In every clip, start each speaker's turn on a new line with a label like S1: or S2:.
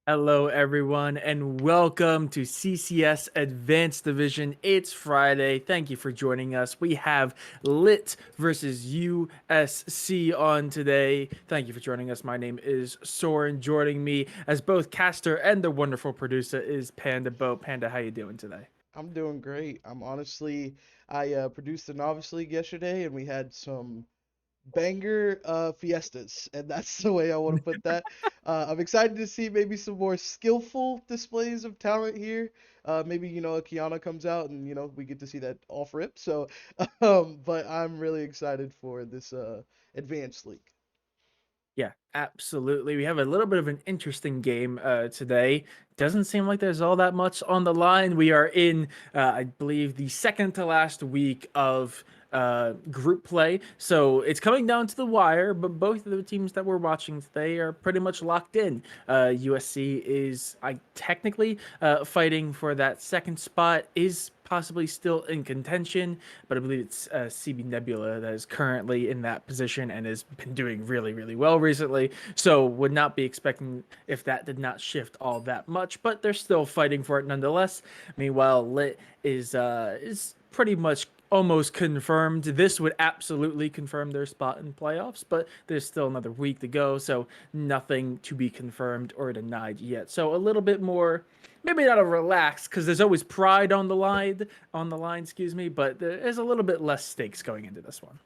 S1: Hello, everyone, and welcome to CCS Advanced Division. It's Friday. Thank you for joining us. We have Lit versus USC on today. Thank you for joining us. My name is Soren. Joining me as both caster and the wonderful producer is Panda Boat. Panda, how you doing today?
S2: I'm doing great. I produced the Novice League yesterday, and we had some banger fiestas, and that's the way I want to put that. I'm excited to see maybe some more skillful displays of talent here. Maybe a Kiana comes out, and we get to see that off rip. So, but I'm really excited for this advanced league.
S1: Yeah, absolutely. We have a little bit of an interesting game today. Doesn't seem like there's all that much on the line. We are in, I believe, the second to last week of group play. So it's coming down to the wire, but both of the teams that we're watching today are pretty much locked in. USC is technically fighting for that second spot, is possibly still in contention, but I believe it's CB Nebula that is currently in that position and has been doing really, really well recently. So would not be expecting if that did not shift all that much, but they're still fighting for it nonetheless. Meanwhile, Lit is pretty much almost confirmed. This would absolutely confirm their spot in playoffs, but there's still another week to go, so nothing to be confirmed or denied yet. So a little bit more, maybe not a relax, because there's always pride on the line, excuse me, but there is a little bit less stakes going into this one.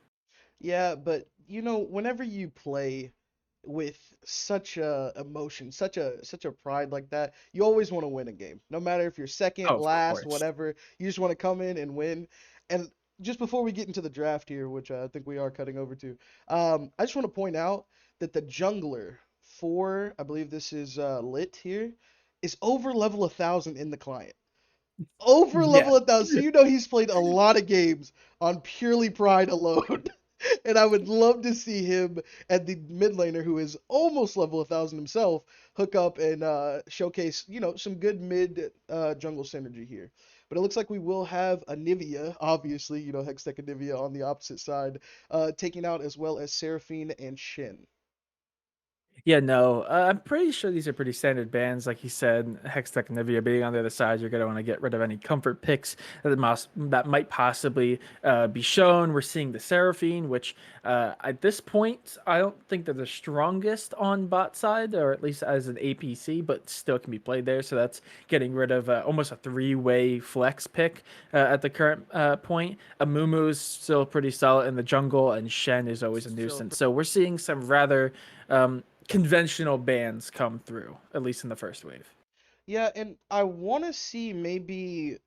S2: Yeah, but whenever you play with such a emotion, such a pride like that, you always want to win a game. No matter if you're second,
S1: Oh, of
S2: last,
S1: course.
S2: whatever, you just want to come in and win. And just before we get into the draft here, which I think we are cutting over to, I just want to point out that the jungler for, I believe this is Lit here, is over level 1,000 in the client. Over
S1: Yeah.
S2: level 1,000. So he's played a lot of games on purely pride alone. And I would love to see him and the mid laner, who is almost level 1,000 himself, hook up and showcase, some good mid jungle synergy here. But it looks like we will have Anivia, obviously, Hextech Anivia on the opposite side, taking out as well as Seraphine and Shin.
S1: Yeah, no, I'm pretty sure these are pretty standard bans. Like you said, Hextech and Nivea being on the other side, you're going to want to get rid of any comfort picks that might possibly be shown. We're seeing the Seraphine, which at this point, I don't think they're the strongest on bot side, or at least as an APC, but still can be played there. So that's getting rid of almost a three-way flex pick at the current point. Amumu's still pretty solid in the jungle, and Shen is always a nuisance. So we're seeing some rather conventional bands come through, at least in the first wave.
S2: Yeah, and I want to see maybe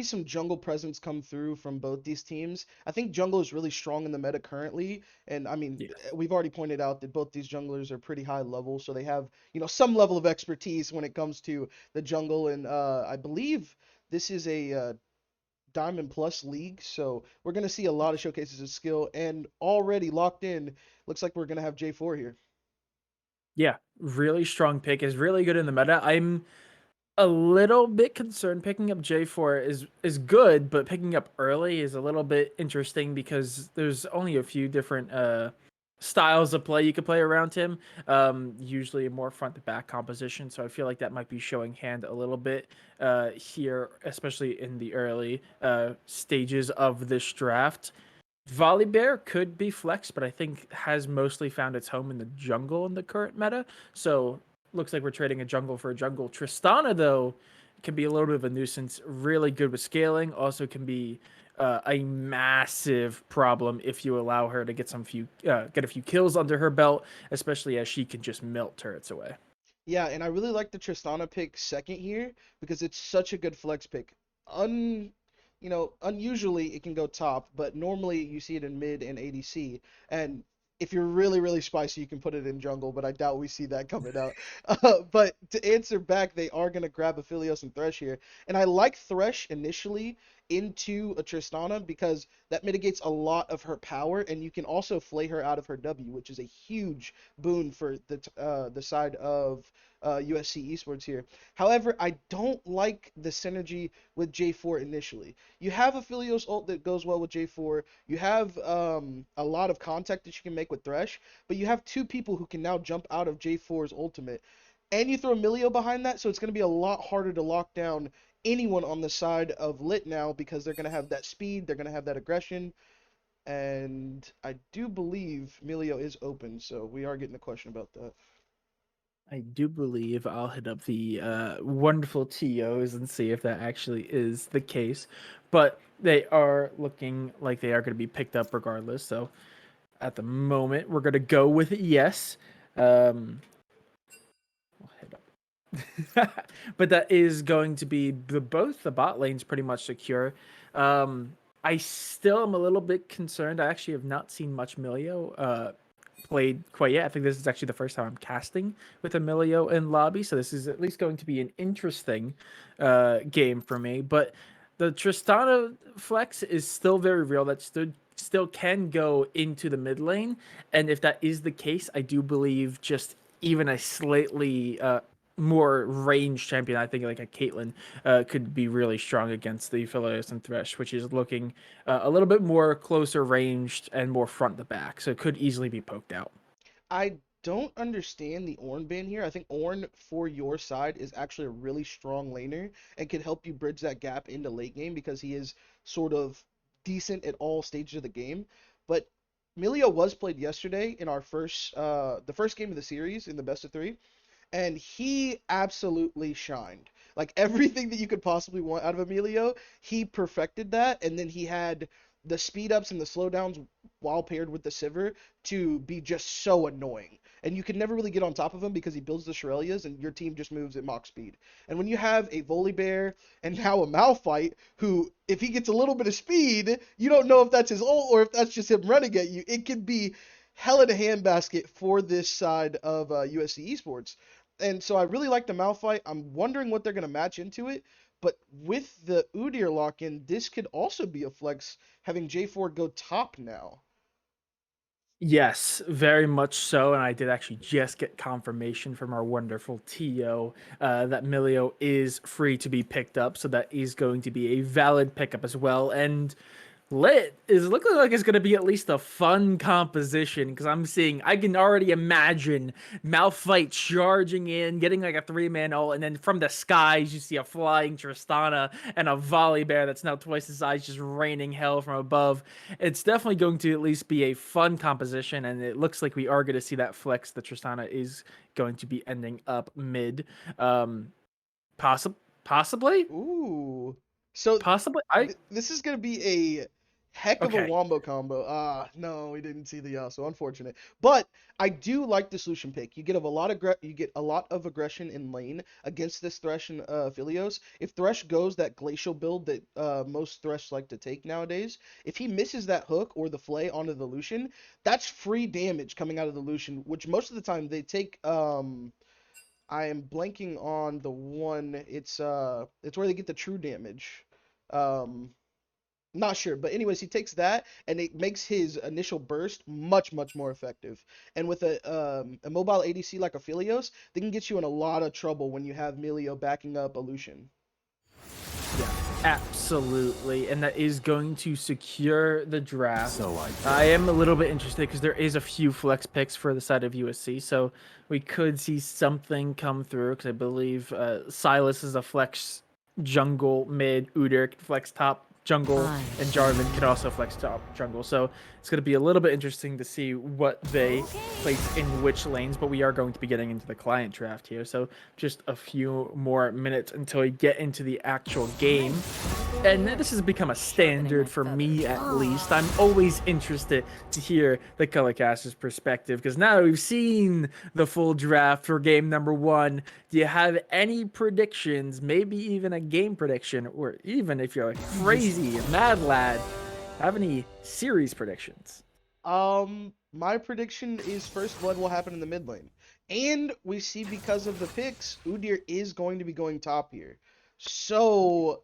S2: some jungle presence come through from both these teams. I think jungle is really strong in the meta currently, and I mean,
S1: Yeah.
S2: we've already pointed out that both these junglers are pretty high level, so they have, some level of expertise when it comes to the jungle. And I believe this is a Diamond Plus league, so we're gonna see a lot of showcases of skill, and already locked in. Looks like we're gonna have J4 here.
S1: Yeah, really strong pick. Is really good in the meta. I'm a little bit concerned picking up J4 is good, but picking up early is a little bit interesting because there's only a few different styles of play you could play around him. Usually a more front to back composition, so I feel like that might be showing hand a little bit here, especially in the early stages of this draft. Volibear could be flex, but I think has mostly found its home in the jungle in the current meta. So looks like we're trading a jungle for a jungle. Tristana though can be a little bit of a nuisance. Really good with scaling. Also can be a massive problem if you allow her to get a few kills under her belt, especially as she can just melt turrets away.
S2: Yeah, and I really like the Tristana pick second here because it's such a good flex pick. Un, Unusually it can go top, but normally you see it in mid and ADC. And if you're really, really spicy, you can put it in jungle, but I doubt we see that coming out. But to answer back, they are gonna grab Aphelios and Thresh here, and I like Thresh initially into a Tristana because that mitigates a lot of her power, and you can also flay her out of her W, which is a huge boon for the side of USC Esports here. However, I don't like the synergy with J4 initially. You have a Philios ult that goes well with J4. You have a lot of contact that you can make with Thresh, but you have two people who can now jump out of J4's ultimate. and you throw Emilio behind that, so it's going to be a lot harder to lock down anyone on the side of Lit now because they're going to have that speed, they're going to have that aggression, and I do believe Emilio is open, so we are getting a question about that.
S1: I do believe I'll hit up the wonderful TOs and see if that actually is the case. But they are looking like they are going to be picked up regardless. So at the moment, we're going to go with yes. We'll hit up. But that is going to be both the bot lanes pretty much secure. I still am a little bit concerned. I actually have not seen much Milio played quite yet. I think this is actually the first time I'm casting with Emilio in lobby, so this is at least going to be an interesting game for me. But the Tristana flex is still very real. That still can go into the mid lane, and if that is the case, I do believe just even a slightly more range champion, I think like a Caitlyn, could be really strong against the Philios and Thresh, which is looking a little bit more closer ranged and more front to back, so it could easily be poked out.
S2: I don't understand the Ornn ban here. I think Ornn for your side is actually a really strong laner and can help you bridge that gap into late game because he is sort of decent at all stages of the game. But Milio was played yesterday in our the first game of the series in the best of three, and he absolutely shined. Like everything that you could possibly want out of Emilio, he perfected that, and then he had the speed ups and the slowdowns while paired with the Sivir to be just so annoying. And you can never really get on top of him because he builds the Shurelya's and your team just moves at Mach speed. And when you have a Volibear and now a Malphite, who, if he gets a little bit of speed, you don't know if that's his ult or if that's just him running at you. It can be hell in a handbasket for this side of USC Esports. And so I really like the Malphite. I'm wondering what they're going to match into it. But with the Udyr lock-in, this could also be a flex, having J4 go top now.
S1: Yes, very much so. And I did actually just get confirmation from our wonderful TO that Milio is free to be picked up. So that is going to be a valid pickup as well. And Lit is looking like it's going to be at least a fun composition because I can already imagine Malphite charging in, getting like a three-man ult, and then from the skies you see a flying Tristana and a Volibear that's now twice the size just raining hell from above. It's definitely going to at least be a fun composition, and it looks like we are going to see that flex. The Tristana is going to be ending up mid. Um, possibly?
S2: Ooh. So
S1: Possibly?
S2: this is going to be a heck of a
S1: Okay.
S2: wombo combo. Ah, no, we didn't see the Yasuo. Unfortunate. But I do like the solution pick. You get a lot of aggression in lane against this Thresh and Philios. If Thresh goes that glacial build that most Thresh like to take nowadays, if he misses that hook or the flay onto the Lucian, that's free damage coming out of the Lucian, which most of the time they take I am blanking on the one. It's where they get the true damage. Um, Not sure, but anyways, he takes that and it makes his initial burst much more effective. And with a mobile ADC like Aphelios, they can get you in a lot of trouble when you have Milio backing up a Lucian.
S1: Yeah, absolutely. And that is going to secure the draft. I am a little bit interested because there is a few flex picks for the side of USC. So we could see something come through because I believe Silas is a flex jungle mid, Udyr can flex top jungle, and Jarvan can also flex top jungle. So it's going to be a little bit interesting to see what they place in which lanes, but we are going to be getting into the client draft here. So just a few more minutes until we get into the actual game. And this has become a standard for me, at least. I'm always interested to hear the colorcaster's perspective because now that we've seen the full draft for game number 1, do you have any predictions, maybe even a game prediction, or even if you're a crazy mad lad, have any series predictions?
S2: My prediction is first blood will happen in the mid lane. And we see because of the picks, Udyr is going to be going top here. So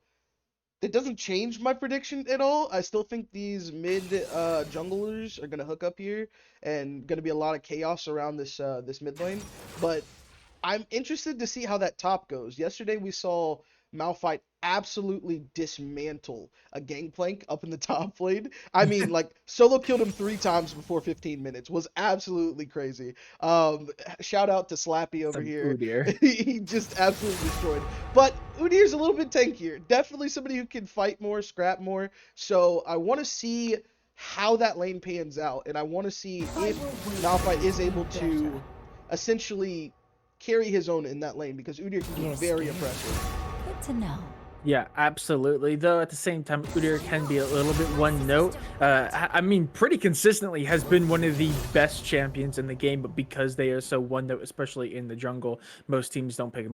S2: it doesn't change my prediction at all. I still think these mid junglers are gonna hook up here and gonna be a lot of chaos around this mid lane. But I'm interested to see how that top goes. Yesterday we saw Malphite absolutely dismantle a Gangplank up in the top lane. I mean, like, solo killed him 3 times before 15 minutes. Was absolutely crazy. Shout out to Slappy over
S1: Some
S2: here.
S1: Udyr.
S2: He just absolutely destroyed. But Udyr's a little bit tankier. Definitely somebody who can fight more, scrap more. So I want to see how that lane pans out, and I want to see if Malphite is able to essentially carry his own in that lane because Udyr can be
S3: You're
S2: very
S3: scared.
S2: oppressive.
S3: Good to know.
S1: Yeah, absolutely. Though at the same time, Udyr can be a little bit one note. I mean, pretty consistently has been one of the best champions in the game, but because they are so one note, especially in the jungle, most teams don't pick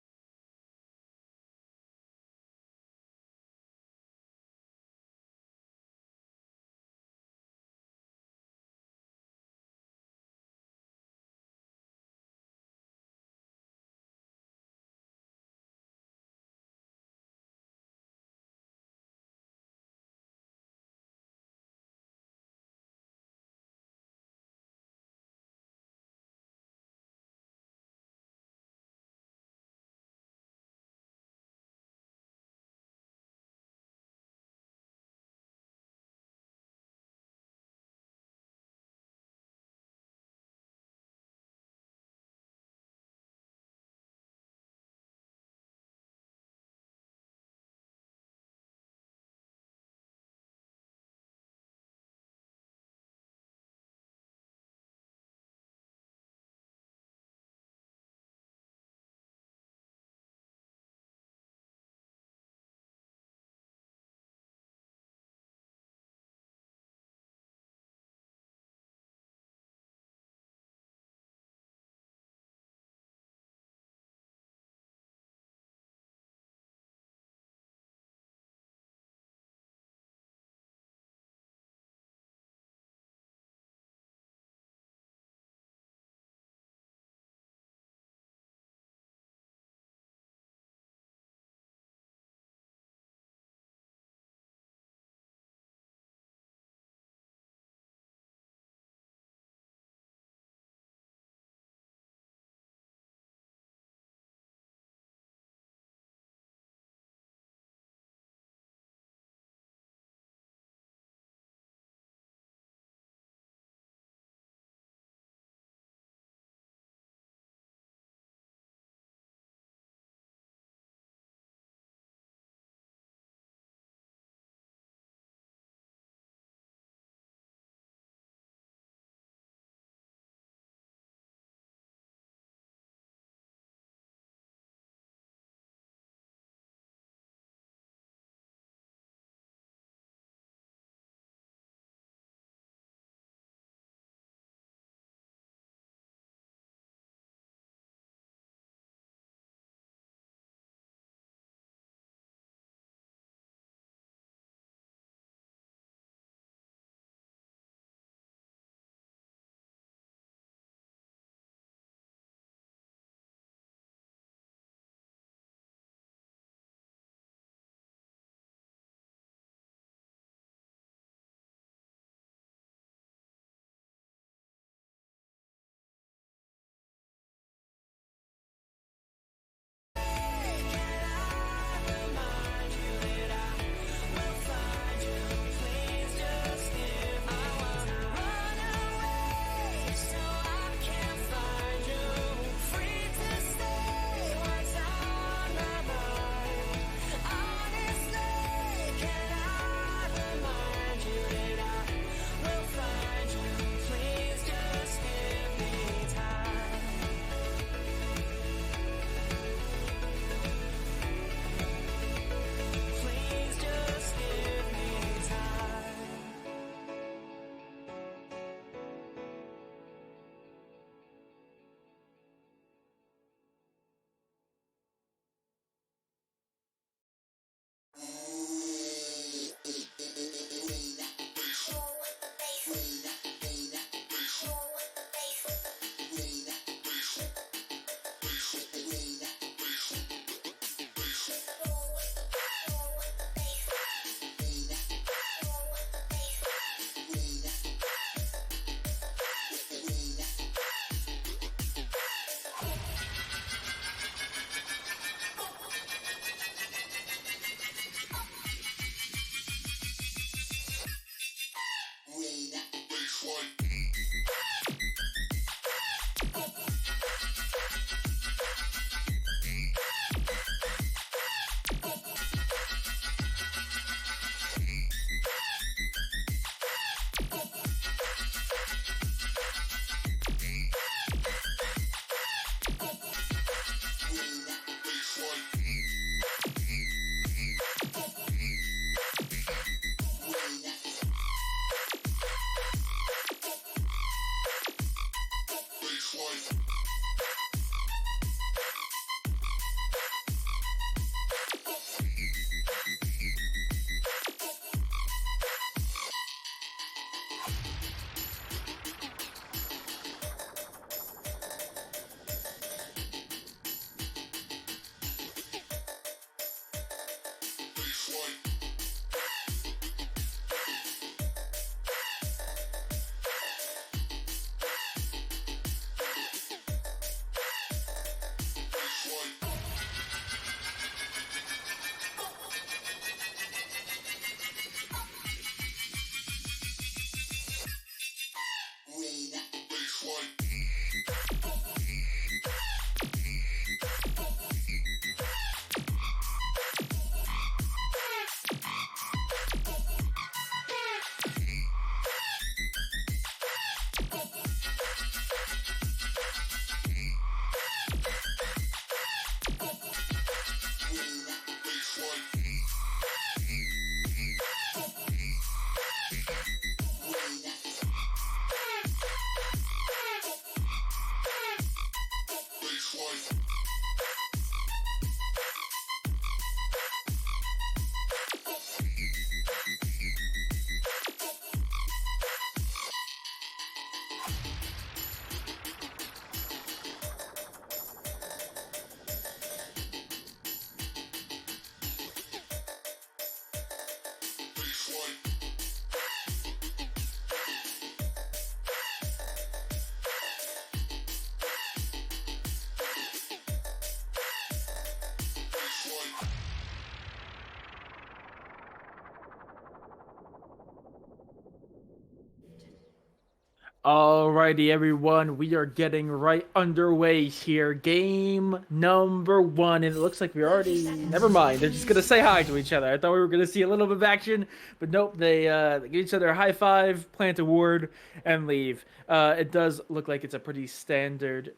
S1: Alrighty, everyone, we are getting right underway here. Game number one, and it looks like we already. Never mind. They're just gonna say hi to each other. I thought we were gonna see a little bit of action, but nope. They give each other a high five, plant a word, and leave. It does look like it's a pretty standard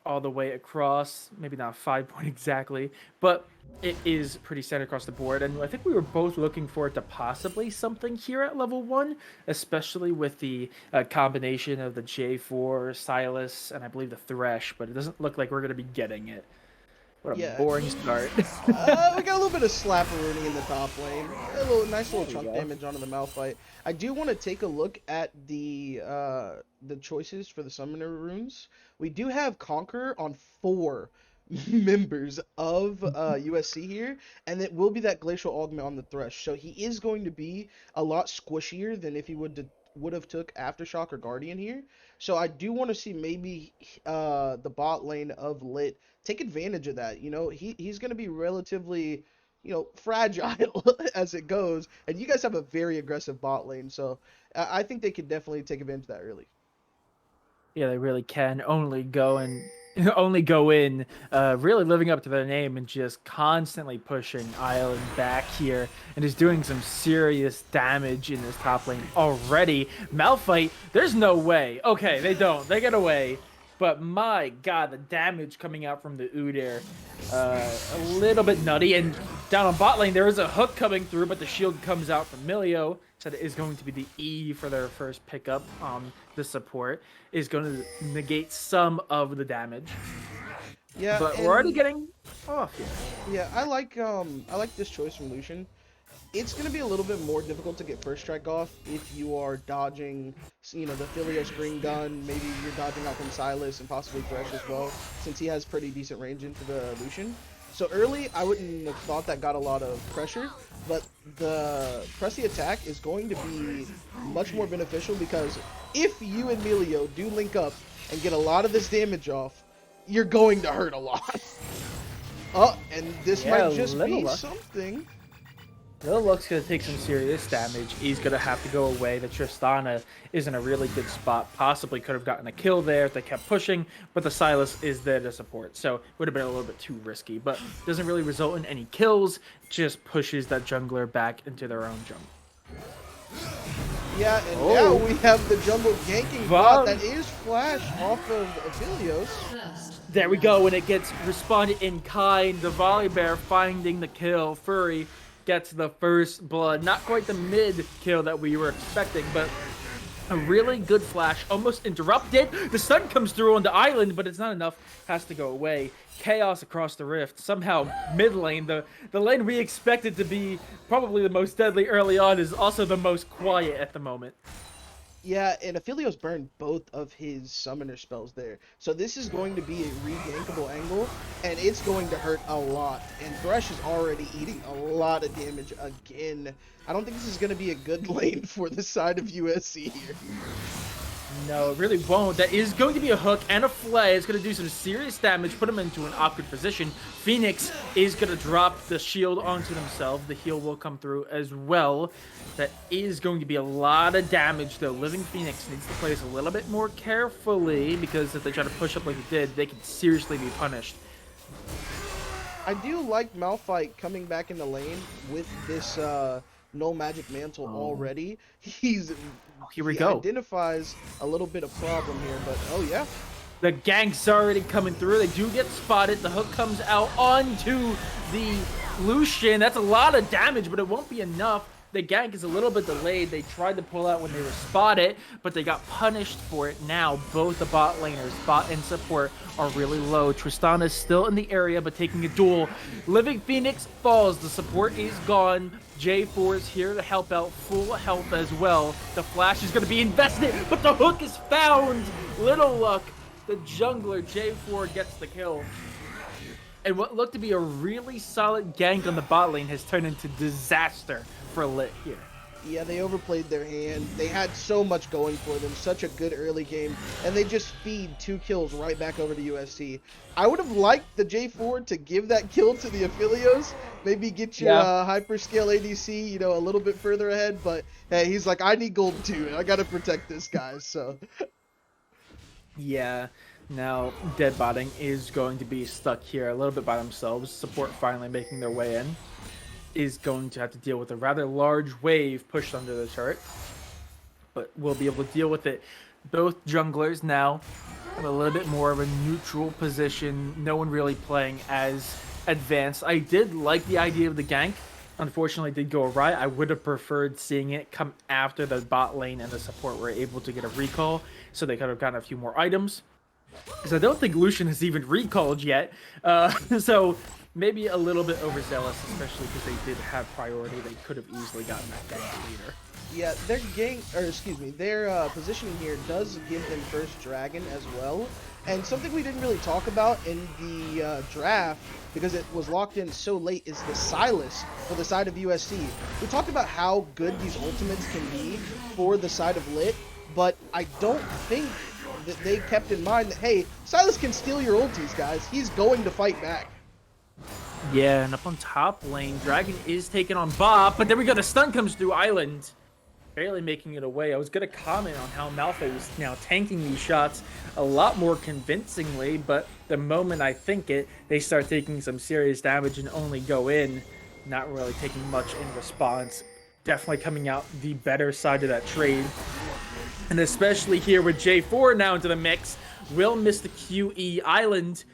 S1: all the way across. Maybe not 5 point exactly, but it is pretty standard across the board. And I think we were both looking forward to possibly something here at level one, especially with the combination of the J4, Silas, and I believe the Thresh, but it doesn't look like we're going to be getting it. What a
S2: Yeah.
S1: boring start.
S2: We got a little bit of slapperooning in the top lane. A nice little chunk damage onto the Malphite. I do want to take a look at the choices for the summoner runes. We do have Conqueror on 4 members of USC here, and it will be that Glacial Augment on the Thresh. So he is going to be a lot squishier than if he would have took Aftershock or Guardian here. So I do want to see maybe the bot lane of Lit take advantage of that. You know, he's going to be relatively, fragile as it goes, and you guys have a very aggressive bot lane, so I think they could definitely take advantage of that early.
S1: Yeah, they really can only go in, really living up to their name and just constantly pushing Island back here and is doing some serious damage in this top lane already. Malphite, there's no way. Okay, they don't. They get away. But my god, the damage coming out from the Udyr, a little bit nutty. And down on bot lane, there is a hook coming through, but the shield comes out from Milio. Said it is going to be the E for their first pickup on the support. Is going to negate some of the damage.
S2: Yeah,
S1: but we're already getting off here.
S2: Yeah, I like this choice from Lucian. It's going to be a little bit more difficult to get first strike off if you are dodging, the Filio Spring Gun. Maybe you're dodging out from Silas and possibly Thresh as well, since he has pretty decent range into the Lucian. So early, I wouldn't have thought that got a lot of pressure, but the pressy attack is going to be much more beneficial because if you and Milio do link up and get a lot of this damage off, you're going to hurt a lot. Oh, and this might just be something.
S1: Lil Luck's going to take some serious damage. He's going to have to go away. The Tristana is in a really good spot. Possibly could have gotten a kill there if they kept pushing, but the Silas is there to support. So it would have been a little bit too risky, but doesn't really result in any kills. Just pushes that jungler back into their own jungle.
S2: Yeah, and now we have the jungle ganking bot that is flash off of Aphelios.
S1: There we go, and it gets responded in kind. The volley bear finding the kill. Furry gets the first blood. Not quite the mid kill that we were expecting, but a really good flash, almost interrupted. The stun comes through on the island, but it's not enough. Has to go away. Chaos across the rift. Somehow, mid lane, the lane we expected to be probably the most deadly early on, is also the most quiet at the moment.
S2: Yeah, and Aphelios burned both of his summoner spells there. So this is going to be a re-gankable angle, and it's going to hurt a lot. And Thresh is already eating a lot of damage again. I don't think this is going to be a good lane for the side of USC here.
S1: No, it really won't. That is going to be a hook and a flay. It's going to do some serious damage, put him into an awkward position. Phoenix is going to drop the shield onto themselves. The heal will come through as well. That is going to be a lot of damage, though. Living Phoenix needs to play this a little bit more carefully, because if they try to push up like they did, they could seriously be punished.
S2: I do like Malphite coming back in the lane with this null magic mantle already. He identifies a little bit of problem here, but oh yeah.
S1: The gank's already coming through. They do get spotted. The hook comes out onto the Lucian. That's a lot of damage, but it won't be enough. The gank is a little bit delayed. They tried to pull out when they were spotted, but they got punished for it. Now, both the bot laners, bot and support, are really low. Tristana is still in the area, but taking a duel. Living Phoenix falls. The support is gone. J4 is here to help out, full health as well. The flash is going to be invested, but the hook is found. Little luck. The jungler, J4, gets the kill. And what looked to be a really solid gank on the bot lane has turned into disaster for Lit here.
S2: Yeah, they overplayed their hand. They had so much going for them, such a good early game, and they just feed 2 kills right back over to USC. I would have liked the J4 to give that kill to the Aphelios, maybe get your hyperscale ADC, you know, a little bit further ahead, but hey, he's like, I need gold too, and I gotta protect this guy, so.
S1: Yeah, now dead botting is going to be stuck here a little bit by themselves. Support finally making their way in is going to have to deal with a rather large wave pushed under the turret, but we'll be able to deal with it. Both junglers now have a little bit more of a neutral position. No one really playing as advanced. I did like the idea of the gank. Unfortunately, it did go awry. I would have preferred seeing it come after the bot lane and the support were able to get a recall, so they could have gotten a few more items. Because I don't think Lucian has even recalled yet. So maybe a little bit overzealous, especially because they did have priority. They could have easily gotten that gank leader.
S2: Yeah, their positioning here does give them first dragon as well. And something we didn't really talk about in the draft, because it was locked in so late, is the Sylas for the side of USC. We talked about how good these ultimates can be for the side of Lit, but I don't think that they kept in mind that, hey, Sylas can steal your ultis, guys. He's going to fight back.
S1: Yeah, and up on top lane, Dragon is taking on Bob, but there we go, the stun comes through Island. Barely making it away. I was going to comment on how Malphite was now tanking these shots a lot more convincingly, but the moment I think it, they start taking some serious damage and only go in, not really taking much in response. Definitely coming out the better side of that trade. And especially here with J4 now into the mix, will miss the QE. Island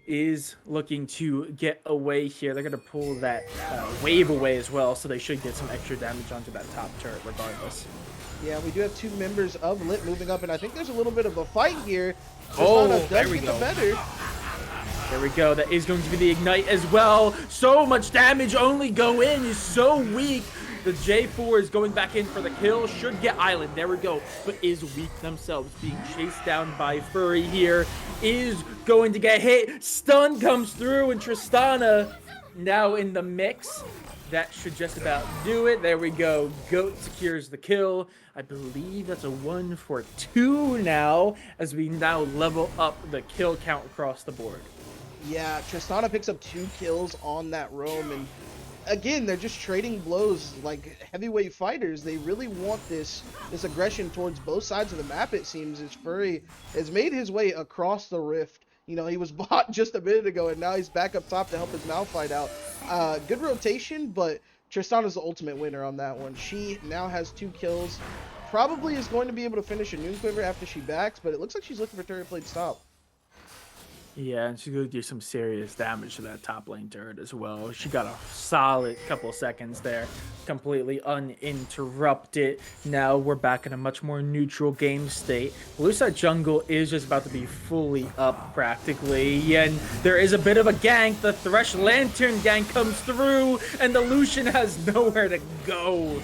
S1: is looking to get away here. They're going to pull that wave away as well, so they should get some extra damage onto that top turret regardless.
S2: Yeah, we do have 2 members of Lit moving up, and I think there's a little bit of a fight here.
S1: Oh, there we go. There we go. That is going to be the Ignite as well. So much damage. Only go in. He's so weak. The J4 is going back in for the kill. Should get Island. There we go. But is weak themselves. Being chased down by Furry here. Is going to get hit. Stun comes through. And Tristana now in the mix. That should just about do it. There we go. Goat secures the kill. I believe that's a 1 for 2 now. As we now level up the kill count across the board.
S2: Yeah, Tristana picks up 2 kills on that roam, and again, they're just trading blows like heavyweight fighters. They really want this aggression towards both sides of the map, it seems, as Furry has made his way across the rift. You know, he was bought just a minute ago, and now he's back up top to help his Malphite out. Good rotation, but Tristana's the ultimate winner on that one. She now has 2 kills. Probably is going to be able to finish a Noon Quiver after she backs, but it looks like she's looking for turret plate stop.
S1: Yeah, and she's gonna do some serious damage to that top lane turret as well. She got a solid couple seconds there, completely uninterrupted. Now we're back in a much more neutral game state. Blue side jungle is just about to be fully up practically, and there is a bit of a gank. The Thresh Lantern gank comes through, and the Lucian has nowhere to go.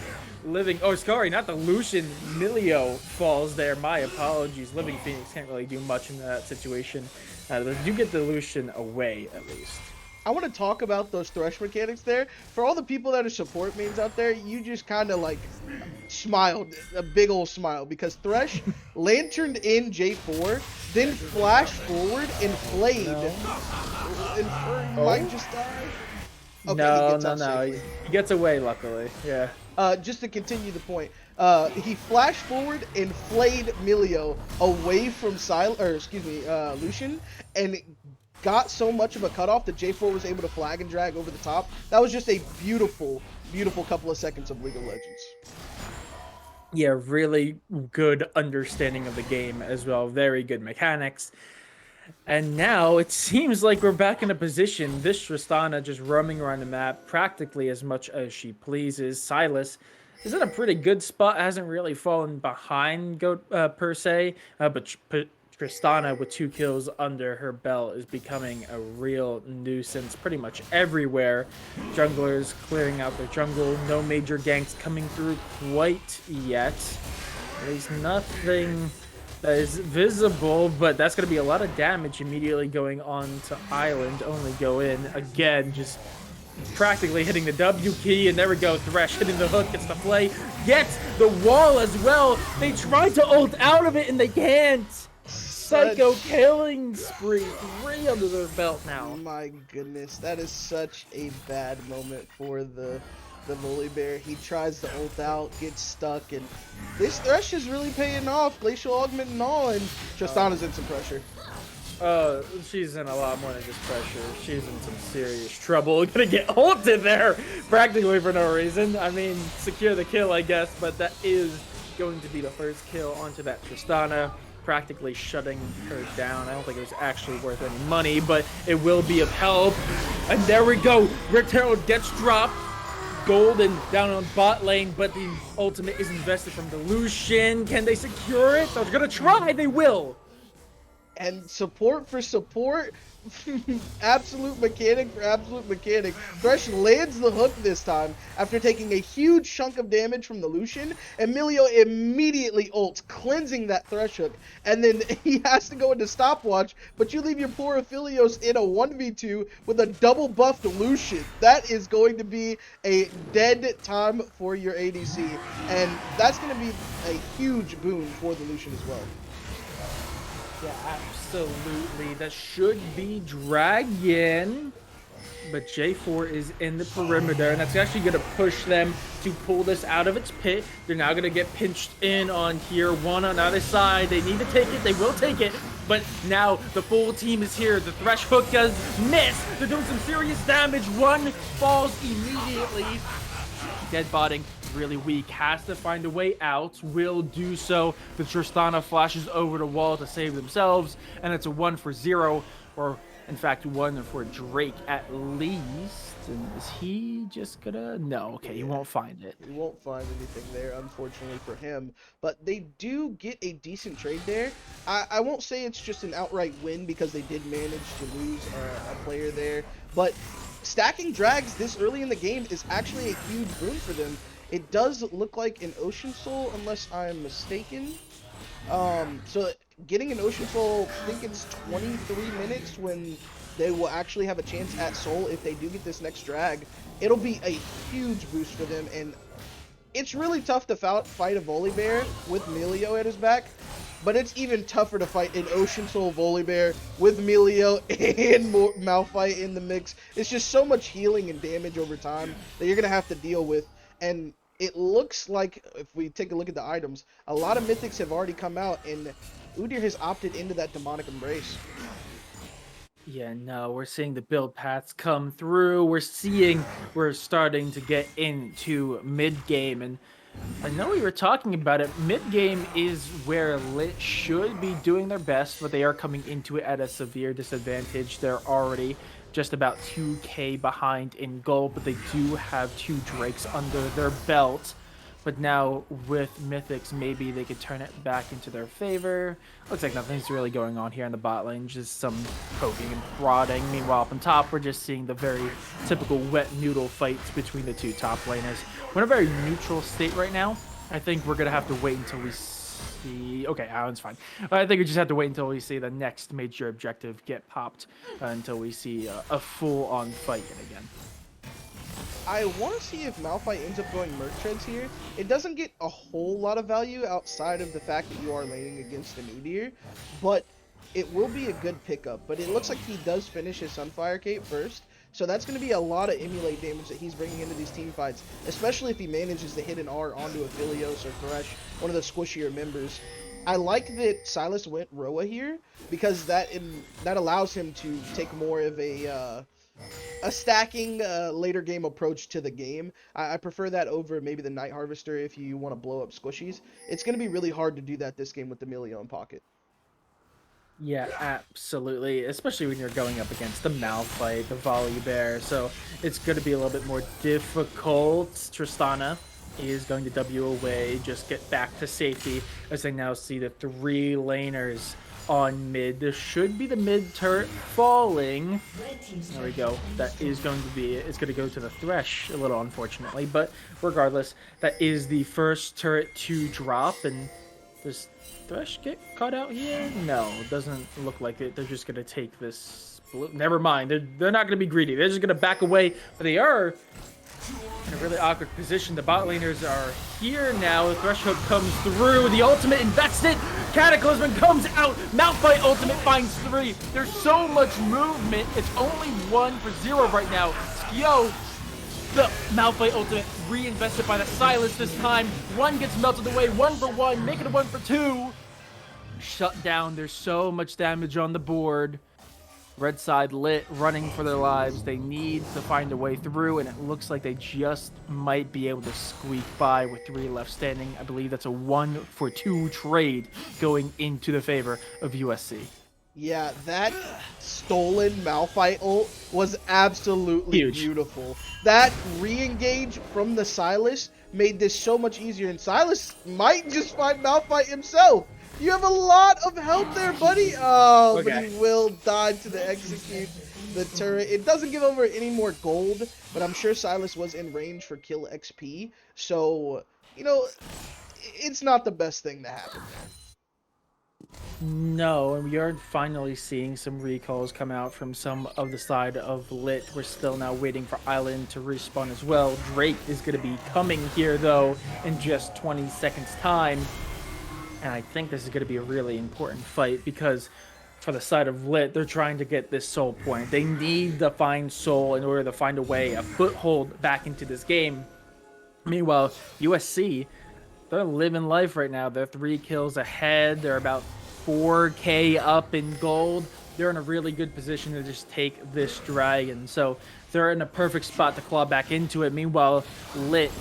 S1: Living, oh, sorry, not the Lucian. Milio falls there. My apologies. Living Phoenix can't really do much in that situation. They do get the Lucian away, at least.
S2: I want to talk about those Thresh mechanics there. For all the people that are support mains out there, you just kind of like smiled, a big old smile, because Thresh lanterned in J4, then flashed forward and flayed. And Fern might just die. Okay,
S1: No,
S2: he gets
S1: no,
S2: out
S1: no.
S2: safely.
S1: He gets away, luckily. Yeah.
S2: Just to continue the point, he flashed forward and flayed Milio away from Lucian, and got so much of a cutoff that J4 was able to flag and drag over the top. That was just a beautiful, beautiful couple of seconds of League of Legends.
S1: Yeah, really good understanding of the game as well. Very good mechanics. And now it seems like we're back in a position. This Tristana just roaming around the map practically as much as she pleases. Silas is in a pretty good spot. Hasn't really fallen behind Goat per se, but Tristana with 2 kills under her belt is becoming a real nuisance pretty much everywhere. Junglers clearing out their jungle. No major ganks coming through quite yet. There's nothing that is visible, but that's going to be a lot of damage immediately going on to Island. Only go in again, just practically hitting the W key, and there we go. Thresh hitting the hook, gets the play, gets the wall as well. They tried to ult out of it, and they can't. Psycho killing spree, 3 under their belt now.
S2: My goodness, that is such a bad moment for the Volibear. He tries to ult out, gets stuck, and this Thresh is really paying off. Glacial Augment and all, and Tristana's in some pressure.
S1: She's in a lot more than just pressure. She's in some serious trouble. Gonna get ulted there practically for no reason. I mean, secure the kill, I guess, but that is going to be the first kill onto that Tristana, practically shutting her down. I don't think it was actually worth any money, but it will be of help. And there we go. Rift Herald gets dropped. Golden down on bot lane, but the ultimate is invested from the Lucian. Can they secure it? They're gonna try. They will.
S2: And support for support, absolute mechanic for absolute mechanic. Thresh lands the hook this time after taking a huge chunk of damage from the Lucian. Emilio immediately ults, cleansing that Thresh hook. And then he has to go into stopwatch, but you leave your poor Aphelios in a 1v2 with a double buffed Lucian. That is going to be a dead time for your ADC. And that's going to be a huge boon for the Lucian as well.
S1: Yeah, absolutely. That should be Dragon. But J4 is in the perimeter, and that's actually going to push them to pull this out of its pit. They're now going to get pinched in on here. One on either side. They need to take it. They will take it. But now the full team is here. The Thresh hook does miss. They're doing some serious damage. One falls immediately. Dead botting. Really weak, has to find a way out, will do so. The Tristana flashes over the wall to save themselves, and it's a 1 for 0, or in fact 1 for Drake at least. And is he just gonna? No, okay, he won't find it.
S2: He won't find anything there, unfortunately for him. But they do get a decent trade there. I won't say it's just an outright win because they did manage to lose a player there, but stacking drags this early in the game is actually a huge boon for them. It does look like an Ocean Soul, unless I'm mistaken. So getting an Ocean Soul, I think it's 23 minutes when they will actually have a chance at Soul if they do get this next drag. It'll be a huge boost for them, and it's really tough to fight a Volibear with Milio at his back, but it's even tougher to fight an Ocean Soul Volibear with Milio and Malphite in the mix. It's just so much healing and damage over time that you're going to have to deal with, and it looks like, if we take a look at the items, a lot of mythics have already come out, and Udyr has opted into that Demonic Embrace.
S1: Yeah, no, we're seeing the build paths come through. We're starting to get into mid game, and I know we were talking about it. Mid game is where Lit should be doing their best, but they are coming into it at a severe disadvantage. They're already just about 2k behind in gold, but they do have 2 Drakes under their belt. But now with Mythics, maybe they could turn it back into their favor. Looks like nothing's really going on here in the bot lane, just some poking and prodding. Meanwhile, up on top, we're just seeing the very typical wet noodle fights between the 2 top laners. We're in a very neutral state right now. I think we're going to have to wait until we see... Okay, Alan's fine. I think we just have to wait until we see the next major objective get popped until we see a full-on fight yet again.
S2: I want to see if Malphite ends up going Merc Treads here. It doesn't get a whole lot of value outside of the fact that you are laning against an Udyr, but it will be a good pickup. But it looks like he does finish his Sunfire Cape first, so that's going to be a lot of emulate damage that he's bringing into these team fights, especially if he manages to hit an R onto a Philios or Thresh, one of the squishier members. I like that Sylas went Roa here, because that allows him to take more of a stacking later game approach to the game. I prefer that over maybe the Night Harvester if you want to blow up squishies. It's going to be really hard to do that this game with the Milio in pocket.
S1: Yeah, absolutely. Especially when you're going up against the Malphite, the Volibear. So it's going to be a little bit more difficult. Tristana is going to W away, just get back to safety as I now see the 3 laners on mid. There should be the mid turret falling. There we go. That is going to be it. It's going to go to the Thresh a little unfortunately, but regardless, that is the first turret to drop. And does Thresh get caught out here? No, it doesn't look like it. They're just going to take this blue. Never mind. They're not going to be greedy. They're just going to back away, but they are in a really awkward position. The bot laners are here now. The Thresh hook comes through. The ultimate invested. Cataclysm comes out. Malphite ultimate finds 3. There's so much movement. It's only 1 for 0 right now. Skio, the Malphite ultimate reinvested by the Sylas this time. 1 gets melted away. 1 for 1. Make it a 1 for 2. Shut down. There's so much damage on the board. Red side lit, running for their lives. They need to find a way through, and it looks like they just might be able to squeak by with 3 left standing. I believe that's a 1 for 2 trade going into the favor of USC.
S2: Yeah, that stolen Malphite ult was absolutely
S1: Huge.
S2: Beautiful. That re-engage from the Sylas made this so much easier, and Sylas might just find Malphite himself. You have a lot of help there, buddy. Oh, okay. But he will die to the execute the turret. It doesn't give over any more gold, but I'm sure Sylas was in range for kill XP. So, you know, it's not the best thing to happen there.
S1: No, and we are finally seeing some recalls come out from some of the side of Lit. We're still now waiting for Island to respawn as well. Drake is going to be coming here, though, in just 20 seconds' time. And I think this is going to be a really important fight because for the side of Lit, they're trying to get this soul point. They need to find soul in order to find a way, a foothold back into this game. Meanwhile, USC, they're living life right now. They're 3 kills ahead. They're about 4k up in gold. They're in a really good position to just take this dragon. So they're in a perfect spot to claw back into it. Meanwhile, Lit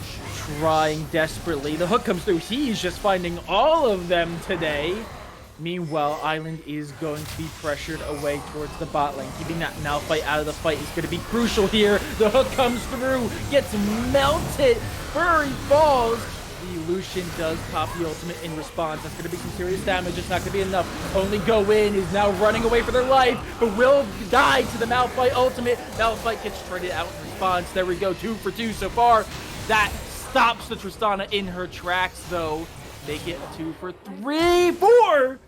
S1: trying desperately. The hook comes through. He's just finding all of them today. Meanwhile, Island is going to be pressured away towards the bot lane. Keeping that Malphite out of the fight is going to be crucial here. The hook comes through, gets melted. Furry falls. The Lucian does pop the ultimate in response. That's going to be some serious damage. It's not going to be enough. Only Go In is now running away for their life, but will die to the Malphite ultimate. Malphite gets traded out in response. There we go, 2 for 2 so far. That stops the Tristana in her tracks, though. They get 2 for 3, 4.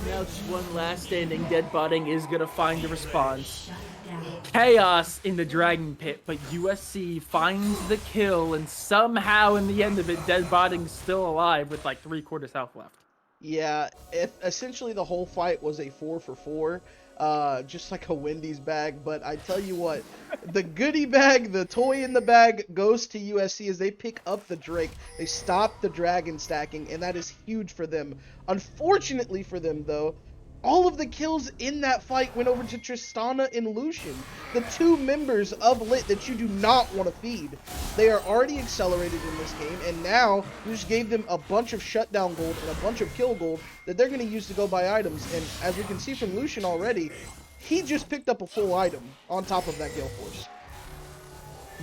S1: Now just 1 last standing. Dead Botting is going to find the response. Chaos in the Dragon Pit, but USC finds the kill, and somehow in the end of it, Dead Botting's still alive with like 3/4 health left.
S2: Yeah, essentially the whole fight was a 4 for 4, just like a Wendy's bag. But I tell you what, the goodie bag, the toy in the bag, goes to USC as they pick up the Drake. They stop the dragon stacking, and that is huge for them. Unfortunately for them, though, All of the kills in that fight went over to Tristana and Lucian, the two members of Lit that you do not want to feed. They are already accelerated in this game, and now you just gave them a bunch of shutdown gold and a bunch of kill gold that they're going to use to go buy items. And as we can see from Lucian already, he just picked up a full item on top of that Gale Force.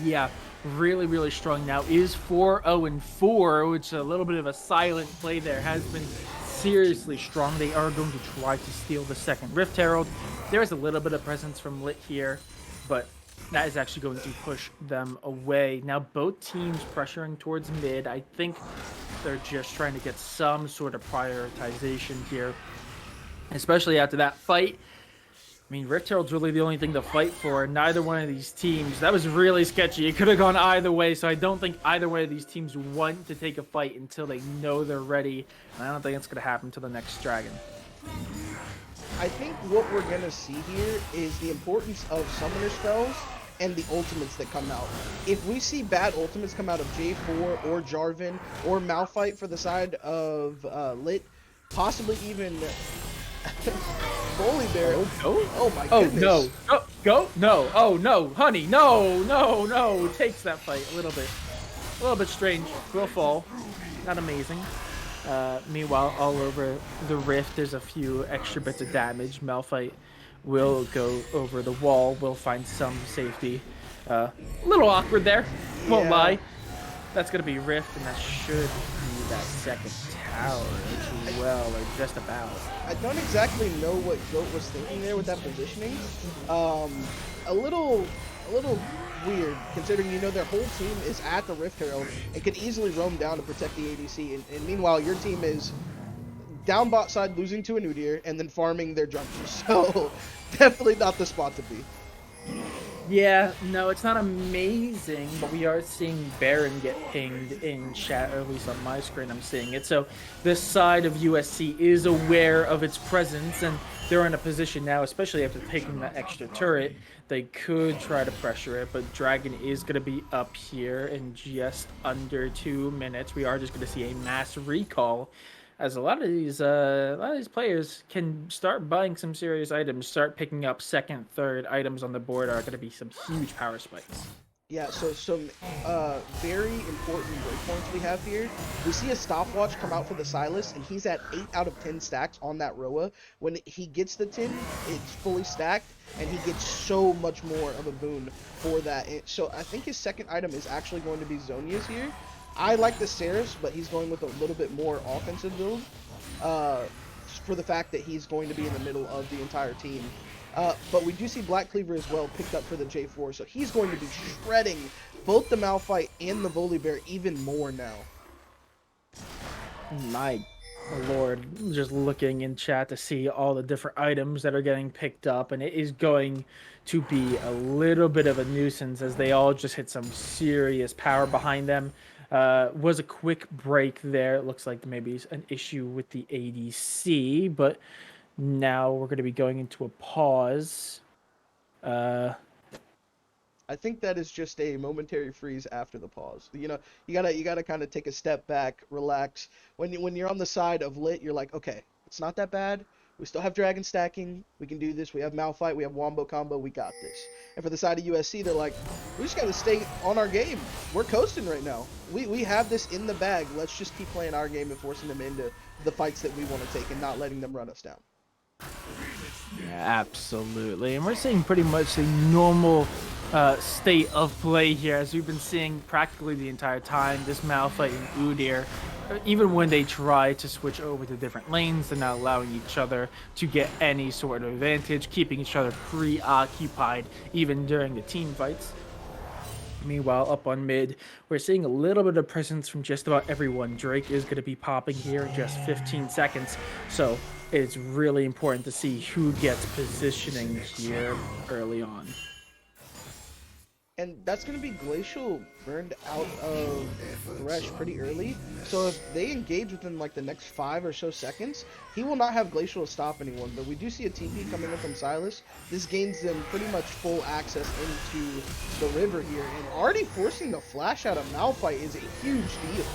S1: Yeah, really, really strong now. Is 4-0-4, which a little bit of a silent play there. Has been seriously strong. They are going to try to steal the second Rift Herald. There is a little bit of presence from Lit here, but that is actually going to push them away. Now both teams pressuring towards mid. I think they're just trying to get some sort of prioritization here, especially after that fight. I mean, Rift Herald's really the only thing to fight for. Neither one of these teams. That was really sketchy. It could have gone either way, so I don't think either way of these teams want to take a fight until they know they're ready. And I don't think it's going to happen until the next Dragon.
S2: I think what we're going to see here is the importance of summoner spells and the ultimates that come out. If we see bad ultimates come out of J4 or Jarvan or Malphite for the side of Lit, possibly even Volibear. Oh my goodness.
S1: Oh no. Go. No. Oh no. Honey. No. Takes that fight a little bit strange. Will fall. Not amazing. Meanwhile, all over the rift, there's a few extra bits of damage. Malphite will go over the wall. Will find some safety. A little awkward there. Won't lie. That's gonna be rift, and that should be that second tower as well, or just about.
S2: I don't exactly know what Goat was thinking there with that positioning. A little weird, considering you know their whole team is at the Rift Herald and could easily roam down to protect the ADC. And meanwhile, your team is down bot side, losing to an Udyr, and then farming their junctures. So definitely not the spot to be.
S1: Yeah, no, it's not amazing, but we are seeing Baron get pinged in chat, or at least on my screen I'm seeing it. So this side of USC is aware of its presence, and they're in a position now, especially after taking that extra turret, they could try to pressure it, but Dragon is going to be up here in just under 2 minutes. We are just going to see a mass recall, as a lot of these players can start buying some serious items, start picking up second, third items on the board. Are going to be some huge power spikes.
S2: Yeah, so some very important breakpoints we have here. We see a stopwatch come out for the Sylas, and he's at 8 out of 10 stacks on that Roa. When he gets the 10, it's fully stacked, and he gets so much more of a boon for that. So I think his second item is actually going to be Zhonya's here. I like the Saris, but he's going with a little bit more offensive build for the fact that he's going to be in the middle of the entire team. But we do see Black Cleaver as well picked up for the J4, so he's going to be shredding both the Malphite and the Volibear even more now.
S1: My lord, just looking in chat to see all the different items that are getting picked up, and it is going to be a little bit of a nuisance as they all just hit some serious power behind them. Was a quick break there. It looks like maybe an issue with the ADC, but now we're going to be going into a pause.
S2: I think that is just a momentary freeze after the pause. You know, you gotta kind of take a step back, relax. When you're on the side of Lit, you're like, okay, it's not that bad. We still have Dragon stacking. We can do this. We have Malphite. We have Wombo combo. We got this. And for the side of USC, they're like, we just got to stay on our game. We're coasting right now. We have this in the bag. Let's just keep playing our game and forcing them into the fights that we want to take and not letting them run us down.
S1: Yeah, absolutely. And we're seeing pretty much the normal state of play here, as we've been seeing practically the entire time. This Malphite and Udyr, even when they try to switch over to different lanes, they're not allowing each other to get any sort of advantage, keeping each other preoccupied even during the team fights. Meanwhile, up on mid, we're seeing a little bit of presence from just about everyone. Drake is going to be popping here in just 15 seconds, so it's really important to see who gets positioning here early on.
S2: And that's going to be Glacial burned out of Thresh pretty early. So if they engage within like the next 5 or so seconds, he will not have Glacial to stop anyone. But we do see a TP coming in from Sylas. This gains them pretty much full access into the river here. And already forcing the flash out of Malphite is a huge deal.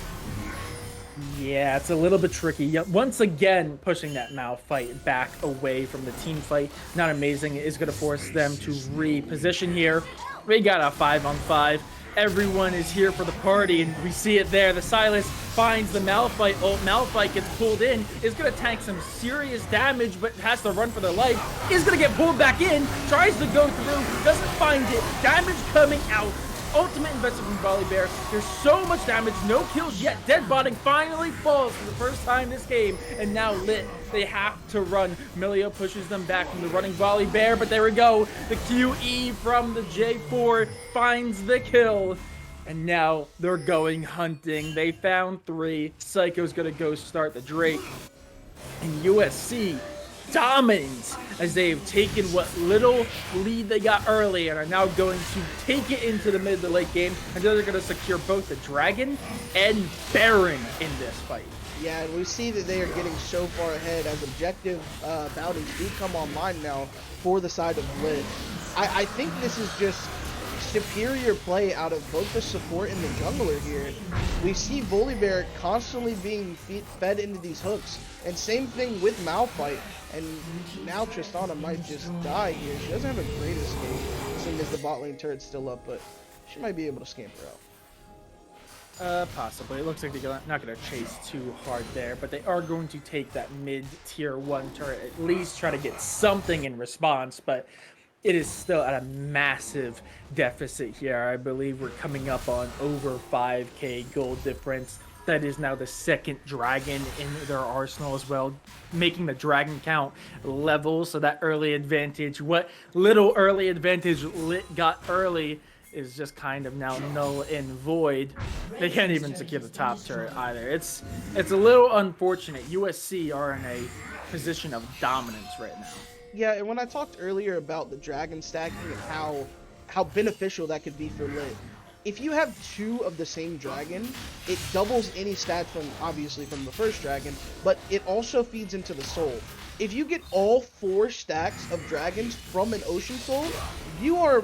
S1: Yeah, it's a little bit tricky. Once again, pushing that Malphite back away from the team fight. Not amazing. It is going to force them to reposition here. We got a 5-on-5. Everyone is here for the party, and we see it there. The Silas finds the Malphite. Oh, Malphite gets pulled in. Is going to tank some serious damage, but has to run for their life. Is going to get pulled back in. Tries to go through. Doesn't find it. Damage coming out. Ultimate investment from Volley Bear. There's so much damage, no kills yet. Dead botting finally falls for the first time this game, and now Lit, they have to run. Milio pushes them back from the running Volley Bear, but there we go. The QE from the J4 finds the kill, and now they're going hunting. They found 3. Psycho's gonna go start the Drake, and USC dominant as they've taken what little lead they got early and are now going to take it into the mid to late game, and they're going to secure both the Dragon and Baron in this fight.
S2: Yeah, and we see that they are getting so far ahead as objective bounties do come online now for the side of Lit. I think this is just superior play out of both the support and the jungler here. We see Volibear constantly being fed into these hooks, and same thing with Malphite. And now Tristana might just die here. She doesn't have a great escape, seeing as the bot lane turret's still up, but she might be able to scamper out.
S1: Possibly. It looks like they're not going to chase too hard there, but they are going to take that mid-tier 1 turret, at least try to get something in response, but it is still at a massive deficit here. I believe we're coming up on over 5k gold difference. That is now the 2nd dragon in their arsenal as well, making the dragon count level. So that early advantage, what little early advantage Lit got early, is just kind of now null and void. They can't even secure the top turret either. It's a little unfortunate. USC are in a position of dominance right now.
S2: Yeah, and when I talked earlier about the dragon stacking and how beneficial that could be for Lit, if you have 2 of the same dragon, it doubles any stats from, obviously, from the first dragon, but it also feeds into the soul. If you get all 4 stacks of dragons from an ocean soul, you are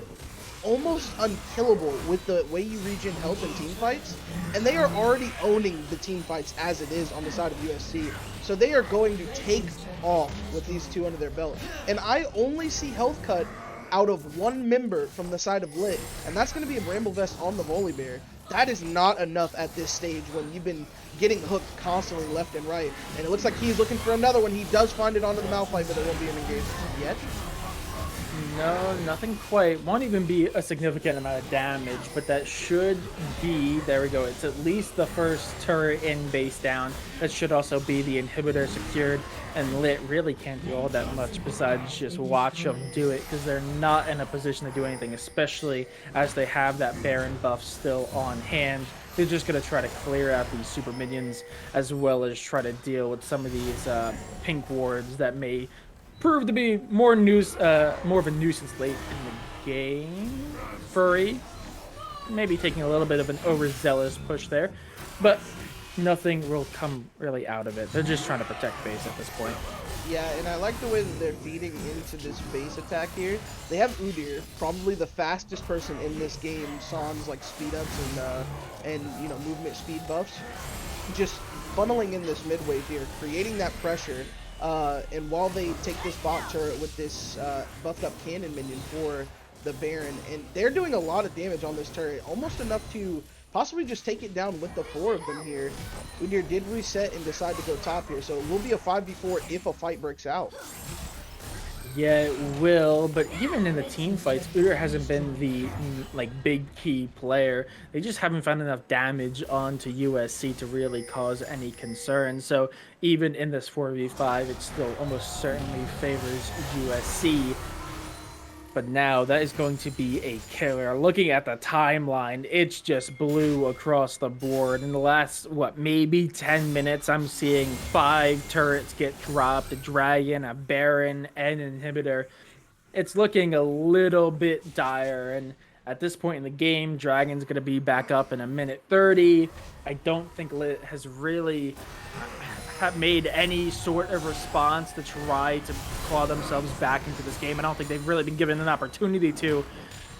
S2: almost unkillable with the way you regen health in team fights, and they are already owning the team fights as it is on the side of USC, so they are going to take off with these 2 under their belt. And I only see health cut out of 1 member from the side of Lit, and that's going to be a Bramble Vest on the Volibear. That is not enough at this stage when you've been getting hooked constantly left and right, and it looks like he's looking for another one. He does find it onto the Malphite, but there won't be an engagement yet.
S1: No, nothing quite. Won't even be a significant amount of damage, but that should be, there we go, it's at least the first turret in base down. That should also be the inhibitor secured, and Lit really can't do all that much besides just watch them do it, because they're not in a position to do anything, especially as they have that Baron buff still on hand. They're just going to try to clear out these super minions, as well as try to deal with some of these pink wards that may prove to be more of a nuisance late in the game. Furry, maybe taking a little bit of an overzealous push there, but nothing will come really out of it. They're just trying to protect base at this point.
S2: Yeah, and I like the way that they're feeding into this base attack here. They have Udyr, probably the fastest person in this game, sans like speed ups and you know, movement speed buffs, just funneling in this mid wave here, creating that pressure. And while they take this bot turret with this buffed up cannon minion for the Baron, and they're doing a lot of damage on this turret, almost enough to possibly just take it down with the 4 of them here. Udyr did reset and decide to go top here, so it will be a 5v4 if a fight breaks out.
S1: Yeah, it will, but even in the team fights, Udyr hasn't been the big key player. They just haven't found enough damage onto USC to really cause any concern. So even in this 4v5, it still almost certainly favors USC. But now that is going to be a killer. Looking at the timeline, it's just blue across the board. In the last, maybe 10 minutes, I'm seeing 5 turrets get dropped, a Dragon, a Baron, and an Inhibitor. It's looking a little bit dire, and at this point in the game, Dragon's going to be back up in a minute 30. I don't think Lit has really made any sort of response to try to claw themselves back into this game. I don't think they've really been given an opportunity to.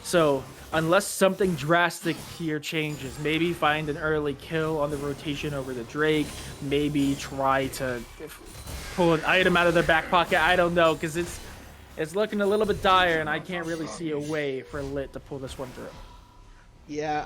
S1: So unless something drastic here changes, maybe find an early kill on the rotation over the Drake, maybe try to pull an item out of their back pocket. I don't know, because it's looking a little bit dire, and I can't really see a way for Lit to pull this one through.
S2: Yeah,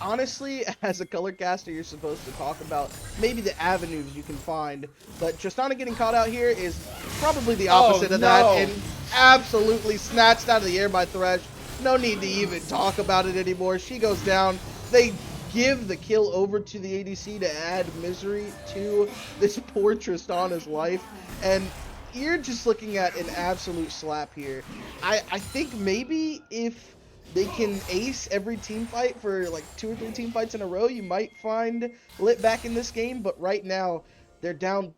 S2: honestly, as a color caster, you're supposed to talk about maybe the avenues you can find, but Tristana getting caught out here is probably the opposite of that, and absolutely snatched out of the air by Thresh. No need to even talk about it anymore. She goes down. They give the kill over to the ADC to add misery to this poor Tristana's life, and you're just looking at an absolute slap here. I think maybe if they can ace every team fight for like 2 or 3 team fights in a row, you might find Lit back in this game, but right now they're down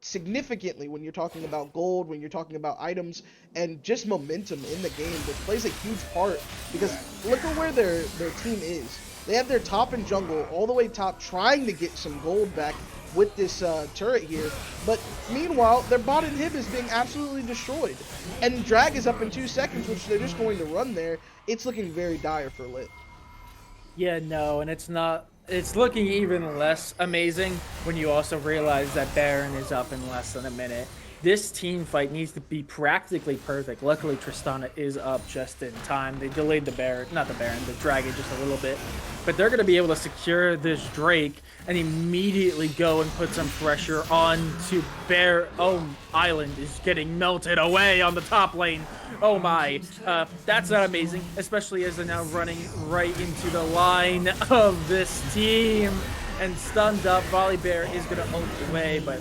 S2: significantly when you're talking about gold, when you're talking about items, and just momentum in the game, which plays a huge part, because look at where their team is. They have their top and jungle all the way top trying to get some gold back with this turret here, but meanwhile their bot inhib is being absolutely destroyed, and drag is up in 2 seconds, which they're just going to run there. It's looking very dire for Lit.
S1: Yeah, no, and it's looking even less amazing when you also realize that Baron is up in less than a minute. This team fight needs to be practically perfect. Luckily, Tristana is up just in time. They delayed the dragon just a little bit. But they're going to be able to secure this Drake and immediately go and put some pressure on to Bear. Oh, Island is getting melted away on the top lane. Oh my. That's not amazing, especially as they're now running right into the line of this team. And stunned up, Volley Bear is going to ult away, but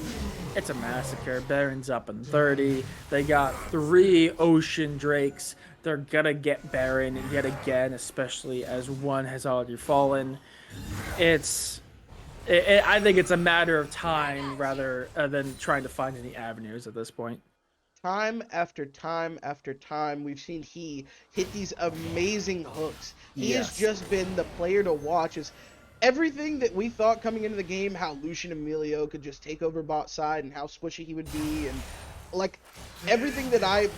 S1: it's a massacre. Baron's up in 30. They got 3 Ocean Drakes. They're gonna get Baron yet again, especially as one has already fallen. I think it's a matter of time rather than trying to find any avenues at this point.
S2: Time after time after time, we've seen he hit these amazing hooks. He has just been the player to watch. Is everything that we thought coming into the game, how Lucian Emilio could just take over bot side and how squishy he would be, and like everything that I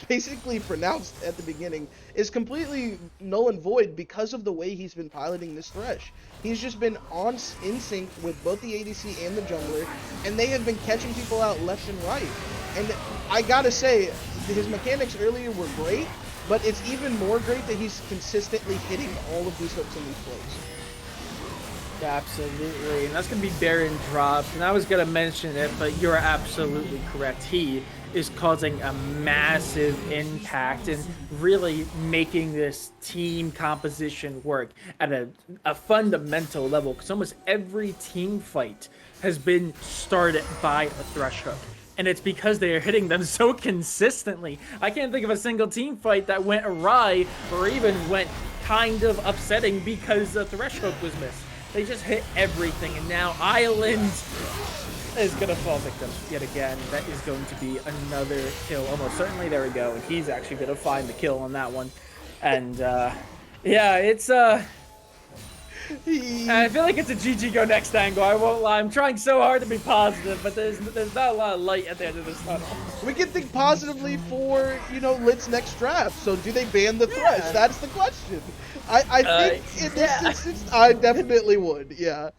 S2: basically pronounced at the beginning is completely null and void because of the way he's been piloting this Thresh. He's just been in sync with both the ADC and the jungler, and they have been catching people out left and right. And I gotta say, his mechanics earlier were great, but it's even more great that he's consistently hitting all of these hooks in these plays.
S1: Absolutely, and that's going to be Baron drops, and I was going to mention it, but you're absolutely correct. He is causing a massive impact and really making this team composition work at a fundamental level, because almost every team fight has been started by a Thresh hook. And it's because they are hitting them so consistently. I can't think of a single team fight that went awry or even went kind of upsetting because the Thresh hook was missed. They just hit everything, and now Island is going to fall victim yet again. That is going to be another kill. Almost certainly. There we go. And he's actually going to find the kill on that one. And, yeah, it's, I feel like it's a GG go next angle. I won't lie. I'm trying so hard to be positive, but there's not a lot of light at the end of this tunnel.
S2: We can think positively for, you know, Lit's next draft. So do they ban the Thresh? Yeah. That's the question. I think in this instance, I definitely would. Yeah.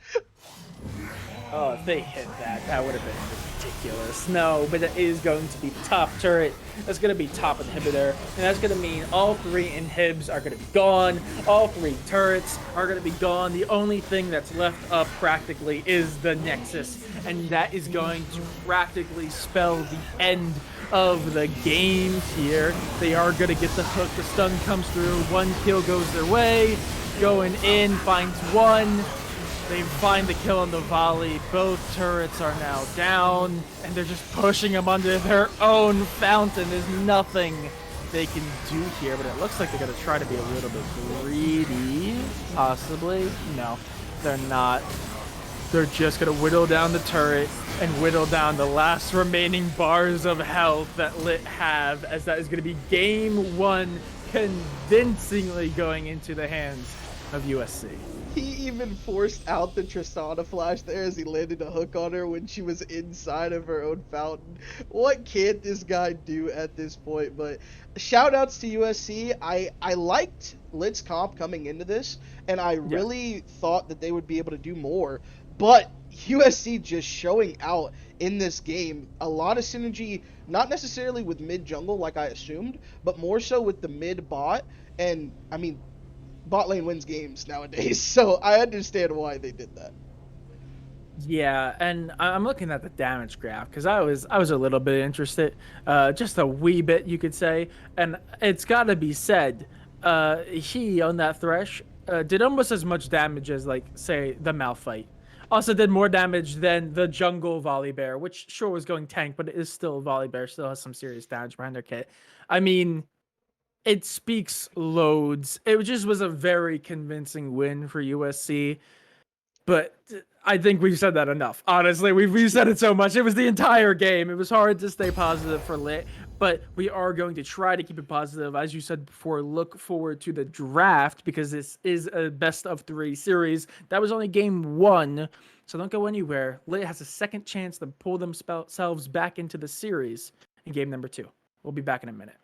S1: Oh, if they hit that, that would have been ridiculous. No, but it is going to be top turret. That's going to be top inhibitor. And that's going to mean all 3 inhibs are going to be gone. All 3 turrets are going to be gone. The only thing that's left up practically is the Nexus. And that is going to practically spell the end of the game here. They are going to get the hook. The stun comes through. 1 kill goes their way. Going in, finds 1. They find the kill on the volley. Both turrets are now down, and they're just pushing them under their own fountain. There's nothing they can do here, but it looks like they're going to try to be a little bit greedy, possibly. No, they're not. They're just going to whittle down the turret and whittle down the last remaining bars of health that Lit have, as that is going to be game 1 convincingly going into the hands of USC.
S2: He even forced out the Tristana flash there as he landed a hook on her when she was inside of her own fountain. What can't this guy do at this point? But shout outs to USC. I liked Lit's comp coming into this, and I
S1: Yeah.
S2: really thought that they would be able to do more. But USC just showing out in this game a lot of synergy, not necessarily with mid jungle like I assumed, but more so with the mid bot. And I mean, bot lane wins games nowadays, so I understand why they did that.
S1: Yeah, and I'm looking at the damage graph because I was a little bit interested, just a wee bit you could say, and it's got to be said, he on that thresh did almost as much damage as like say the Malphite. Also did more damage than the jungle Volibear, which sure was going tank, but it is still Volibear, still has some serious damage behind their kit. I mean, it speaks loads. It just was a very convincing win for USC. But I think we've said that enough. Honestly, we've said it so much. It was the entire game. It was hard to stay positive for Lit, but we are going to try to keep it positive. As you said before, look forward to the draft because this is a best of 3 series. That was only game 1, so don't go anywhere. Lit has a second chance to pull themselves back into the series in game number 2. We'll be back in a minute.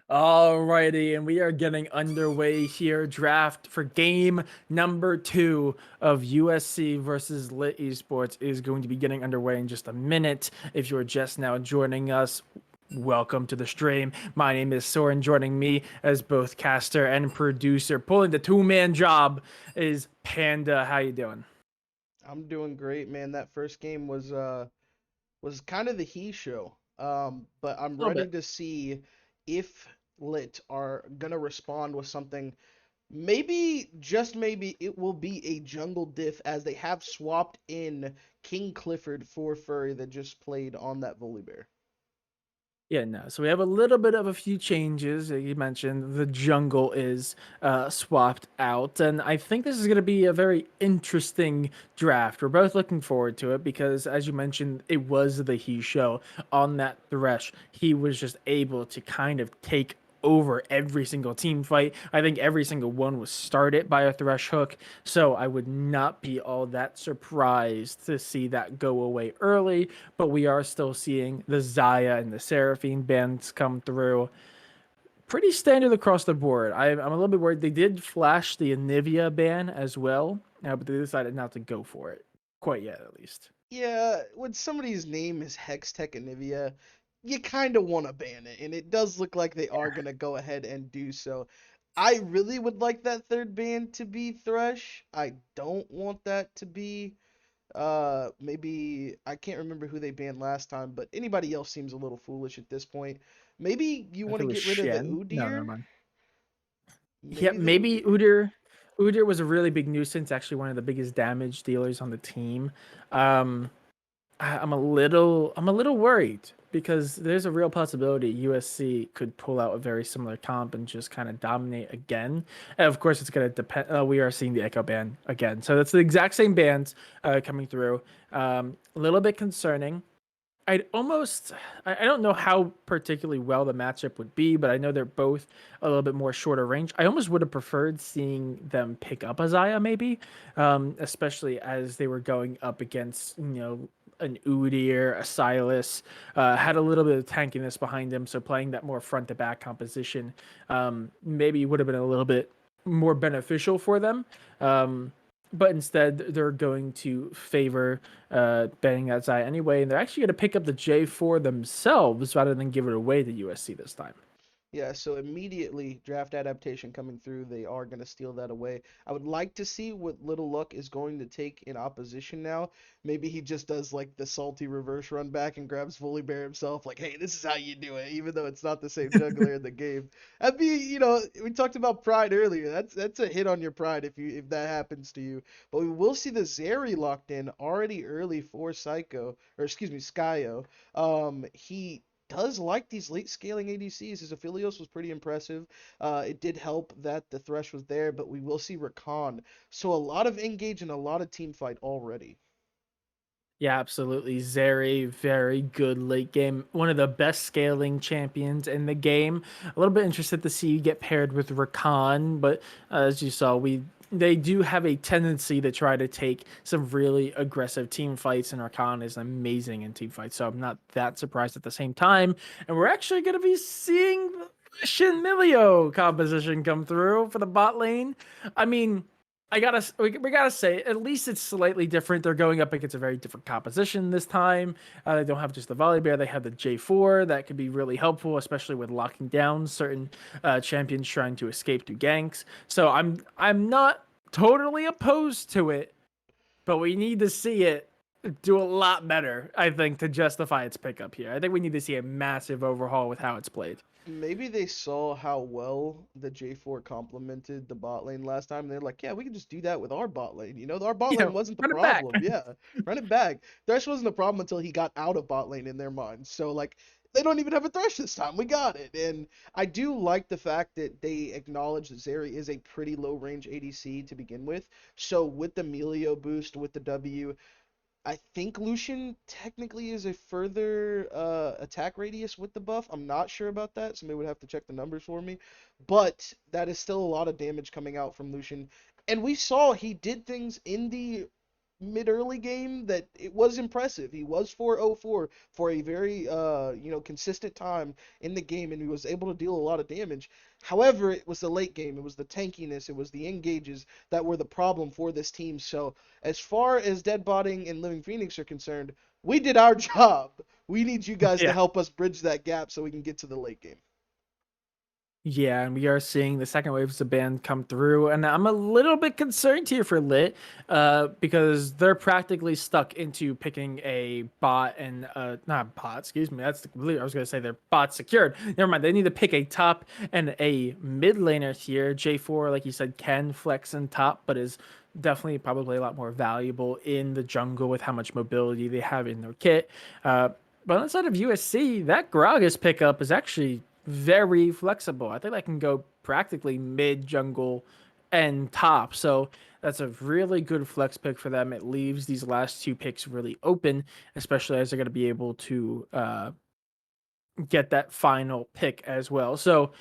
S1: Alrighty, and we are getting underway here. Draft for game number 2 of USC versus Lit Esports is going to be getting underway in just a minute. If you're just now joining us, welcome to the stream. My name is Soriin. Joining me as both caster and producer, pulling the two-man job, is Panda. How you doing?
S2: I'm doing great, man. That first game was kind of the he show. But I'm
S1: A little
S2: ready
S1: bit.
S2: to see if Lit are gonna respond with something. Maybe, just maybe, it will be a jungle diff as they have swapped in King Clifford for Furry that just played on that Volibear.
S1: Yeah, no. So we have a little bit of a few changes. You mentioned the jungle is swapped out, and I think this is going to be a very interesting draft. We're both looking forward to it because, as you mentioned, it was the he show on that Thresh. He was just able to kind of take over every single team fight. I think every single one was started by a Thresh hook, so I would not be all that surprised to see that go away early, but we are still seeing the Zaya and the Seraphine bans come through. Pretty standard across the board. I'm a little bit worried. They did flash the Anivia ban as well, but they decided not to go for it quite yet, at least.
S2: Yeah, when somebody's name is Hextech Anivia, you kind of want to ban it, and it does look like they are gonna go ahead and do so. I really would like that third ban to be Thresh. I don't want that to be maybe I can't remember who they banned last time, but anybody else seems a little foolish at this point. Maybe you
S1: If
S2: want
S1: it
S2: to
S1: was
S2: get rid of the
S1: Shen, no, never
S2: Udyr?
S1: mind. Yeah,
S2: Maybe they
S1: maybe
S2: do.
S1: Udyr was a really big nuisance, actually one of the biggest damage dealers on the team. Um, I'm a little worried because there's a real possibility USC could pull out a very similar comp and just kind of dominate again. And of course, it's going to depend. We are seeing the Echo ban again, so that's the exact same bands coming through. A little bit concerning. I don't know how particularly well the matchup would be, but I know they're both a little bit more shorter range. I almost would have preferred seeing them pick up Azaya maybe, especially as they were going up against, an Udyr, a Silas, had a little bit of tankiness behind him, so playing that more front to back composition maybe would have been a little bit more beneficial for them. But instead, they're going to favor banning that Zaya anyway, and they're actually going to pick up the J4 themselves rather than give it away to USC this time.
S2: Yeah, so immediately draft adaptation coming through, they are going to steal that away. I would like to see what Little Luck is going to take in opposition now. Maybe he just does like the salty reverse run back and grabs Fully Bear himself, like, hey, this is how you do it, even though it's not the same juggler in the game. That'd be, we talked about pride earlier. That's a hit on your pride if that happens to you. But we will see the Zeri locked in already early for Psycho, or excuse me, Skyo. He does like these late scaling ADCs. His Aphelios was pretty impressive. It did help that the Thresh was there, but we will see Rakan. So a lot of engage and a lot of team fight already.
S1: Yeah, absolutely. Zeri, very good late game. One of the best scaling champions in the game. A little bit interested to see you get paired with Rakan, but as you saw, they do have a tendency to try to take some really aggressive team fights, and Rakan is amazing in team fights, so I'm not that surprised at the same time. And we're actually going to be seeing the Shin Milio composition come through for the bot lane. I mean, we gotta say at least it's slightly different. They're going up against a very different composition this time. They don't have just the volley bear; they have the J4 that could be really helpful, especially with locking down certain champions trying to escape to ganks. So I'm not totally opposed to it, but we need to see it do a lot better. I think to justify its pickup here. I think we need to see a massive overhaul with how it's played.
S2: Maybe they saw how well the J4 complemented the bot lane last time. And they're like, yeah, we can just do that with our bot lane. Our bot lane wasn't the
S1: Run it back.
S2: problem. Yeah, run it back. Thresh wasn't a problem until he got out of bot lane in their minds. So, like, they don't even have a Thresh this time. We got it. And I do like the fact that they acknowledge that Zeri is a pretty low range ADC to begin with. So, with the Melio boost, with the W, I think Lucian technically is a further attack radius with the buff. I'm not sure about that. Somebody would have to check the numbers for me. But that is still a lot of damage coming out from Lucian. And we saw he did things in the mid early game that it was impressive. He was 404 for a very consistent time in the game, and he was able to deal a lot of damage. However, it was the late game, it was the tankiness, it was the engages that were the problem for this team. So as far as Deadbotting and Living Phoenix are concerned, we did our job. We need you guys to
S1: Yeah.
S2: help us bridge that gap so we can get to the late game.
S1: Yeah, and we are seeing the second waves of band come through, and I'm a little bit concerned here for Lit, because they're practically stuck into picking a bot and not bot, excuse me. I was gonna say they're bot secured. Never mind. They need to pick a top and a mid laner here. J4, like you said, can flex in top, but is definitely probably a lot more valuable in the jungle with how much mobility they have in their kit. But on the side of USC, that Gragas pickup is actually very flexible. I think I can go practically mid jungle and top. So that's a really good flex pick for them. It leaves these last two picks really open, especially as they're going to be able to get that final pick as well. So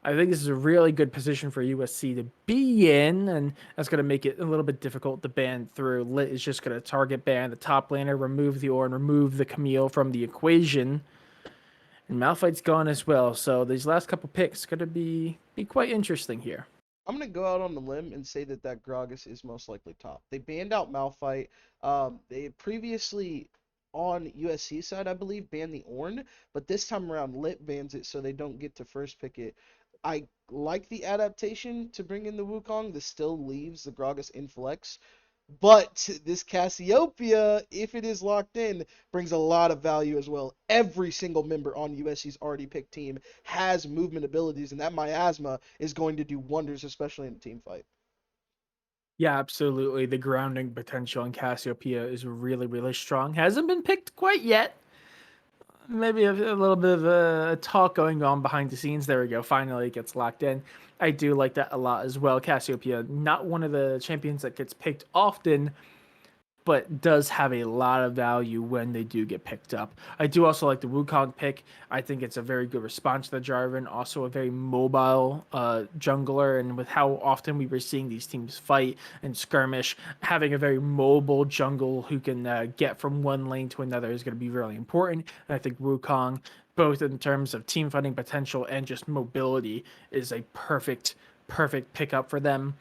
S1: I think this is a really good position for USC to be in, and that's going to make it a little bit difficult to ban through. Lit is just going to target ban the top laner, remove the Ornn, remove the Camille from the equation. And Malphite's gone as well, so these last couple picks going to be quite interesting here.
S2: I'm gonna go out on the limb and say that Gragas is most likely top. They banned out Malphite. They had previously on USC side, I believe, banned the Ornn, but this time around Lit bans it so they don't get to first pick it. I like the adaptation to bring in the Wukong. This still leaves the Gragas in flex. But this Cassiopeia, if it is locked in, brings a lot of value as well. Every single member on USC's already picked team has movement abilities, and that miasma is going to do wonders, especially in a team fight.
S1: Yeah, absolutely. The grounding potential in Cassiopeia is really, really strong. Hasn't been picked quite yet. Maybe a little bit of a talk going on behind the scenes. There we go. Finally, it gets locked in. I do like that a lot as well. Cassiopeia, not one of the champions that gets picked often, but does have a lot of value when they do get picked up. I do also like the Wukong pick. I think it's a very good response to the Jarvan, also a very mobile jungler, and with how often we were seeing these teams fight and skirmish, having a very mobile jungle who can get from one lane to another is going to be really important. And I think Wukong, both in terms of team fighting potential and just mobility, is a perfect pickup for them.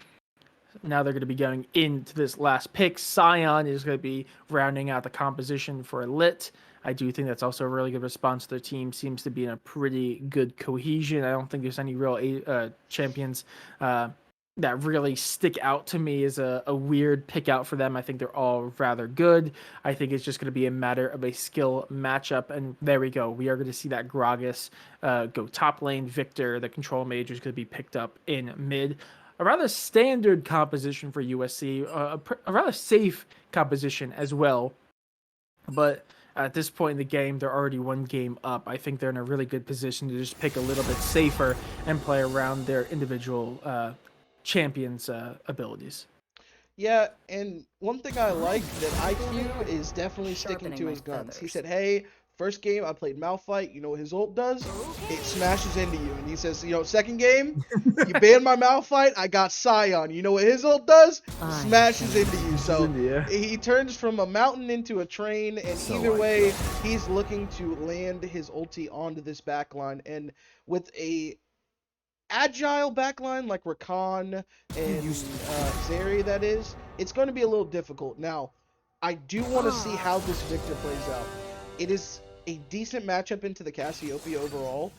S1: Now they're going to be going into this last pick. Scion is going to be rounding out the composition for Lit. I do think that's also a really good response. Their team seems to be in a pretty good cohesion. I don't think there's any real champions that really stick out to me as a weird pick out for them. I think they're all rather good. I think it's just going to be a matter of a skill matchup. And there we go. We are going to see that Gragas go top lane. Victor, the control mage, is going to be picked up in mid. A rather standard composition for USC, a rather safe composition as well. But at this point in the game, they're already one game up. I think they're in a really good position to just pick a little bit safer and play around their individual champions' abilities.
S2: Yeah, and one thing I like that IQ is definitely sticking to his guns. He said, hey, first game I played Malphite, you know what his ult does? It smashes into you. And he says, second game, you banned my Malphite, I got Scion. You know what his ult does? Smashes into you. So he turns from a mountain into a train, and either way, he's looking to land his ulti onto this backline. And with a agile backline like Rakan and Zeri, that is, it's going to be a little difficult. Now, I do want to see how this Victor plays out. It is a decent matchup into the Cassiopeia overall,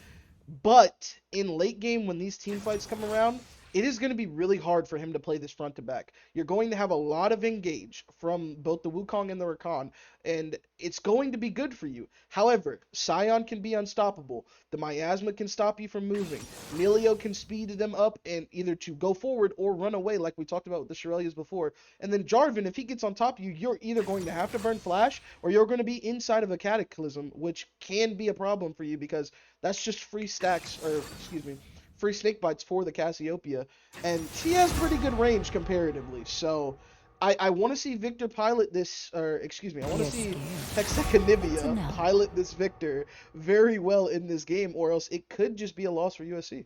S2: but in late game when these team fights come around, it is going to be really hard for him to play this front to back. You're going to have a lot of engage from both the Wukong and the Rakan, and it's going to be good for you. However, Scion can be unstoppable. The Miasma can stop you from moving. Milio can speed them up and either to go forward or run away, like we talked about with the Shirelias before. And then Jarvan, if he gets on top of you, you're either going to have to burn Flash or you're going to be inside of a Cataclysm, which can be a problem for you because that's just free stacks, or excuse me, free snake bites for the Cassiopeia, and she has pretty good range comparatively. So I want to see Victor pilot this, or excuse me, I want to see Hexaconivia pilot this Victor very well in this game, or else it could just be a loss for USC.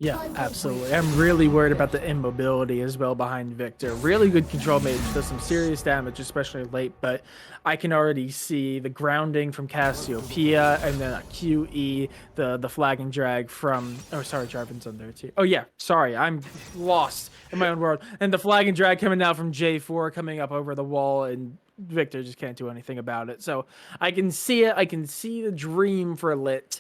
S1: Yeah, absolutely. I'm really worried about the immobility as well behind Victor. Really good control mage, does some serious damage, especially late, but I can already see the grounding from Cassiopeia and then a QE, the flag and drag from, oh, sorry, Jarvan's on there too. Oh yeah, sorry, I'm lost in my own world. And the flag and drag coming out from J4 coming up over the wall, and Victor just can't do anything about it. So I can see it. I can see the dream for Lit.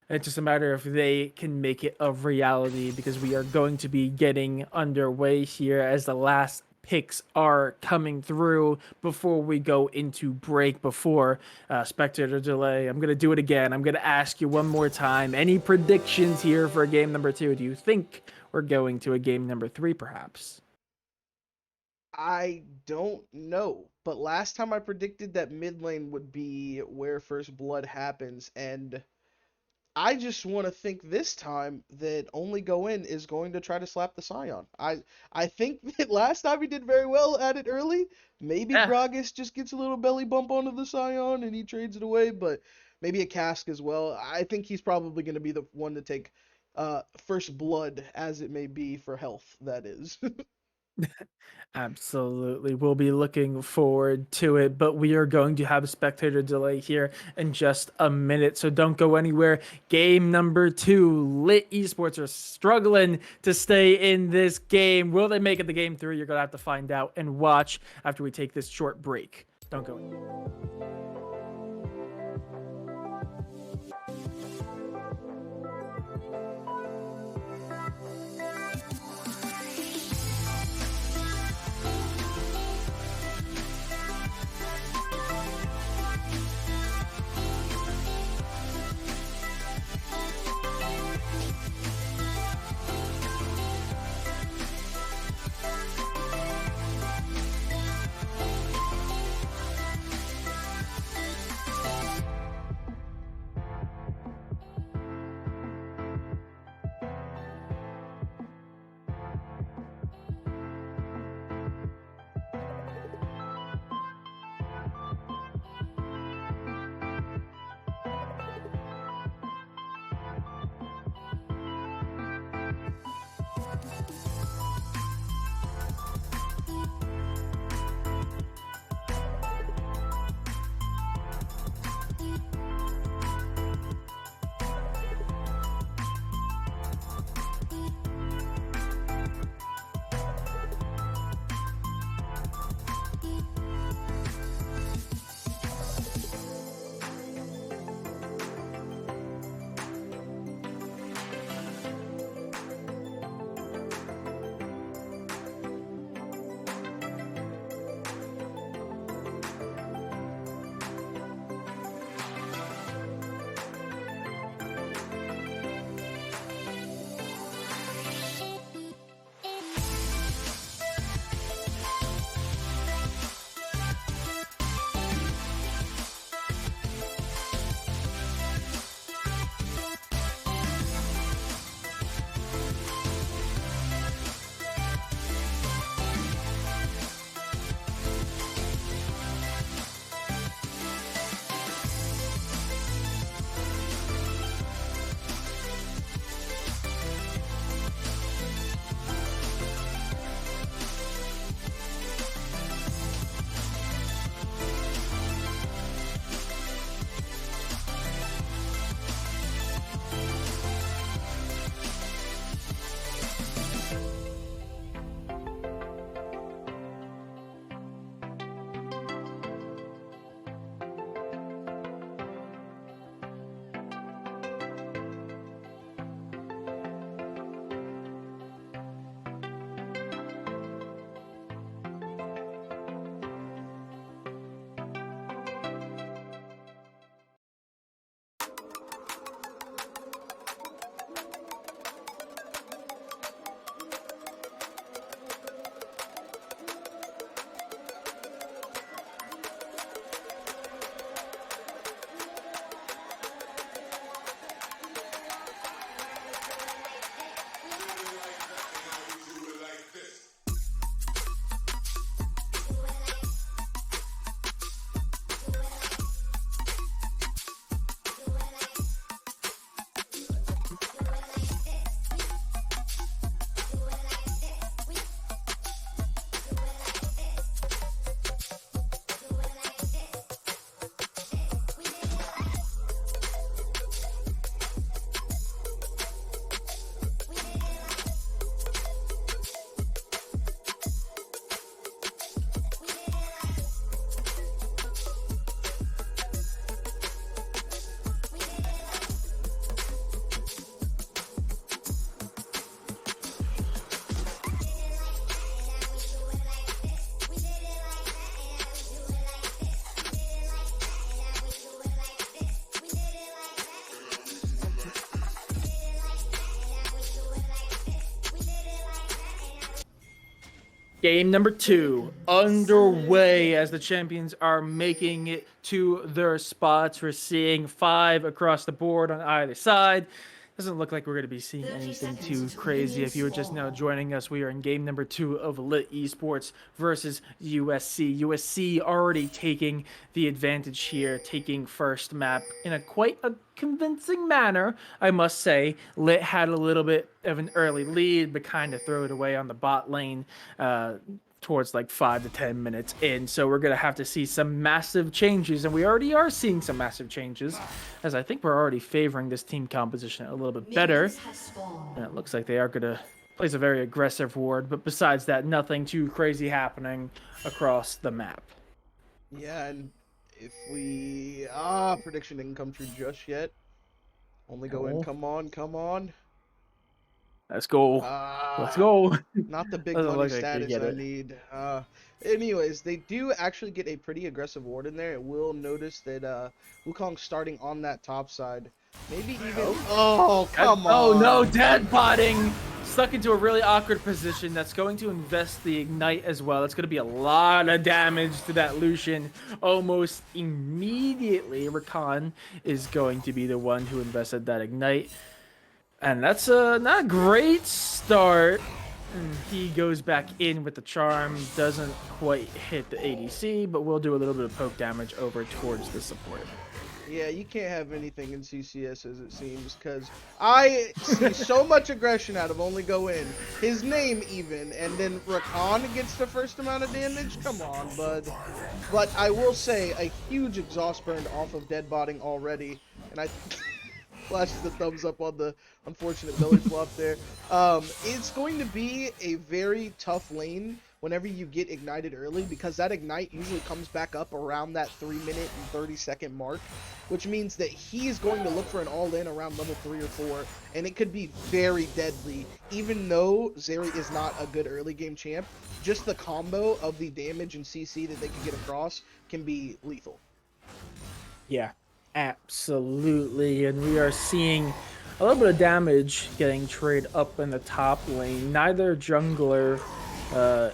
S1: It's just a matter if they can make it a reality, because we are going to be getting underway here as the last picks are coming through before we go into break. Before spectator delay, I'm going to do it again. I'm going to ask you one more time. Any predictions here for game number 2? Do you think we're going to a game number 3 perhaps?
S2: I don't know, but last time I predicted that mid lane would be where first blood happens, and I just want to think this time that Only Go In is going to try to slap the Scion. I think that last time he did very well at it early. Maybe
S1: Yeah.
S2: Gragas just gets a little belly bump onto the Scion and he trades it away, but maybe a Cask as well. I think he's probably going to be the one to take first blood, as it may be, for health, that is.
S1: Absolutely. We'll be looking forward to it, but we are going to have a spectator delay here in just a minute, so don't go anywhere. Game number 2, Lit Esports are struggling to stay in this game. Will they make it the game 3? You're going to have to find out and watch after we take this short break. Don't go anywhere. Game number 2 underway as the champions are making it to their spots. We're seeing 5 across the board on either side. Doesn't look like we're going to be seeing
S3: 30
S1: anything
S3: seconds
S1: too
S3: until the
S1: crazy.
S3: minions
S1: If you were just now
S3: spawn.
S1: joining us, we are in game number 2 of Lit Esports versus USC. USC already taking the advantage here, taking first map in a quite a convincing manner, I must say. Lit had a little bit of an early lead, but kind of threw it away on the bot lane. Towards like 5 to 10 minutes in. So we're going to have to see some massive changes. And we already are seeing some massive changes, as I think we're already favoring this team composition a little bit better.
S3: Minions have spawned.
S1: And it looks like they are going to place a very aggressive ward. But besides that, nothing too crazy happening across the map.
S2: Yeah, and if we prediction didn't come true just yet. Only go in.
S1: Oh.
S2: Come on, come on.
S1: Let's go. Let's go.
S2: Not the big
S1: Doesn't
S2: money
S1: look like we
S2: status
S1: get
S2: I
S1: it.
S2: need. Anyways, they do actually get a pretty aggressive ward in there. We'll notice that Wukong's starting on that top side. Maybe even. Oh, come on.
S1: Oh no, dead botting. Stuck into a really awkward position. That's going to invest the ignite as well. That's going to be a lot of damage to that Lucian. Almost immediately, Rakan is going to be the one who invested that ignite. And that's not a great start. And he goes back in with the charm. Doesn't quite hit the ADC, but will do a little bit of poke damage over towards the support.
S2: Yeah, you can't have anything in CCS as it seems, because I see so much aggression out of only go in. His name even, and then Rakan gets the first amount of damage? Come on, bud. But I will say, a huge exhaust burn off of dead botting already, and I flashes the thumbs up on the unfortunate belly flop there. It's going to be a very tough lane whenever you get ignited early, because that ignite usually comes back up around that 3-minute and 30-second mark, which means that he is going to look for an all-in around level 3 or 4, and it could be very deadly. Even though Zeri is not a good early game champ, just the combo of the damage and CC that they can get across can be lethal.
S1: Yeah, absolutely. And we are seeing a little bit of damage getting traded up in the top lane. Neither jungler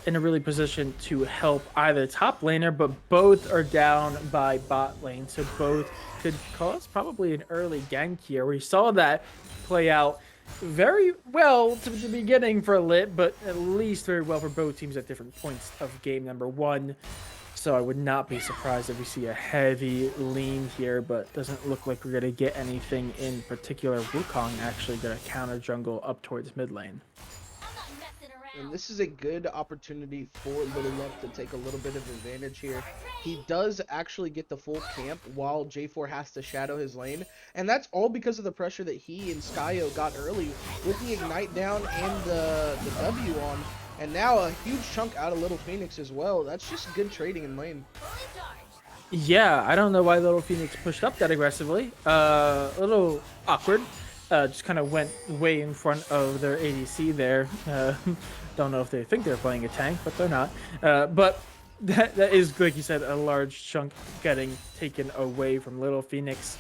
S1: in a really position to help either top laner, but both are down by bot lane. So both could cause probably an early gank here. We saw that play out very well to the beginning for Lit, but at least very well for both teams at different points of game number 1. So I would not be surprised if we see a heavy lean here, but doesn't look like we're going to get anything in particular. Wukong actually going to counter jungle up towards mid lane.
S2: And this is a good opportunity for Little Luck to take a little bit of advantage here. He does actually get the full camp while J4 has to shadow his lane. And that's all because of the pressure that he and Skyo got early with the Ignite down and the W on. And now a huge chunk out of Little Phoenix as well. That's just good trading in lane.
S1: Yeah, I don't know why Little Phoenix pushed up that aggressively. A little awkward. Just kind of went way in front of their ADC there. Don't know if they think they're playing a tank, but they're not. But that is, like you said, a large chunk getting taken away from Little Phoenix.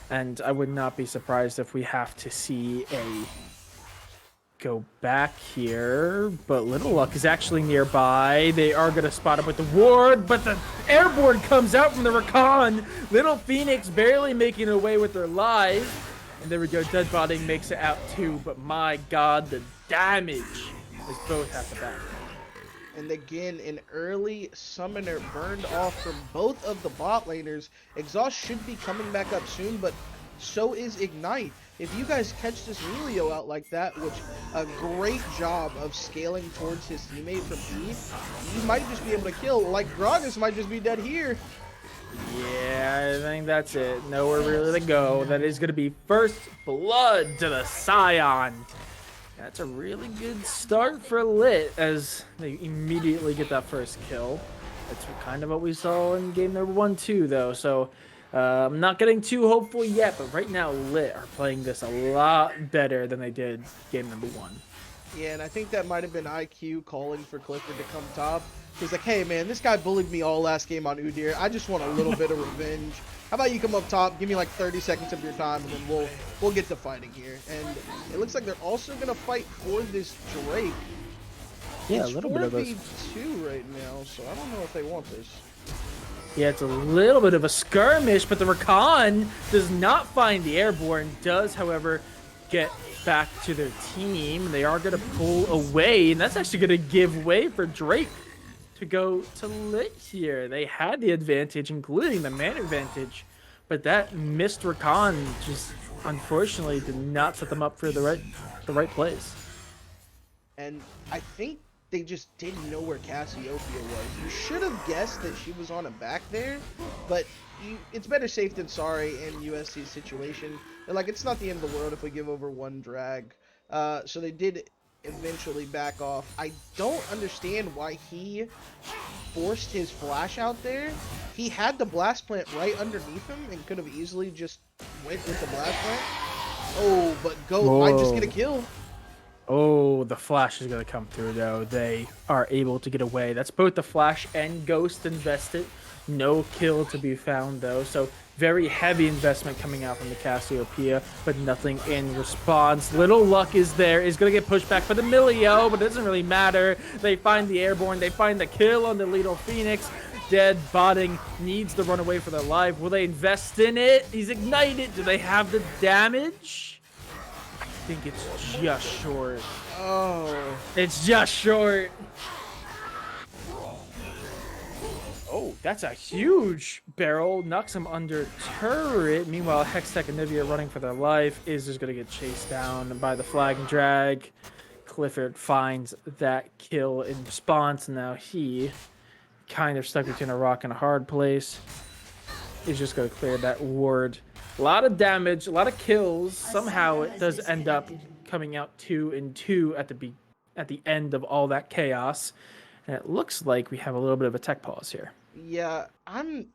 S1: And I would not be surprised if we have to see a go back here. But Little Luck is actually nearby. They are going to spot him with the ward, but the airborne comes out from the Rakan. Little Phoenix barely making away with their life. And there we go, Deadbody makes it out too, but my god, the damage is both at the back.
S2: And again, an early summoner burned off from both of the bot laners. Exhaust should be coming back up soon, but so is Ignite. If you guys catch this Melio out like that, which a great job of scaling towards his teammate from E, you might just be able to kill, like Gragas might just be dead here.
S1: Yeah, I think that's it. Nowhere really to go. That is going to be first blood to the Scion. That's a really good start for Lit as they immediately get that first kill. That's kind of what we saw in game number 1 too, though. So I'm not getting too hopeful yet, but right now Lit are playing this a lot better than they did game number 1.
S2: Yeah, and I think that might have been IQ calling for Clifford to come top. He's like, hey man, this guy bullied me all last game on Udyr. I just want a little bit of revenge. How about you come up top, give me like 30 seconds of your time, and then we'll get to fighting here. And it looks like they're also gonna fight for this Drake.
S1: Yeah, a
S2: It's
S1: little bit of those.
S2: 4v2 right now, so I don't know if they want this.
S1: Yeah, it's a little bit of a skirmish, but the Rakan does not find the airborne. Does, however, get back to their team. They are going to pull away, and that's actually going to give way for Drake to go to lit here. They had the advantage, including the man advantage, but that missed Rakan just unfortunately did not set them up for the right plays.
S2: And I think they just didn't know where Cassiopeia was. You should have guessed that she was on a back there, but it's better safe than sorry in USC's situation. They're like, it's not the end of the world if we give over one drag. So they did eventually back off. I don't understand why he forced his flash out there. He had the blast plant right underneath him and could have easily just went with the blast plant. Oh, but Goat might just get a
S1: Whoa.
S2: kill.
S1: Oh, the Flash is going to come through, though. They are able to get away. That's both the Flash and Ghost invested. No kill to be found, though. So, very heavy investment coming out from the Cassiopeia, but nothing in response. Little Luck is there. Is going to get pushed back for the Milio, but it doesn't really matter. They find the airborne. They find the kill on the Little Phoenix. Dead botting needs to run away for their life. Will they invest in it? He's ignited. Do they have the damage? I think it's just short.
S2: Oh.
S1: It's just short. Oh, that's a huge barrel. Knocks him under turret. Meanwhile, Hextech and Nivea running for their life is just going to get chased down by the flag and drag. Clifford finds that kill in response. Now he kind of stuck between a rock and a hard place. He's just going to clear that ward. A lot of damage, a lot of kills. Somehow it does end up coming out 2-2 at the end of all that chaos. And it looks like we have a little bit of a tech pause here.
S2: Yeah, I'm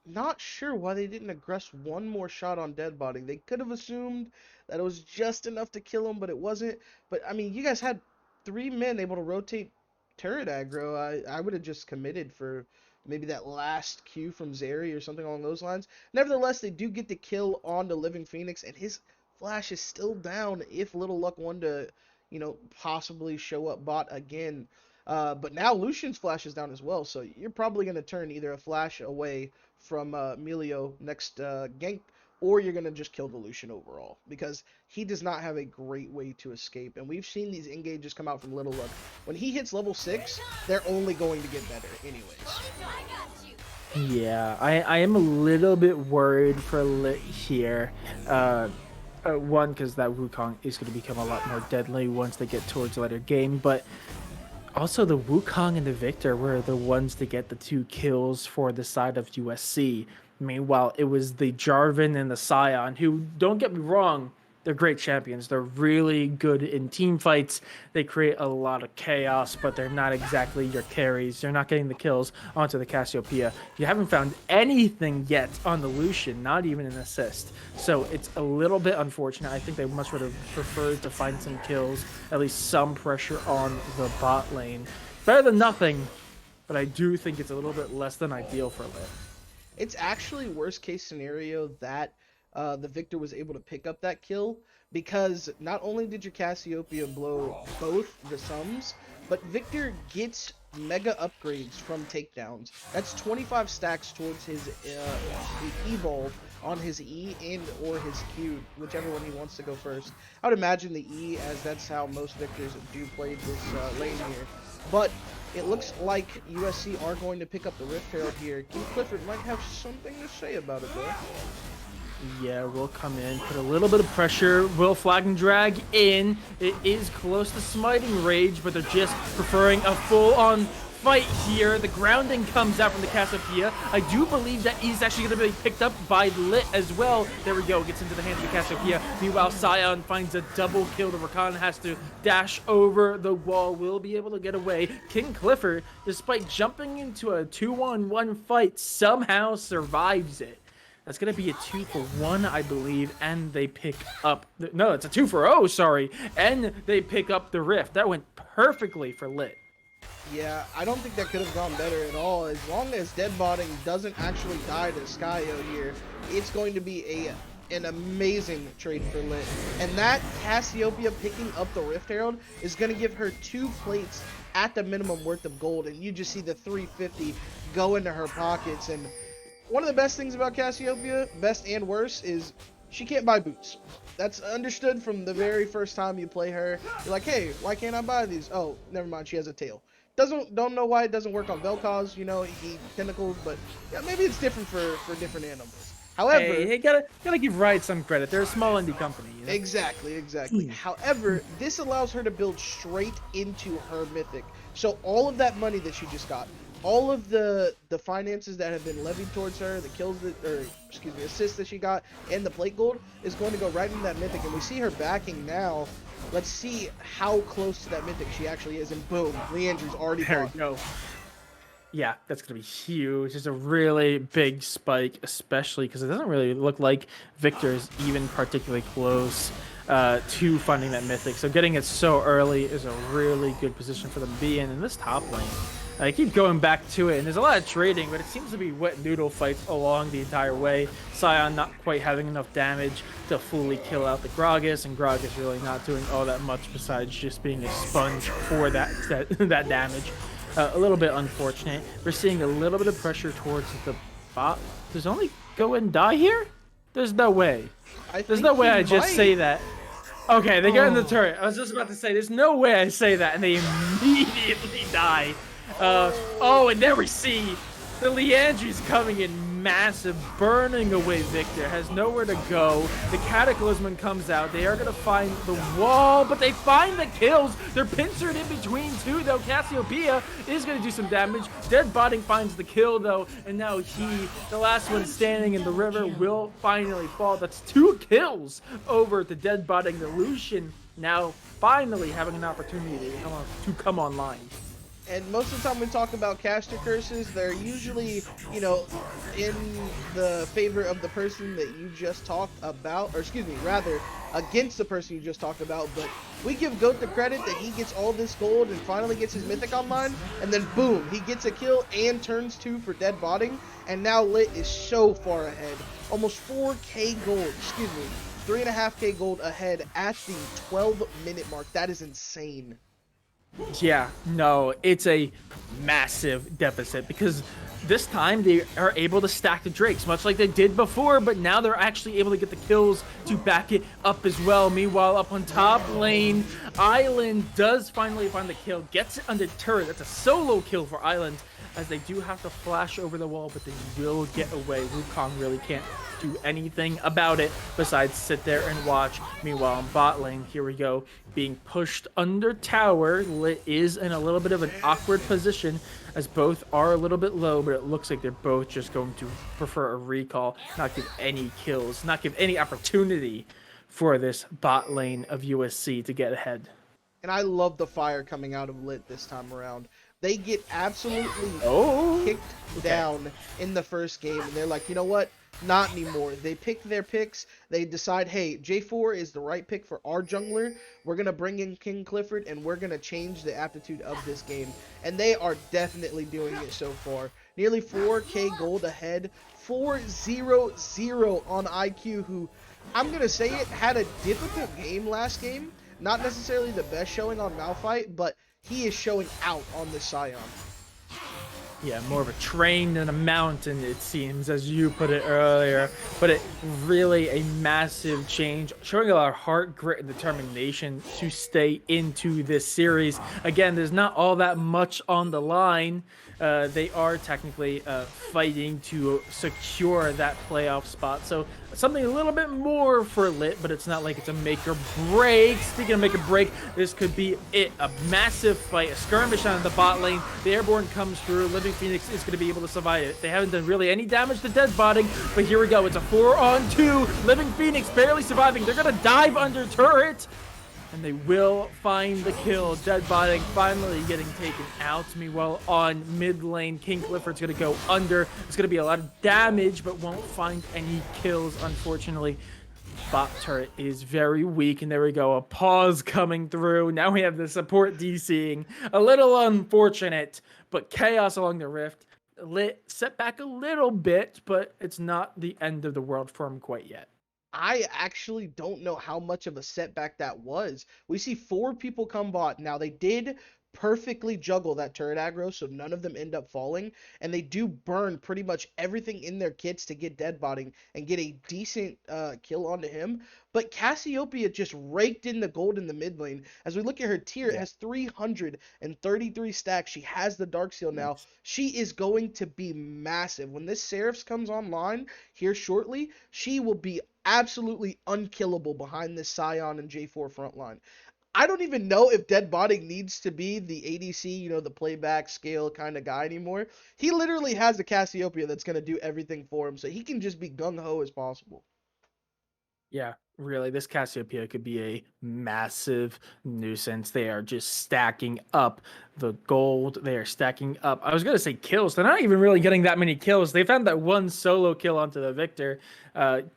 S2: not sure why they didn't aggress one more shot on Deadbody. They could have assumed that it was just enough to kill him, but it wasn't. But, I mean, you guys had 3 men able to rotate turret aggro. I would have just committed for maybe that last Q from Zeri or something along those lines. Nevertheless, they do get the kill on the Living Phoenix, and his flash is still down if Little Luck wanted to, possibly show up bot again. But now Lucian's flash is down as well, so you're probably going to turn either a flash away from Melio next gank, or you're going to just kill the Lucian overall, because he does not have a great way to escape. And we've seen these engages come out from Little Luck. When he hits level 6, they're only going to get better anyways.
S1: Yeah, I am a little bit worried for Lit here. One, because that Wukong is going to become a lot more deadly once they get towards the later game, but also the Wukong and the Victor were the ones to get the 2 kills for the side of USC. Meanwhile, it was the Jarvan and the Scion, who, don't get me wrong, they're great champions. They're really good in team fights. They create a lot of chaos, but they're not exactly your carries. They're not getting the kills onto the Cassiopeia. You haven't found anything yet on the Lucian, not even an assist. So it's a little bit unfortunate. I think they much would have preferred to find some kills, at least some pressure on the bot lane. Better than nothing, but I do think it's a little bit less than ideal for Lit.
S2: It's actually worst case scenario that the Victor was able to pick up that kill, because not only did your Cassiopeia blow both the sums, but Victor gets mega upgrades from takedowns. That's 25 stacks towards his evolve on his E and or his Q, whichever one he wants to go first. I would imagine the E, as that's how most Victors do play this lane here. But it looks like USC are going to pick up the Rift Herald here. King Clifford might have something to say about it, though.
S1: Yeah, we'll come in, put a little bit of pressure. Will flag and drag in. It is close to smiting rage, but they're just preferring a full-on fight here. The grounding comes out from the Cassiopeia. I do believe that he's actually going to be picked up by Lit as well. There we go, gets into the hands of the Cassiopeia. Meanwhile, Scion finds a double kill. The Rakan has to dash over the wall. Will be able to get away. King Clifford, despite jumping into a 2-on-1 fight, somehow survives it. That's going to be a 2-for-1, I believe, and they pick up... No, it's a 2-for-0, sorry. And they pick up the Rift. That went perfectly for Lit.
S2: Yeah, I don't think that could have gone better at all. As long as Deadbotting doesn't actually die to Skyo here, it's going to be an amazing trade for Lit. And that Cassiopeia picking up the Rift Herald is going to give her 2 plates at the minimum worth of gold, and you just see the 350 go into her pockets. And one of the best things about Cassiopeia, best and worst, is she can't buy boots. That's understood from the very first time you play her. You're like, hey, why can't I buy these? Oh, never mind, she has a tail. Don't know why it doesn't work on Vel'Koz, he tentacles, but yeah, maybe it's different for different animals.
S1: Hey,
S2: However,
S1: hey, gotta give Riot some credit. They're a small indie company, you know.
S2: exactly. However, this allows her to build straight into her mythic. So all of that money that she just got, all of the finances that have been levied towards her, the kills that, or excuse me, assists that she got, and the plate gold is going to go right into that mythic. And we see her backing now. Let's see how close to that mythic she actually is. And boom, Leandre's already
S1: There
S2: bought.
S1: we go. Yeah, that's gonna be huge. It's a really big spike, especially because it doesn't really look like Victor is even particularly close to finding that mythic. So getting it so early is a really good position for them to be in this top lane. I keep going back to it, and there's a lot of trading, but it seems to be wet noodle fights along the entire way. Scion not quite having enough damage to fully kill out the Gragas, and Gragas really not doing all that much besides just being a sponge for that damage. A little bit unfortunate. We're seeing a little bit of pressure towards the bot. Does only go and die here? There's no way.
S2: I
S1: There's
S2: think
S1: no way
S2: he
S1: I just say
S2: might.
S1: that. Okay, they get in the
S2: Oh.
S1: turret. I was just about to say, there's no way I say that, and they immediately die. Oh, and there we see the Leandry's coming in massive, burning away Victor. Has nowhere to go. The Cataclysm comes out. They are going to find the wall, but they find the kills. They're pincered in between two, though. Cassiopeia is going to do some damage. Dead Botting finds the kill, though, and now he, the last one standing in the river, will finally fall. That's 2 kills over the Dead Botting. The Lucian now finally having an opportunity to come online.
S2: And most of the time we talk about caster curses, they're usually, in the favor of the person that you just talked about, or excuse me, rather, against the person you just talked about. But we give Goat the credit that he gets all this gold and finally gets his mythic online, and then boom, he gets a kill and turns 2 for dead botting, and now Lit is so far ahead. Almost 4k gold, excuse me, 3.5k gold ahead at the 12-minute mark. That is insane.
S1: Yeah, no, it's a massive deficit because this time they are able to stack the Drakes, much like they did before, but now they're actually able to get the kills to back it up as well. Meanwhile, up on top lane, Island does finally find the kill, gets it under turret. That's a solo kill for Island, as they do have to flash over the wall, but they will get away. Wukong really can't do anything about it besides sit there and watch. Meanwhile, on bot lane, here we go, being pushed under tower. Lit is in a little bit of an awkward position as both are a little bit low, but it looks like they're both just going to prefer a recall, not give any kills, not give any opportunity for this bot lane of USC to get ahead.
S2: And I love the fire coming out of Lit this time around. They get absolutely kicked down in the first game, and they're like, you know what? Not anymore. They pick their picks. They decide, hey, J4 is the right pick for our jungler. We're going to bring in King Clifford, and we're going to change the aptitude of this game. And they are definitely doing it so far. Nearly 4k gold ahead. 4-0-0 on IQ, who, I'm going to say it, had a difficult game last game. Not necessarily the best showing on Malphite, but he is showing out on this Scion.
S1: Yeah, more of a train than a mountain, it seems, as you put it earlier. But it really a massive change, showing a lot of heart, grit, and determination to stay into this series. Again, there's not all that much on the line. They are technically fighting to secure that playoff spot. So something a little bit more for Lit, but it's not like it's a make or break. Speaking of make or break, this could be it. A massive fight, a skirmish on the bot lane. The Airborne comes through. Living Phoenix is going to be able to survive it. They haven't done really any damage to dead botting, but here we go. It's a 4-on-2. Living Phoenix barely surviving. They're going to dive under turret, and they will find the kill. Dead botting finally getting taken out. Meanwhile, on mid lane, King Clifford's going to go under. It's going to be a lot of damage, but won't find any kills, unfortunately. Bot turret is very weak, and there we go. A pause coming through. Now we have the support DCing. A little unfortunate, but chaos along the rift. Lit set back a little bit, but it's not the end of the world for him quite yet.
S2: I actually don't know how much of a setback that was. We see 4 people come bot. Now, they did perfectly juggle that turret aggro so none of them end up falling, and they do burn pretty much everything in their kits to get deadbotting and get a decent kill onto him. But Cassiopeia just raked in the gold in the mid lane. As we look at her tier, it
S1: Yeah.
S2: has 333 stacks. She has the Dark Seal now. She is going to be massive. When this Seraphs comes online here shortly, she will be absolutely unkillable behind this Scion and J4 front line. I don't even know if Dead Body needs to be the ADC, the playback scale kind of guy anymore. He literally has a Cassiopeia that's going to do everything for him, so he can just be gung-ho as possible.
S1: Yeah, really, this Cassiopeia could be a massive nuisance. They are just stacking up the gold. They are stacking up. I was going to say kills. They're not even really getting that many kills. They found that one solo kill onto the Victor,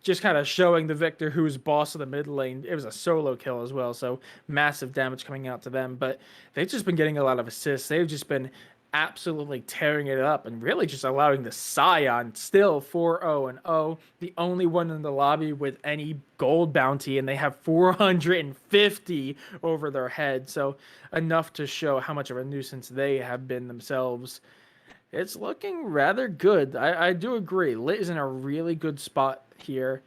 S1: just kind of showing the Victor who's boss of the mid lane. It was a solo kill as well, so massive damage coming out to them. But they've just been getting a lot of assists. They've just been absolutely tearing it up and really just allowing the Scion still 4-0-0, the only one in the lobby with any gold bounty, and they have 450 over their head. So enough to show how much of a nuisance they have been themselves. It's looking rather good. I do agree. Lit is in a really good spot here.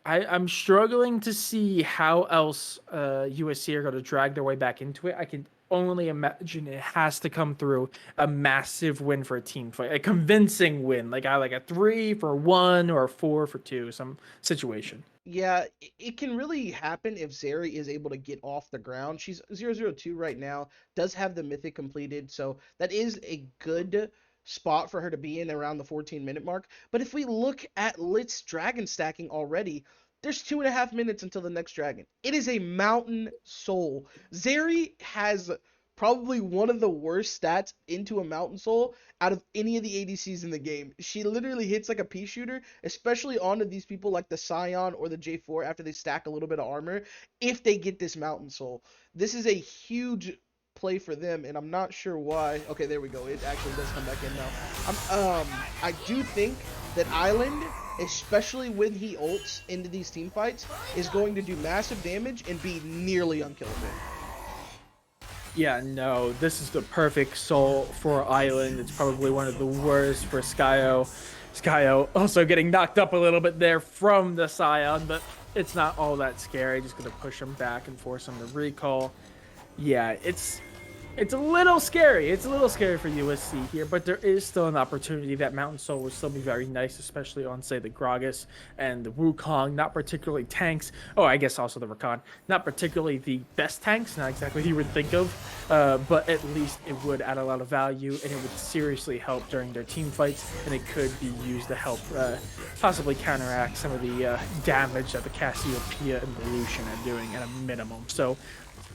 S1: I'm struggling to see how else USC are going to drag their way back into it. I can only imagine it has to come through a massive win for a team fight, a convincing win, like a 3-1 or a 4-2, some situation.
S2: Yeah, it can really happen if Zeri is able to get off the ground. She's 002 right now, does have the mythic completed, so that is a good spot for her to be in around the 14-minute mark. But if we look at Lit's dragon stacking already, there's 2.5 minutes until the next dragon. It is a mountain soul. Zeri has probably one of the worst stats into a mountain soul out of any of the ADCs in the game. She literally hits like a pea shooter, especially onto these people like the Scion or the J4 after they stack a little bit of armor, if they get this mountain soul. This is a huge play for them, and I'm not sure why. Okay, there we go. It actually does come back in now. I do think that Island, especially when he ults into these team fights, is going to do massive damage and be nearly unkillable.
S1: Yeah, no, this is the perfect soul for Island. It's probably one of the worst for Skyo. Skyo also getting knocked up a little bit there from the Scion, but it's not all that scary. Just gonna push him back and force him to recall. Yeah, it's a little scary. It's a little scary for USC here, but there is still an opportunity that Mountain Soul will still be very nice, especially on, say, the Gragas and the Wukong. Not particularly tanks. Oh, I guess also the Rakan. Not particularly the best tanks, not exactly what you would think of, but at least it would add a lot of value, and it would seriously help during their team fights, and it could be used to help possibly counteract some of the damage that the Cassiopeia and the Lucian are doing at a minimum. So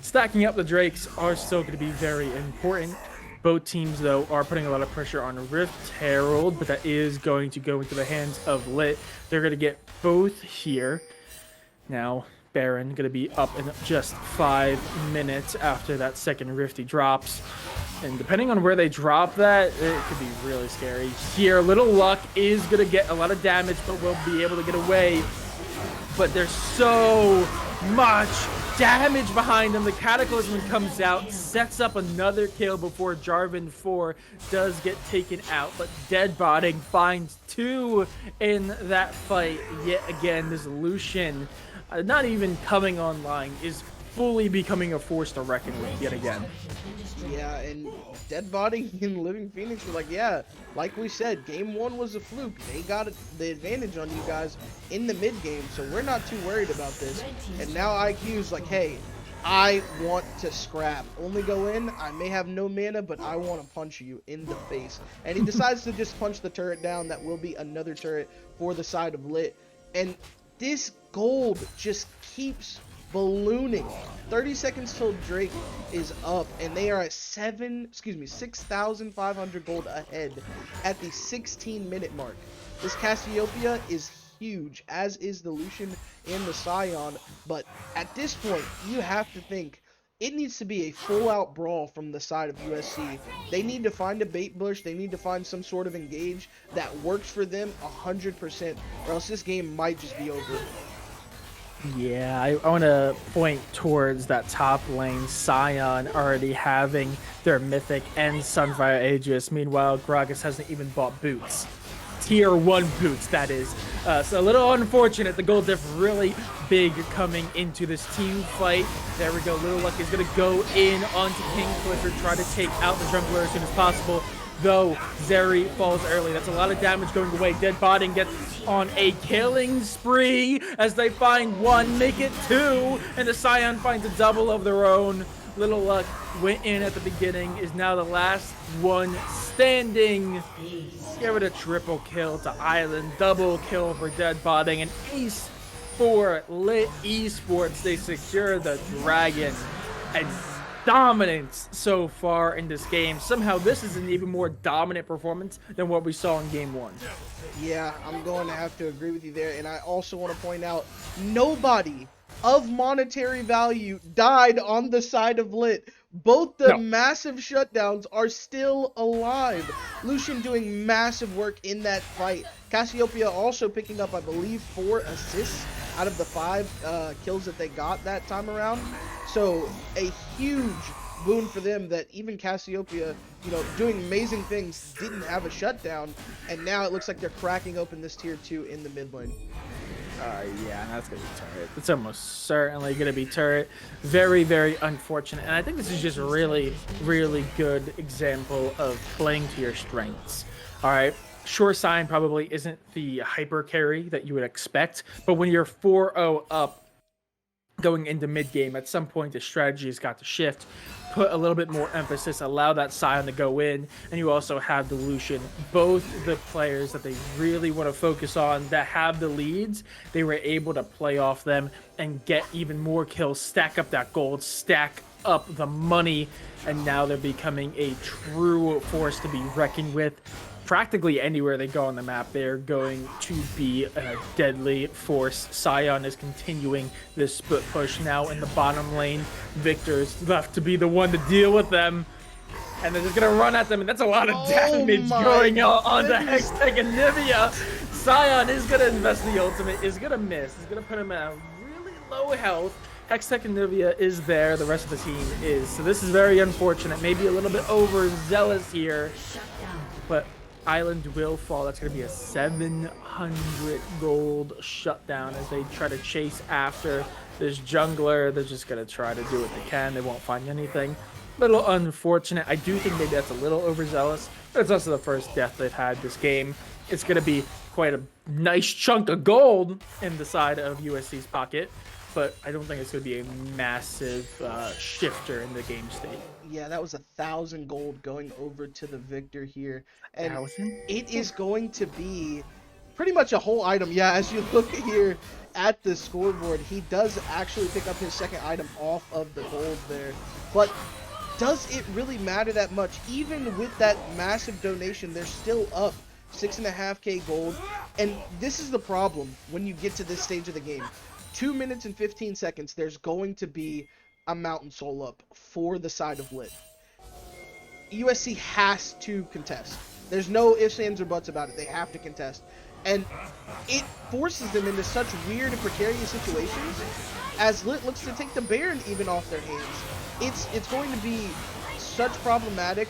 S1: stacking up the Drakes are still going to be very important. Both teams, though, are putting a lot of pressure on Rift Herald, but that is going to go into the hands of Lit. They're going to get both here. Now, Baron going to be up in just 5 minutes after that second Rift he drops. And depending on where they drop that, it could be really scary. Here, Little Luck is going to get a lot of damage, but will be able to get away. But there's so much damage behind him. The Cataclysm comes out, sets up another kill before Jarvan 4 does get taken out. But Deadbotting finds 2 in that fight yet again. This Lucian, not even coming online, is fully becoming a force to reckon with yet again.
S2: Yeah, and Deadbody and Living Phoenix were like, yeah, like we said, game 1 was a fluke. They got the advantage on you guys in the mid game, so we're not too worried about this. And now IQ's like, hey, I want to scrap. Only go in. I may have no mana, but I want to punch you in the face. And he decides to just punch the turret down. That will be another turret for the side of Lit. And this gold just keeps ballooning. 30 seconds till Drake is up, and they are at 6,500 gold ahead at the 16-minute mark. This Cassiopeia is huge, as is the Lucian and the Scion, but at this point, you have to think it needs to be a full-out brawl from the side of USC. They need to find a bait bush. They need to find some sort of engage that works for them 100%, or else this game might just be over.
S1: Yeah, I want to point towards that top lane, Scion already having their Mythic and Sunfire Aegis. Meanwhile, Gragas hasn't even bought boots. Tier 1 boots, that is. So a little unfortunate. The gold diff really big coming into this team fight. There we go. Little Luck is going to go in onto King Clifford, try to take out the jungler as soon as possible. Though Zeri falls early. That's a lot of damage going away. Dead Body gets on a killing spree as they find one, make it two, and the Scion finds a double of their own. Little Luck went in at the beginning, is now the last one standing. Give it a triple kill to Island, double kill for Dead Body, and ace for Lit Esports. They secure the dragon. And dominance so far in this game. Somehow this is an even more dominant performance than what we saw in game 1.
S2: Yeah, I'm going to have to agree with you there. And I also want to point out, nobody of monetary value died on the side of Lit. Both the massive shutdowns are still alive. Lucian doing massive work in that fight. Cassiopeia also picking up, I believe, 4 assists out of the 5 kills that they got that time around. So a huge boon for them that even Cassiopeia, you know, doing amazing things, didn't have a shutdown. And now it looks like they're cracking open this tier 2 in the mid lane.
S1: Yeah, that's going to be turret. It's almost certainly going to be turret. Very, very unfortunate. And I think this is just a really, really good example of playing to your strengths. All right. Sure, Scion probably isn't the hyper carry that you would expect. But when you're 4-0 up going into mid game, at some point the strategy has got to shift. Put a little bit more emphasis, allow that Scion to go in, and you also have the Lucian. Both the players that they really want to focus on that have the leads, they were able to play off them and get even more kills, stack up that gold, stack up the money, and now they're becoming a true force to be reckoned with. Practically anywhere they go on the map, they're going to be a deadly force. Scion is continuing this split push now in the bottom lane. Victor's left to be the one to deal with them. And they're just going to run at them, and that's a lot of damage going on to Hextech and Nivea. Scion is going to invest the ultimate, is going to miss, is going to put him at a really low health. Hextech and Nivea is there, the rest of the team is. So this is very unfortunate, maybe a little bit overzealous here. But Island will fall. That's going to be a 700 gold shutdown as they try to chase after this jungler. They're just going to try to do what they can. They won't find anything. Little unfortunate. I do think maybe that's a little overzealous, but it's also the first death they've had this game. It's going to be quite a nice chunk of gold in the side of USC's pocket, but I don't think it's going to be a massive shifter in the game state.
S2: Yeah, that was 1,000 gold going over to the victor here. And it is going to be pretty much a whole item. Yeah, as you look here at the scoreboard, he does actually pick up his second item off of the gold there. But does it really matter that much? Even with that massive donation, they're still up 6.5k gold. And this is the problem when you get to this stage of the game. 2 minutes and 15 seconds, there's going to be a mountain soul up for the side of Lit. USC has to contest. There's no ifs, ands, or buts about it. They have to contest. And it forces them into such weird and precarious situations as Lit looks to take the Baron even off their hands. It's going to be such a problematic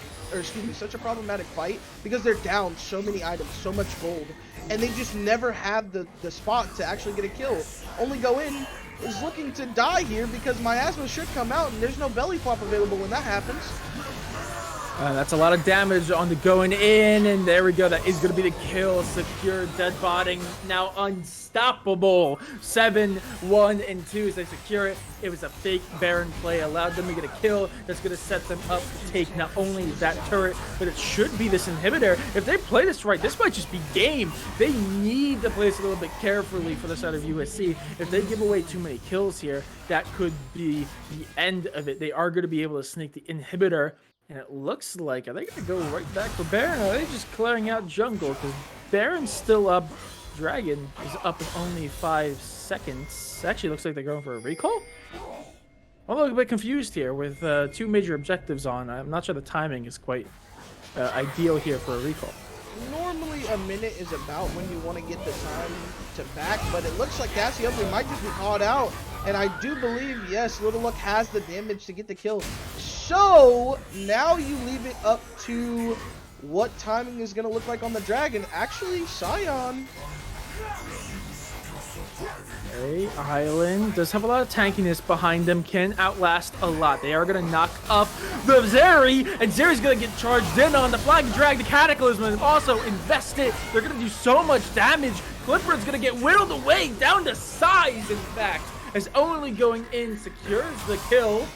S2: fight because they're down so many items, so much gold, and they just never have the spot to actually get a kill. Only go in is looking to die here because Miasma should come out and there's no belly flop available when that happens.
S1: That's a lot of damage on the going in, and there we go. That is going to be the kill. Secure. Dead Botting now unstoppable. 7, 1, and 2 as they secure it. It was a fake Baron play, allowed them to get a kill. That's going to set them up to take not only that turret, but it should be this inhibitor. If they play this right, this might just be game. They need to play this a little bit carefully for the side of USC. If they give away too many kills here, that could be the end of it. They are going to be able to sneak the inhibitor. And it looks like, are they going to go right back for Baron, or are they just clearing out jungle? Because Baron's still up. Dragon is up in only 5 seconds. Actually, looks like they're going for a recall? I'm a little bit confused here with 2 major objectives on. I'm not sure the timing is quite ideal here for a recall.
S2: normally a minute is about when you want to get the time to back, but it looks like Cassiopeia might just be caught out. And I do believe, yes, Little Luck has the damage to get the kill. So now you leave it up to what timing is going to look like on the Dragon. Actually, Soriin.
S1: Okay, Island does have a lot of tankiness behind them, can outlast a lot. They are going to knock up the Zeri, and Zeri's going to get charged in on the Flag Drag, the Cataclysm, and also invest it. They're going to do so much damage. Clifford's going to get whittled away down to size, in fact, as only going in secures the kill.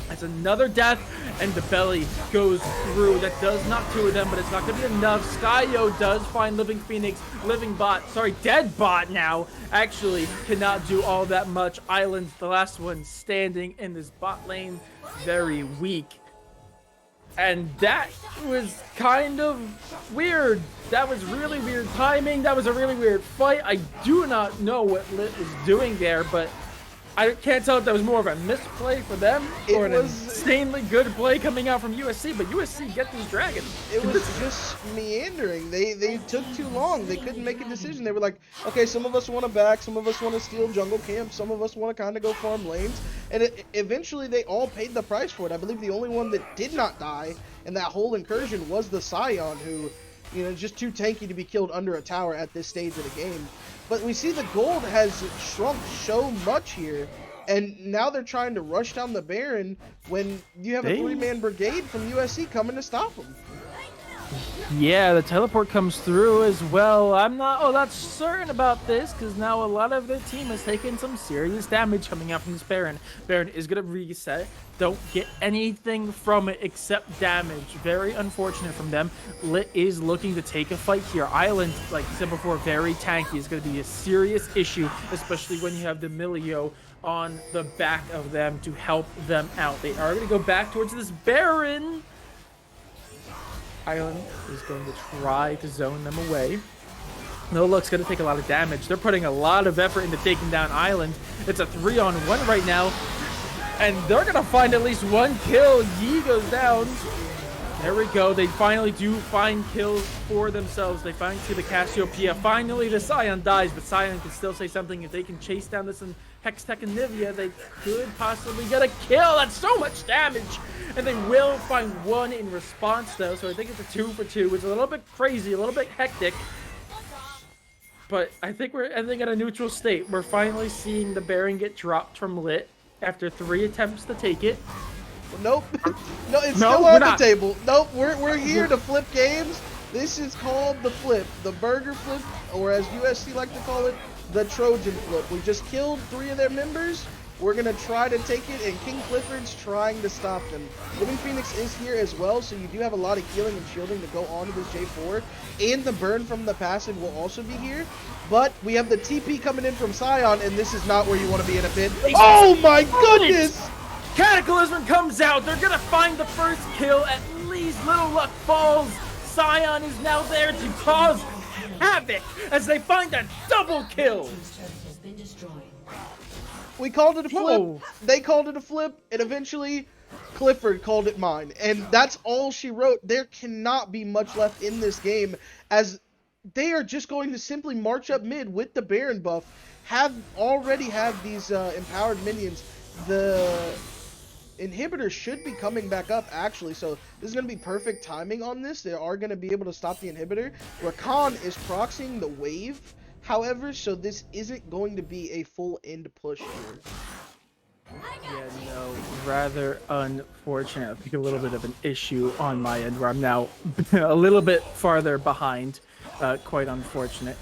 S1: That's another death, and the belly goes through. That does knock two of them, but it's not going to be enough. Skyo does find Living Phoenix. Dead bot now, actually cannot do all that much. Island's the last one standing in this bot lane, very weak. And that was kind of weird. That was really weird timing. That was a really weird fight. I do not know what Lit was doing there, but I can't tell if that was more of a misplay for them or an insanely good play coming out from USC, but USC get these dragons.
S2: It was just meandering. They took too long. They couldn't make a decision. They were like, okay, some of us want to back, some of us want to steal jungle camp, some of us want to kind of go farm lanes, and eventually they all paid the price for it. I believe the only one that did not die in that whole incursion was the Soriin, who, you know, just too tanky to be killed under a tower at this stage of the game. But we see the gold has shrunk so much here, and now they're trying to rush down the Baron when you have a three-man brigade from USC coming to stop them.
S1: Yeah, the teleport comes through as well. I'm not all that certain about this because now a lot of their team has taken some serious damage coming out from this Baron. Baron is going to reset. Don't get anything from it except damage. Very unfortunate from them. Lit is looking to take a fight here. Island, like I said before, very tanky. Is going to be a serious issue, especially when you have the Milio on the back of them to help them out. They are going to go back towards this Baron. Island is going to try to zone them away. No Luck's going to take a lot of damage. They're putting a lot of effort into taking down Island. It's a 3-on-1 right now. And they're going to find at least one kill. Yi goes down. There we go. They finally do find kills for themselves. They find the Cassiopeia. Finally, the Soriin dies, but Soriin can still say something. If they can chase down this Hextech and Nivea, they could possibly get a kill. That's so much damage. And they will find one in response, though. So I think it's a 2 for 2. It's a little bit crazy, a little bit hectic. But I think we're ending at a neutral state. We're finally seeing the Baron get dropped from Lit after 3 attempts to take it.
S2: Nope. No, it's still on the table. Nope, we're here to flip games. This is called the flip. The burger flip, or as USC like to call it, the Trojan flip. We just killed 3 of their members. We're going to try to take it, and King Clifford's trying to stop them. Living Phoenix is here as well, so you do have a lot of healing and shielding to go on to this J4. And the burn from the passive will also be here. But we have the TP coming in from Soriin, and this is not where you want to be in a pit. Oh my goodness!
S1: Cataclysm comes out. They're going to find the first kill. At least Little Luck falls. Soriin is now there to cause havoc as they find a double kill.
S2: We called it a flip, they called it a flip, and eventually Clifford called it mine. And that's all she wrote. There cannot be much left in this game, as they are just going to simply march up mid with the Baron buff, already have these empowered minions. The inhibitor should be coming back up, actually, so this is going to be perfect timing on this. They are going to be able to stop the inhibitor. Rakan is proxying the wave, however, so this isn't going to be a full end push here.
S1: Yeah, no, rather unfortunate. I think a little bit of an issue on my end where I'm now a little bit farther behind. Quite unfortunate.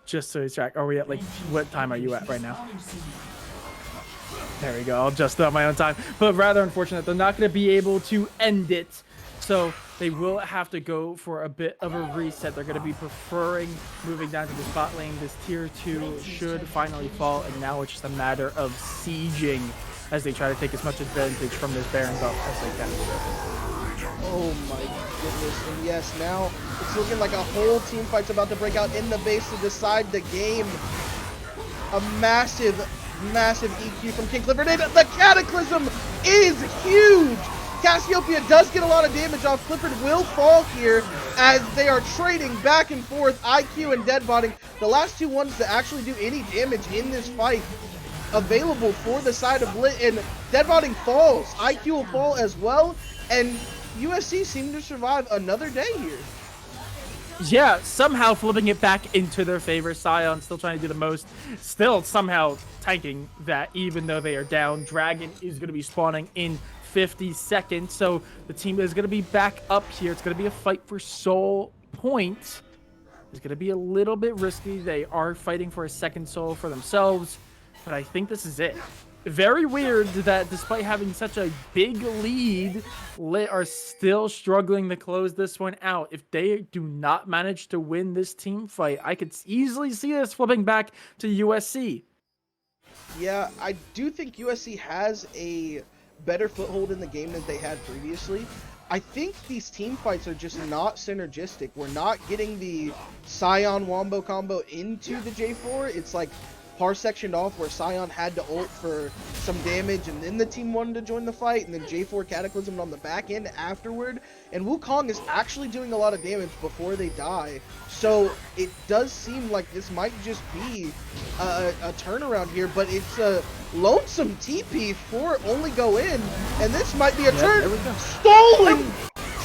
S1: Just to track, are we at, like, what time are you at right now? There we go. I'll adjust it on my own time. But rather unfortunate. They're not going to be able to end it. So they will have to go for a bit of a reset. They're going to be preferring moving down to the spot lane. This tier 2 should finally fall. And now it's just a matter of sieging as they try to take as much advantage from this Baron buff as they can.
S2: Oh my goodness. And yes, now it's looking like a whole team fight's about to break out in the base to decide the game. A massive EQ from King Clifford, and the Cataclysm is huge! Cassiopeia does get a lot of damage off. Clifford will fall here as they are trading back and forth. IQ and Deadbotting, the last two ones to actually do any damage in this fight available for the side of Lit, and Deadbotting falls. IQ will fall as well, and USC seem to survive another day here.
S1: Yeah, somehow flipping it back into their favor. Scion still trying to do the most. Still somehow tanking that even though they are down. Dragon is going to be spawning in 50 seconds. So the team is going to be back up here. It's going to be a fight for soul point. It's going to be a little bit risky. They are fighting for a second soul for themselves. But I think this is it. Very weird that despite having such a big lead, Lit are still struggling to close this one out. If they do not manage to win this team fight, I could easily see this flipping back to USC.
S2: Yeah, I do think USC has a better foothold in the game than they had previously. I think these team fights are just not synergistic. We're not getting the Scion Wombo combo into the J4. It's like par-sectioned off where Scion had to ult for some damage and then the team wanted to join the fight, and then J4 Cataclysm on the back end afterward, and Wukong is actually doing a lot of damage before they die. So it does seem like this might just be a turnaround here, but it's a lonesome TP for only go in, and this might be a turn. Stolen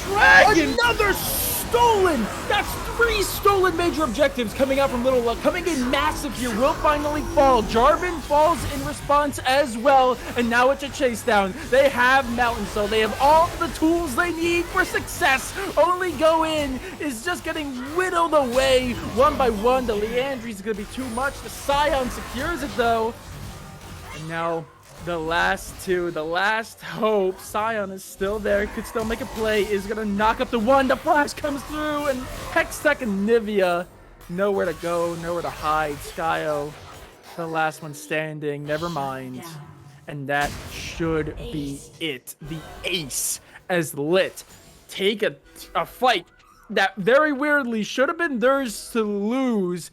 S2: Dragon!
S1: Another stolen! That's 3 stolen major objectives coming out from Little Luck, coming in massive here. Will finally fall. Jarvan falls in response as well, and now it's a chase down. They have Mountain Soul. They have all the tools they need for success. Only go in is just getting whittled away one by one. The Leandry is going to be too much. The Scion secures it though. And now the last two, the last hope. Scion is still there, could still make a play, is gonna knock up the one. The flash comes through, and Hextech and Nivea, nowhere to go, nowhere to hide. Skyo, the last one standing, never mind. And that should be it. The ace as Lit take a fight that very weirdly should have been theirs to lose.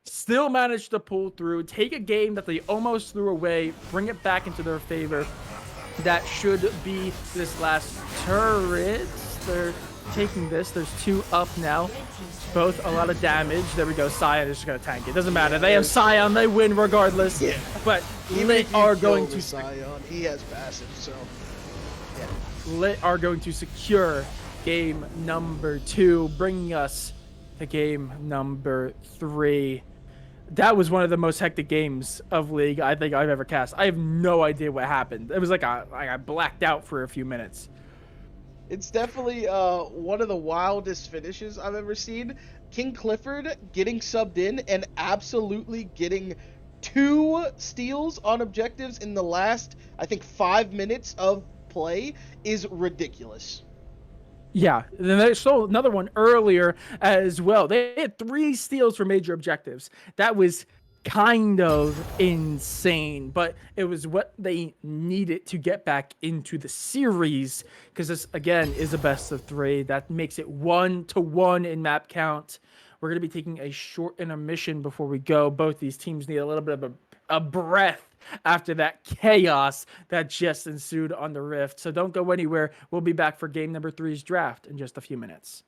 S1: Still managed to pull through, take a game that they almost threw away, bring it back into their favor. That should be this last turret. They're taking this. There's 2 up now. Both a lot of damage. There we go. Scion is just going to tank it. Doesn't matter. They have Scion. They win regardless. Yeah. But Lit are going to...
S2: Scion, he has passive, so... Yeah.
S1: Lit are going to secure game number 2, bringing us to game number 3. That was one of the most hectic games of League I think I've ever cast. I have no idea what happened. It was like I blacked out for a few minutes.
S2: It's definitely one of the wildest finishes I've ever seen. King Clifford getting subbed in and absolutely getting 2 steals on objectives in the last, I think, 5 minutes of play is ridiculous.
S1: Yeah, then they stole another one earlier as well. They had 3 steals for major objectives. That was kind of insane, but it was what they needed to get back into the series, because this, again, is a best of 3. That makes it 1-1 in map count. We're going to be taking a short intermission before we go. Both these teams need a little bit of a breath after that chaos that just ensued on the Rift. So don't go anywhere. We'll be back for game number 3's draft in just a few minutes.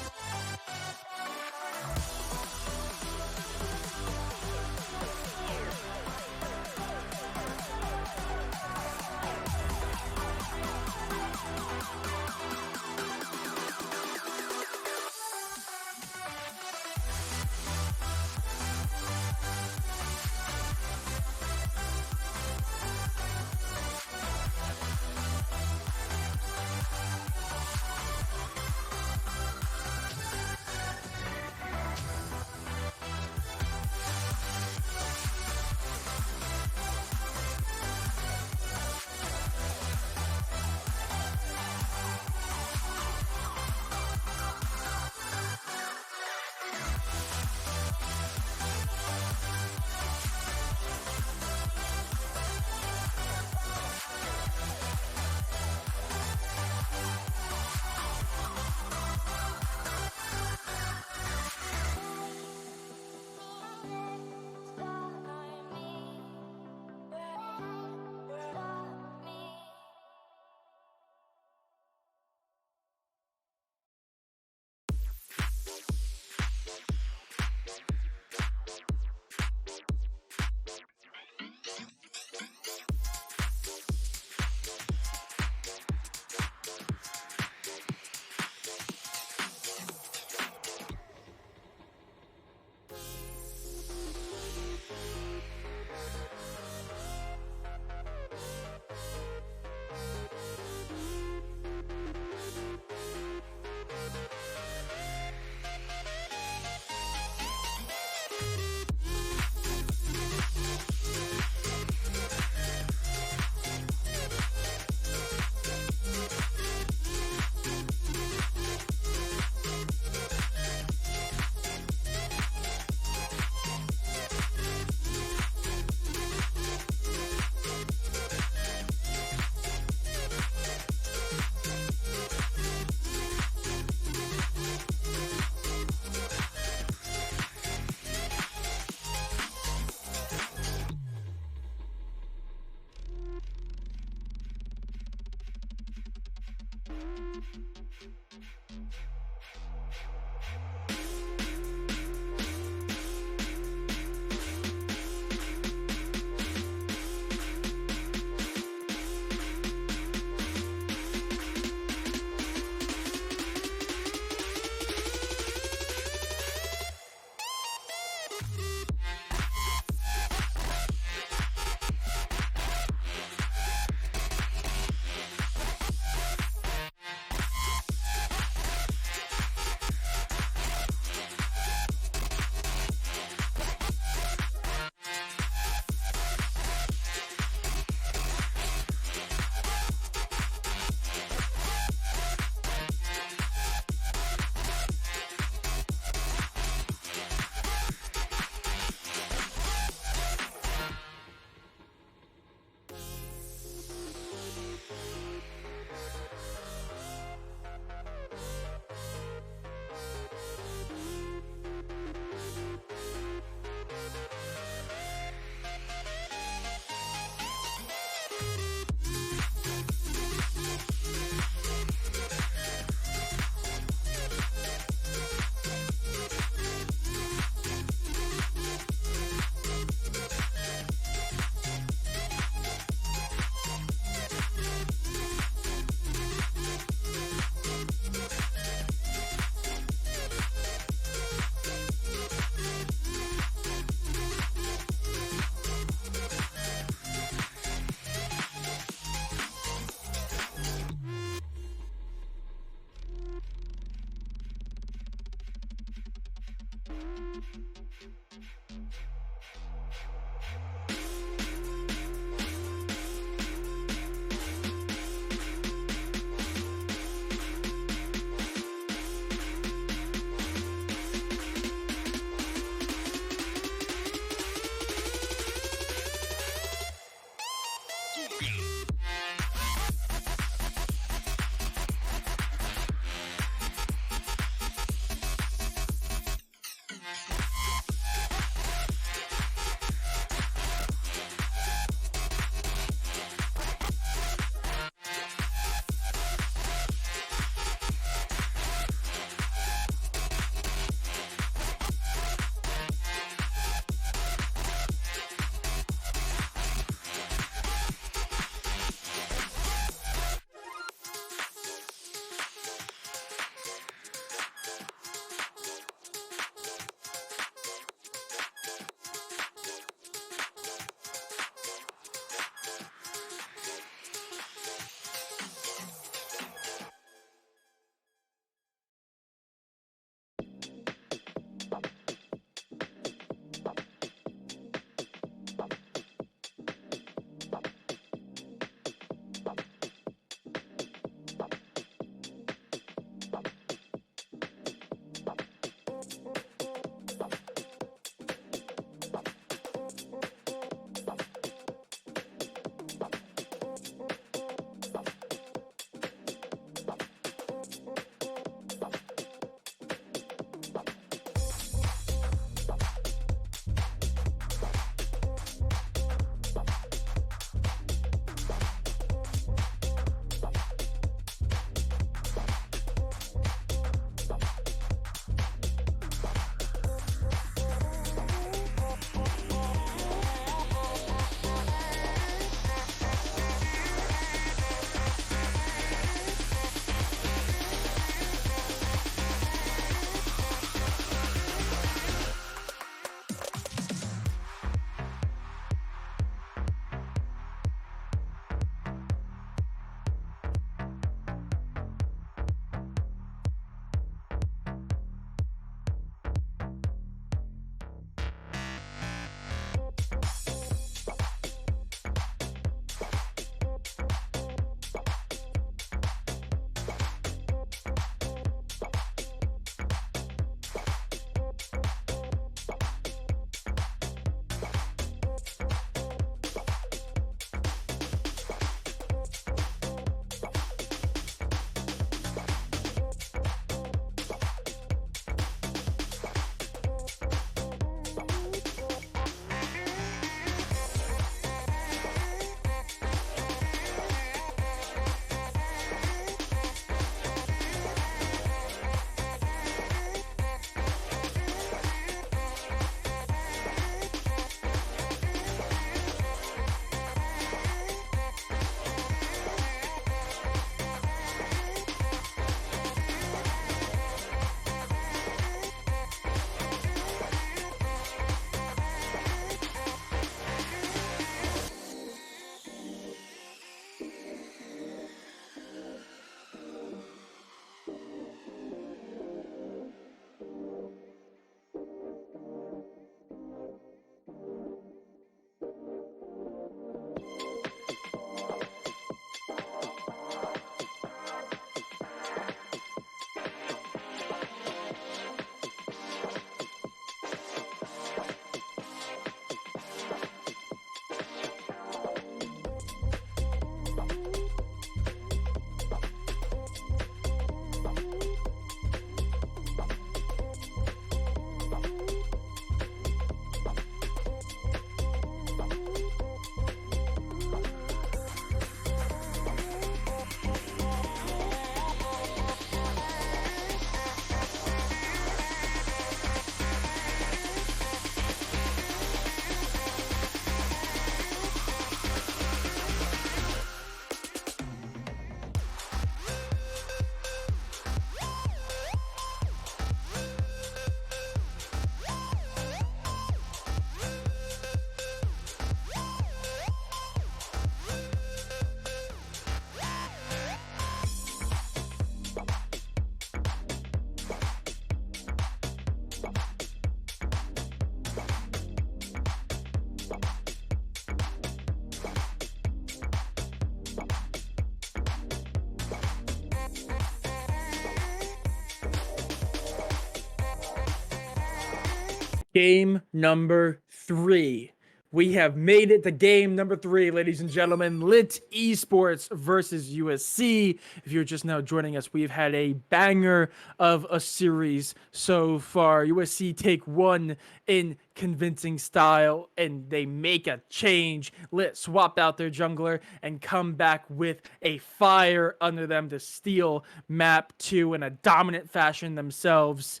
S1: Game number 3. We have made it to game number 3, ladies and gentlemen. Lit Esports versus USC. If you're just now joining us, we've had a banger of a series so far. USC take one in convincing style, and they make a change. Lit swapped out their jungler and come back with a fire under them to steal map 2 in a dominant fashion themselves.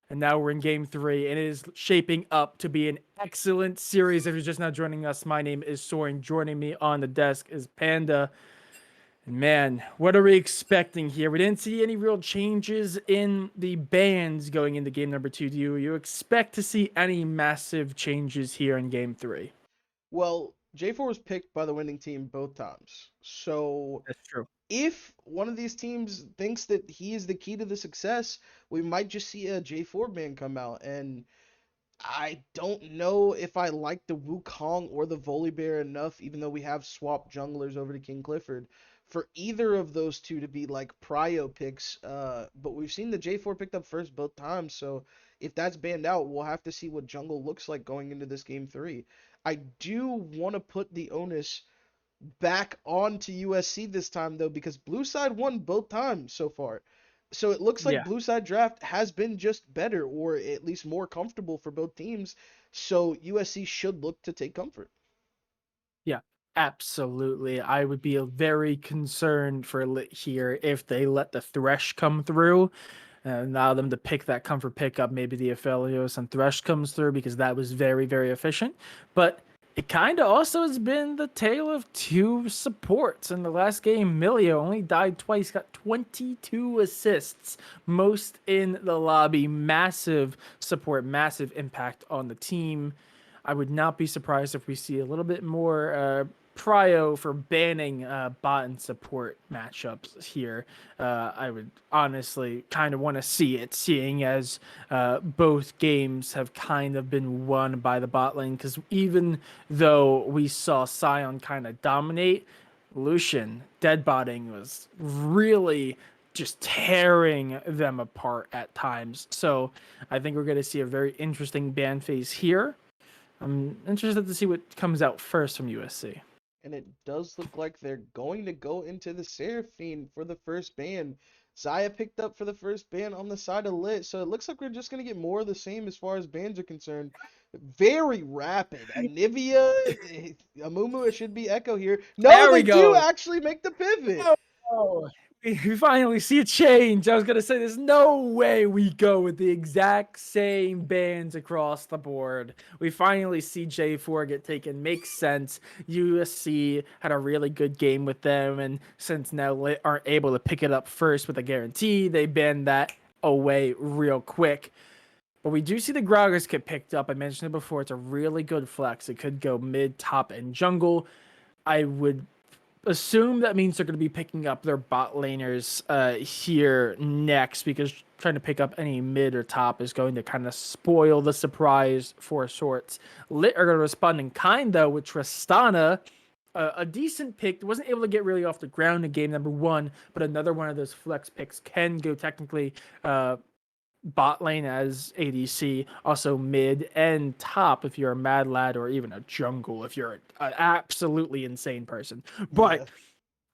S1: And now we're in game 3, and it is shaping up to be an excellent series. If you're just now joining us, my name is Soriin. Joining me on the desk is Panda. And man, what are we expecting here? We didn't see any real changes in the bans going into game number 2. Do you expect to see any massive changes here in game 3?
S2: Well, J4 was picked by the winning team both times. So
S1: That's true.
S2: if one of these teams thinks that he is the key to the success, we might just see a J4 ban come out. And I don't know if I like the Wukong or the Volibear enough, even though we have swapped junglers over to King Clifford, for either of those two to be like prio picks. But we've seen the J4 picked up first both times, so if that's banned out, we'll have to see what jungle looks like going into this game 3. I do want to put the onus back onto USC this time though, because Blue Side won both times so far. So it looks like
S1: Yeah.
S2: Blue Side draft has been just better, or at least more comfortable for both teams. So USC should look to take comfort.
S1: Yeah, absolutely. I would be very concerned for Lit here if they let the Thresh come through and allow them to pick that comfort pickup. Maybe the Aphelios and Thresh comes through because that was very, very efficient. But it kind of also has been the tale of two supports. In the last game, Milio only died twice, got 22 assists, most in the lobby. Massive support, massive impact on the team. I would not be surprised if we see a little bit more prio for banning bot and support matchups here. I would honestly kind of want to see it, seeing as both games have kind of been won by the bot lane. Because even though we saw Sion kind of dominate, Lucian deadbotting was really just tearing them apart at times. So I think we're going to see a very interesting ban phase here. I'm interested to see what comes out first from USC.
S2: And it does look like they're going to go into the Seraphine for the first ban. Zaya picked up for the first ban on the side of Lit, so it looks like we're just going to get more of the same as far as bans are concerned. Very rapid. Anivia, Amumu, it should be Echo here. No,
S1: There
S2: they
S1: we
S2: do
S1: go.
S2: actually make the pivot.
S1: Oh, we finally see a change. I was gonna say, there's no way we go with the exact same bands across the board. We finally see J4 get taken. Makes sense. USC had a really good game with them, and since now Lit aren't able to pick it up first with a guarantee, they banned that away real quick. But we do see the Gragas get picked up. I mentioned it before. It's a really good flex. It could go mid, top, and jungle. I would assume that means they're going to be picking up their bot laners here next, because trying to pick up any mid or top is going to kind of spoil the surprise for sorts. Lit are going to respond in kind, though, with Tristana. A decent pick. Wasn't able to get really off the ground in game number 1, but another one of those flex picks can go technically bot lane as ADC, also mid and top if you're a mad lad, or even a jungle if you're an absolutely insane person.
S2: Yeah.
S1: But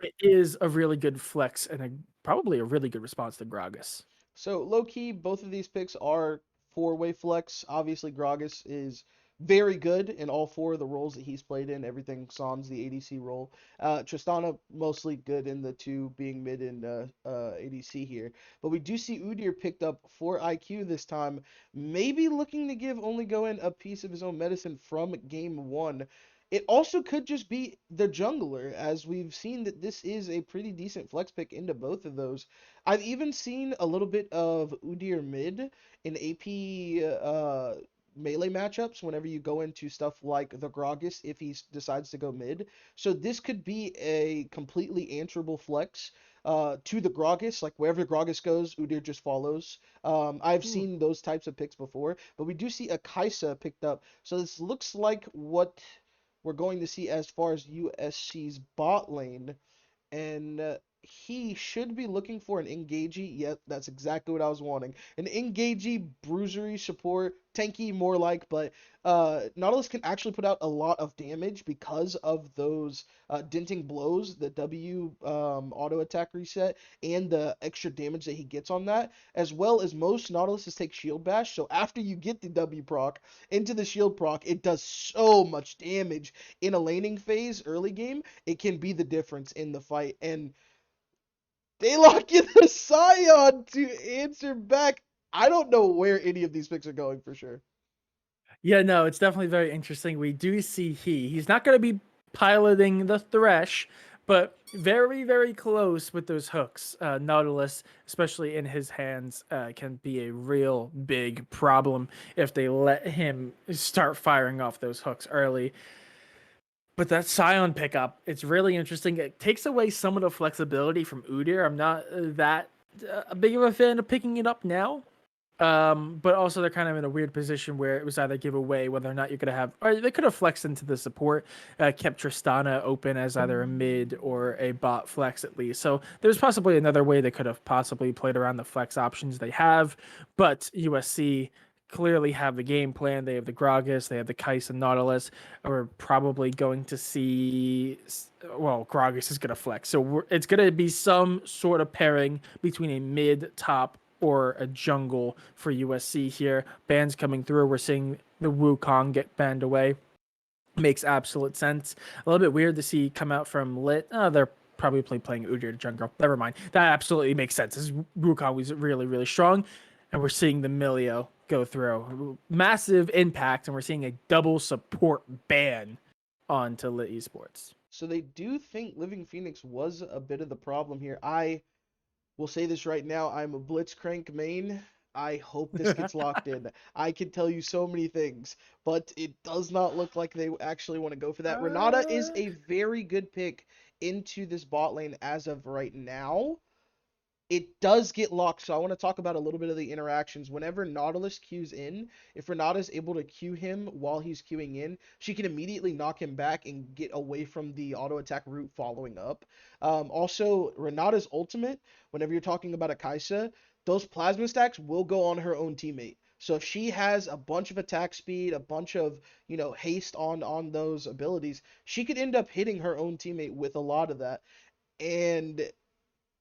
S1: it is a really good flex and probably a really good response to Gragas.
S2: So low key, both of these picks are four-way flex. Obviously, Gragas is very good in all four of the roles that he's played in. Everything sans the ADC role. Tristana mostly good in the two being mid and ADC here. But we do see Udyr picked up for IQ this time, maybe looking to give Only Goen a piece of his own medicine from game 1. It also could just be the jungler, as we've seen that this is a pretty decent flex pick into both of those. I've even seen a little bit of Udyr mid in AP melee matchups whenever you go into stuff like the Gragas if he decides to go mid. So this could be a completely answerable flex to the Gragas. Like wherever Gragas goes, Udyr just follows. I've
S1: Ooh.
S2: seen those types of picks before, but we do see a Kaisa picked up. So this looks like what we're going to see as far as USC's bot lane. And he should be looking for an engagey. Yep, that's exactly what I was wanting. An engagey, bruisery support, tanky more like, but Nautilus can actually put out a lot of damage because of those denting blows, the W auto attack reset, and the extra damage that he gets on that, as well as most Nautiluses take shield bash. So after you get the W proc into the shield proc, it does so much damage in a laning phase early game. It can be the difference in the fight, and they lock in the Scion to answer back. I don't know where any of these picks are going for sure.
S1: Yeah, no, it's definitely very interesting. We do see he's not going to be piloting the Thresh, but very, very close with those hooks. Nautilus, especially in his hands, can be a real big problem if they let him start firing off those hooks early. But that Scion pickup, it's really interesting. It takes away some of the flexibility from Udyr. I'm not that big of a fan of picking it up now. But also they're kind of in a weird position where it was either give away whether or not you're gonna have, or they could have flexed into the support, kept Tristana open as either a mid or a bot flex at least. So there's possibly another way they could have possibly played around the flex options they have, but USC clearly have the game plan. They have the Gragas, they have the Kais and Nautilus. We're probably going to see, well, Gragas is going to flex. So it's going to be some sort of pairing between a mid, top, or a jungle for USC here. Bans coming through. We're seeing the Wukong get banned away. Makes absolute sense. A little bit weird to see come out from Lit. They're probably playing Udyr to jungle. Never mind. That absolutely makes sense. This Wukong was really, really strong. And we're seeing the Milio go through. Massive impact. And we're seeing a double support ban onto Lit Esports.
S2: So they do think Living Phoenix was a bit of the problem here. I will say this right now. I'm a Blitzcrank main. I hope this gets locked in. I can tell you so many things, but it does not look like they actually want to go for that. Renata is a very good pick into this bot lane as of right now. It does get locked, so I want to talk about a little bit of the interactions. Whenever Nautilus queues in, if Renata is able to queue him while he's queuing in, she can immediately knock him back and get away from the auto attack route following up. Also, Renata's ultimate, whenever you're talking about a Kai'Sa, those plasma stacks will go on her own teammate. So if she has a bunch of attack speed, a bunch of, haste on those abilities, she could end up hitting her own teammate with a lot of that. And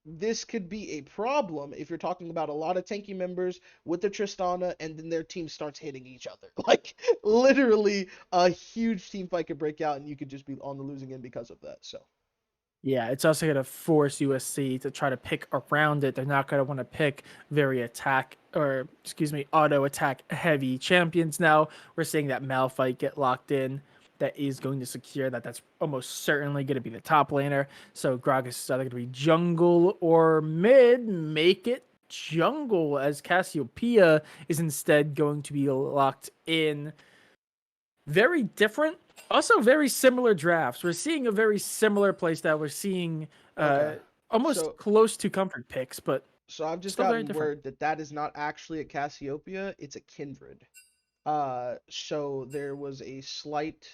S2: this could be a problem if you're talking about a lot of tanky members with the Tristana and then their team starts hitting each other. Like, literally, a huge team fight could break out and you could just be on the losing end because of that. So,
S1: yeah, it's also going to force USC to try to pick around it. They're not going to want to pick very auto attack heavy champions now. We're seeing that Malphite get locked in. That is going to secure that. That's almost certainly going to be the top laner. So Gragas is either going to be jungle or mid. Make it jungle, as Cassiopeia is instead going to be locked in. Very different, also very similar drafts. We're seeing a very similar playstyle. We're seeing almost close to comfort picks, but
S2: so I've just gotten word that is not actually a Cassiopeia, it's a Kindred. So there was a slight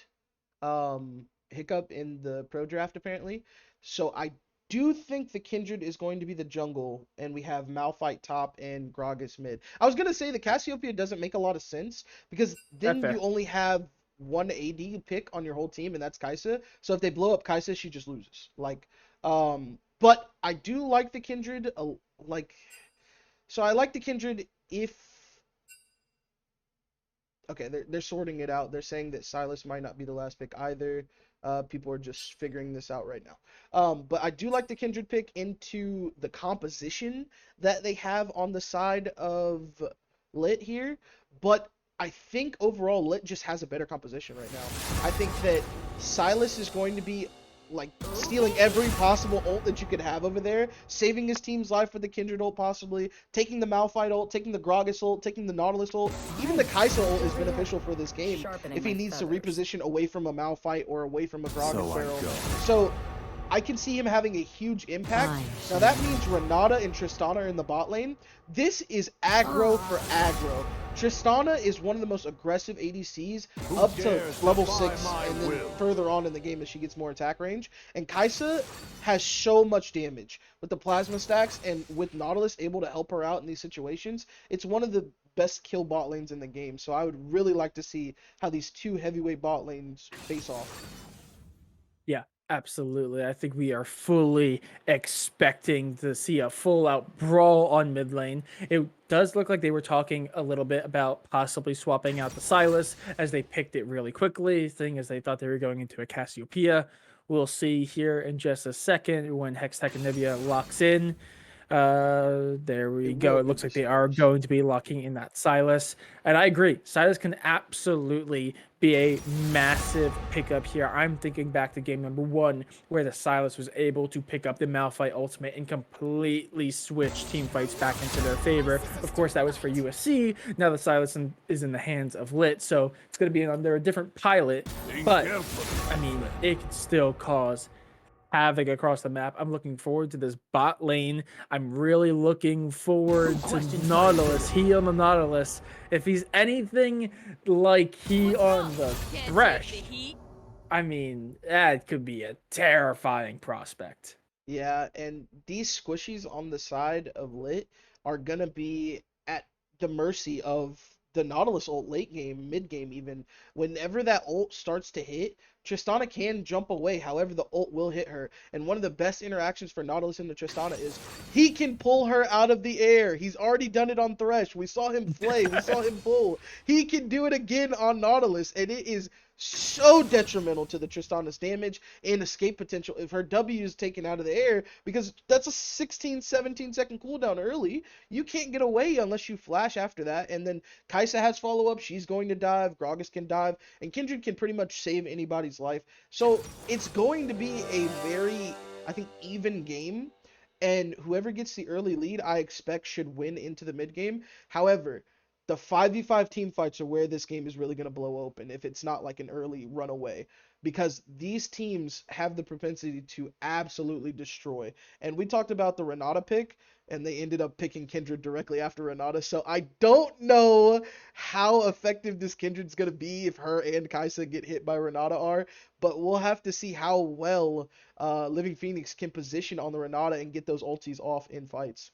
S2: hiccup in the pro draft apparently. So I do think the Kindred is going to be the jungle, and we have Malphite top and Gragas mid. I was gonna say the Cassiopeia doesn't make a lot of sense because then you only have one AD pick on your whole team, and that's Kai'Sa. So if they blow up Kai'Sa, she just loses. But I do like the Kindred. So I like the Kindred if. Okay, they're sorting it out. They're saying that Silas might not be the last pick either. People are just figuring this out right now. But I do like the Kindred pick into the composition that they have on the side of Lit here. But I think overall Lit just has a better composition right now. I think that Silas is going to be stealing every possible ult that you could have over there, saving his team's life for the Kindred ult possibly, taking the Malphite ult, taking the Gragas ult, taking the Nautilus ult. Even the Kai'Sa ult is beneficial for this game if he needs to reposition away from a Malphite or away from a Gragas barrel. So I can see him having a huge impact. Now that means Renata and Tristana are in the bot lane. This is aggro for aggro. Tristana is one of the most aggressive ADCs up to level 6 and then further on in the game as she gets more attack range. And Kai'Sa has so much damage with the plasma stacks, and with Nautilus able to help her out in these situations, it's one of the best kill bot lanes in the game. So I would really like to see how these two heavyweight bot lanes face off.
S1: Yeah, absolutely. I think we are fully expecting to see a full out brawl on mid lane. It does look like they were talking a little bit about possibly swapping out the Silas as they picked it really quickly, thing as they thought they were going into a Cassiopeia. We'll see here in just a second when Hextech and Nivea locks in. There we go. It looks like they are going to be locking in that Silas. And I agree. Silas can absolutely be a massive pickup here. I'm thinking back to game number 1 where the Silas was able to pick up the Malphite ultimate and completely switch team fights back into their favor. Of course, that was for USC. Now the Silas is in the hands of Lit, so it's going to be under a different pilot. But, I mean, it could still cause havoc across the map. I'm looking forward to this bot lane. I'm really looking forward to Nautilus. He on the Nautilus. If he's anything like he on the Thresh, I mean, that could be a terrifying prospect.
S2: Yeah, and these squishies on the side of Lit are gonna be at the mercy of the Nautilus ult late game, mid game even. Whenever that ult starts to hit, Tristana can jump away. However, the ult will hit her. And one of the best interactions for Nautilus into Tristana is he can pull her out of the air. He's already done it on Thresh. We saw him flay. We saw him pull. He can do it again on Nautilus, and it is so detrimental to the Tristana's damage and escape potential if her W is taken out of the air, because that's a 16-17 second cooldown early. You can't get away unless you flash after that. And then Kai'Sa has follow-up. She's going to dive. Gragas can dive. And Kindred can pretty much save anybody's life. So it's going to be a very, I think, even game. And whoever gets the early lead, I expect, should win into the mid game. However, the 5v5 team fights are where this game is really going to blow open if it's not like an early runaway, because these teams have the propensity to absolutely destroy. And we talked about the Renata pick, and they ended up picking Kindred directly after Renata. So I don't know how effective this Kindred's going to be if her and Kai'Sa get hit by Renata are, but we'll have to see how well Living Phoenix can position on the Renata and get those ultis off in fights.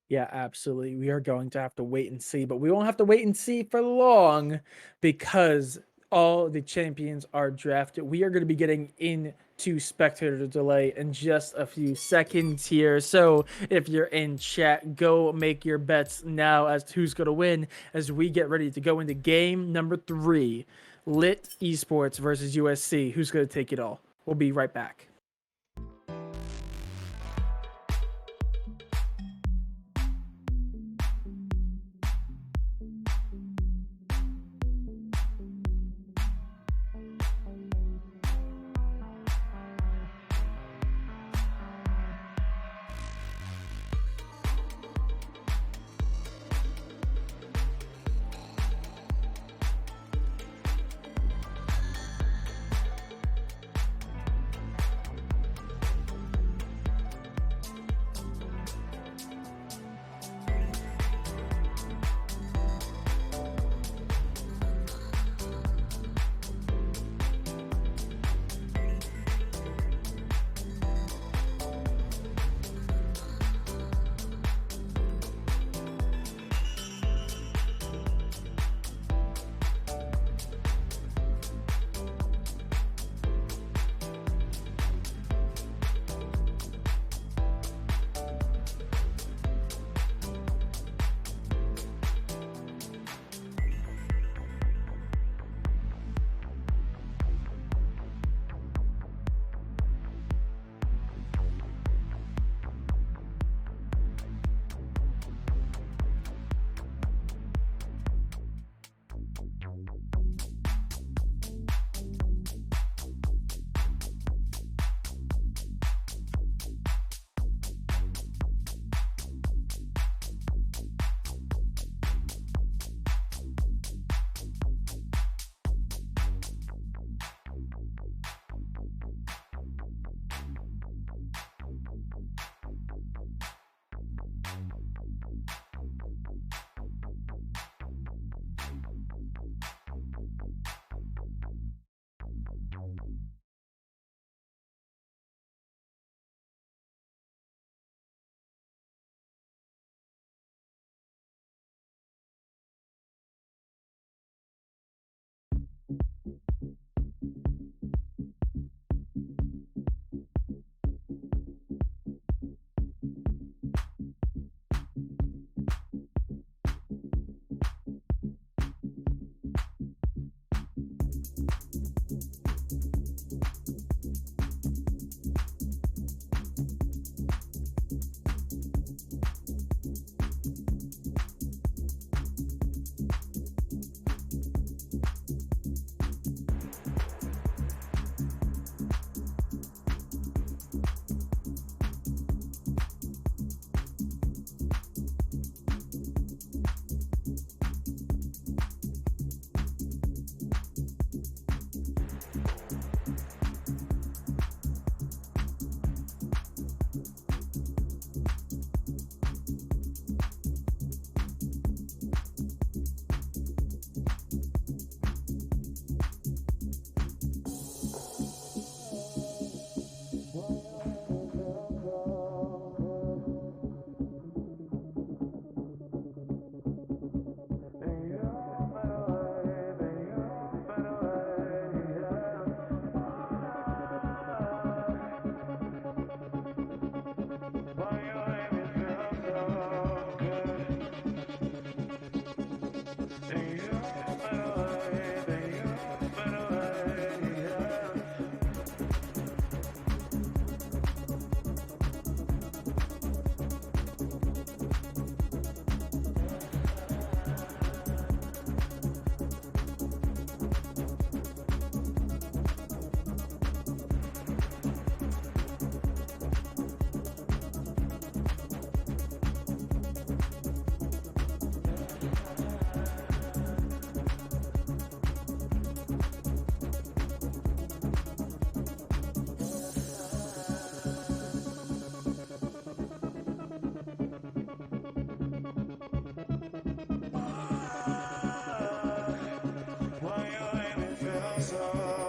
S1: Yeah, absolutely. We are going to have to wait and see, but we won't have to wait and see for long because all the champions are drafted. We are going to be getting into spectator delay in just a few seconds here. So if you're in chat, go make your bets now as to who's going to win as we get ready to go into game number 3, Lit Esports versus USC. Who's going to take it all? We'll be right back.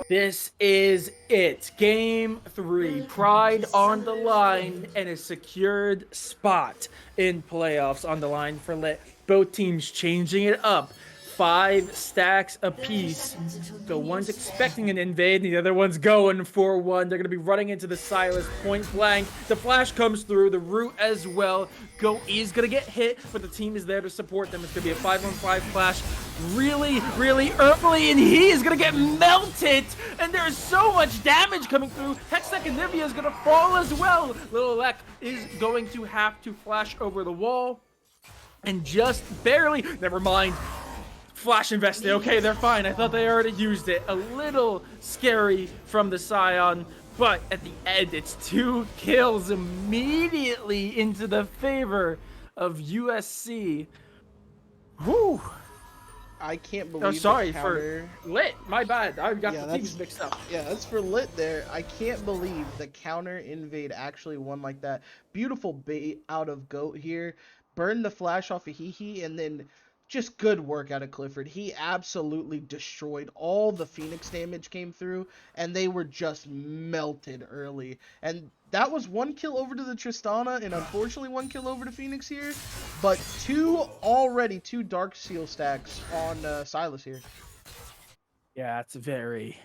S1: This is it. Game 3. Pride on the line and a secured spot in playoffs on the line for Lit. Both teams changing it up. 5 stacks apiece. The one's expecting an invade, and the other one's going for one. They're going to be running into the Silas point blank. The flash comes through, the root as well. Go is going to get hit, but the team is there to support them. It's going to be a 5-on-5 flash really early, and he is going to get melted, and there's so much damage coming through. Hextech and Nivea is going to fall as well. Little Lek is going to have to flash over the wall, and just barely, never mind. Flash invested. Okay, they're fine. I thought they already used it. A little scary from the Scion, but at the end, it's 2 kills immediately into the favor of USC. Whew.
S2: I can't believe.
S1: Oh, sorry
S2: the counter...
S1: for Lit. My bad. I got the teams mixed up.
S2: Yeah, that's for Lit there. I can't believe the counter invade actually won like that. Beautiful bait out of Goat here. Burned the flash off of Hehe, and then just good work out of Clifford. He absolutely destroyed. All the Phoenix damage came through, and they were just melted early. And that was 1 kill over to the Tristana, and unfortunately 1 kill over to Phoenix here. But 2 Dark Seal stacks on Silas here.
S1: Yeah, it's very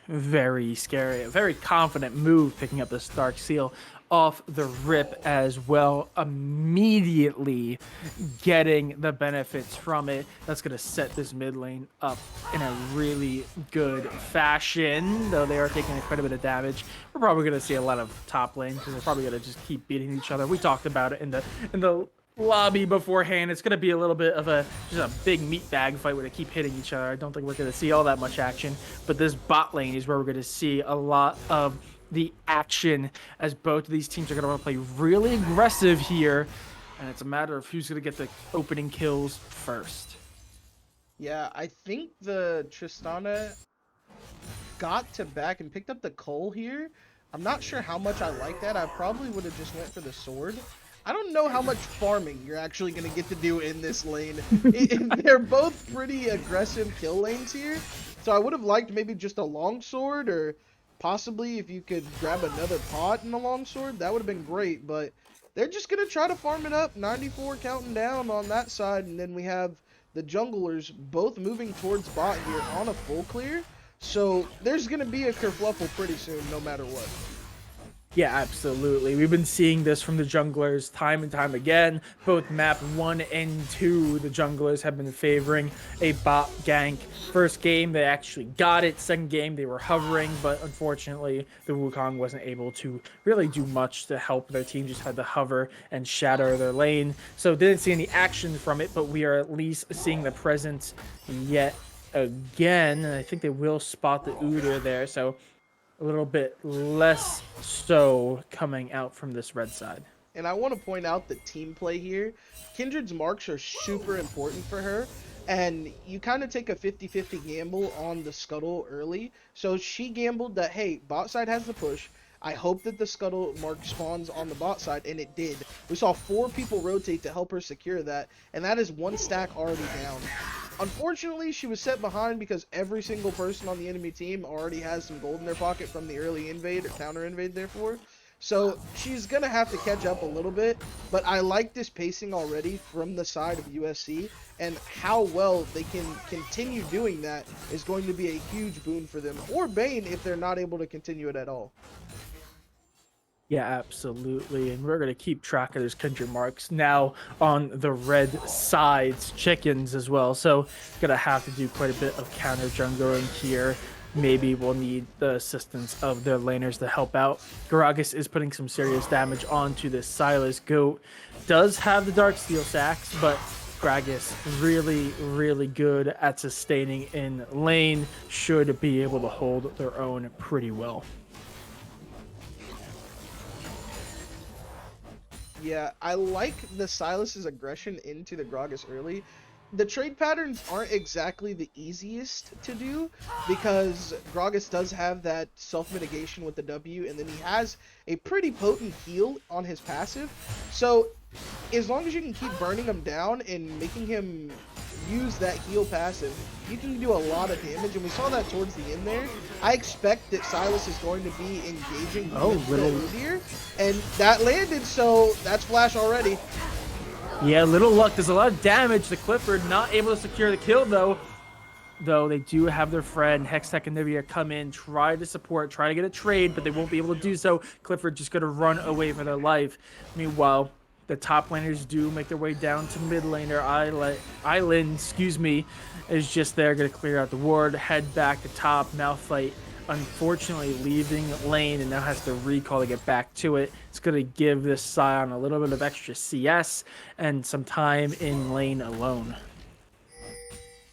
S1: scary. A very confident move picking up this Dark Seal off the rip as well, immediately getting the benefits from it. That's going to set this mid lane up in a really good fashion, though they are taking quite a bit of damage. We're probably going to see a lot of top lane because they're probably going to just keep beating each other. We talked about it in the lobby beforehand. It's going to be a little bit of just a big meat bag fight where they keep hitting each other. I don't think we're going to see all that much action, but this bot lane is where we're going to see a lot of the action, as both of these teams are going to want to play really aggressive here, and it's a matter of who's going to get the opening kills first.
S2: Yeah, I think the Tristana got to back and picked up the Cole here. I'm not sure how much I like that. I probably would have just went for the sword. I don't know how much farming you're actually going to get to do in this lane. They're both pretty aggressive kill lanes here, so I would have liked maybe just a long sword or Possibly if you could grab another pot in the longsword, that would have been great, but they're just going to try to farm it up. 94 counting down on that side, and then we have the junglers both moving towards bot here on a full clear. So there's going to be a kerfluffle pretty soon, no matter what.
S1: Yeah, absolutely. We've been seeing this from the junglers time and time again. Both map 1 and 2, the junglers have been favoring a bot gank. First game, they actually got it. Second game, they were hovering, but unfortunately, the Wukong wasn't able to really do much to help their team. Just had to hover and shatter their lane. So didn't see any action from it, but we are at least seeing the presence yet again. And I think they will spot the Udyr there. So a little bit less so coming out from this red side.
S2: And I want to point out the team play here. Kindred's marks are super important for her. And you kind of take a 50-50 gamble on the scuttle early. So she gambled that, hey, bot side has the push. I hope that the scuttle mark spawns on the bot side, and it did. We saw 4 people rotate to help her secure that, and that is 1 stack already down. Unfortunately, she was set behind because every single person on the enemy team already has some gold in their pocket from the early invade or counter invade, therefore. So she's going to have to catch up a little bit, but I like this pacing already from the side of USC, and how well they can continue doing that is going to be a huge boon for them, or bane if they're not able to continue it at all.
S1: Yeah, absolutely. And we're going to keep track of those Kindred marks now on the red side's chickens as well. So going to have to do quite a bit of counter jungling here. Maybe we'll need the assistance of their laners to help out. Gragas is putting some serious damage onto this Silas goat. Does have the Darksteel sacks, but Gragas really, really good at sustaining in lane. Should be able to hold their own pretty well.
S2: Yeah, I like the Silas's aggression into the Gragas early. The trade patterns aren't exactly the easiest to do because Gragas does have that self-mitigation with the W, and then he has a pretty potent heal on his passive. So as long as you can keep burning him down and making him use that heal passive, you can do a lot of damage, and we saw that towards the end there. I expect that Silas is going to be engaging with the Udyr, and that landed, so that's flash already.
S1: Yeah, little luck. There's a lot of damage to Clifford. Not able to secure the kill, though. Though they do have their friend Hextech and Nivea come in, try to support, try to get a trade, but they won't be able to do so. Clifford just going to run away for their life. Meanwhile, the top laners do make their way down to mid laner. Island, is just there, going to clear out the ward, head back to top. Malphite, unfortunately, leaving lane and now has to recall to get back to it. It's going to give this Scion a little bit of extra CS and some time in lane alone.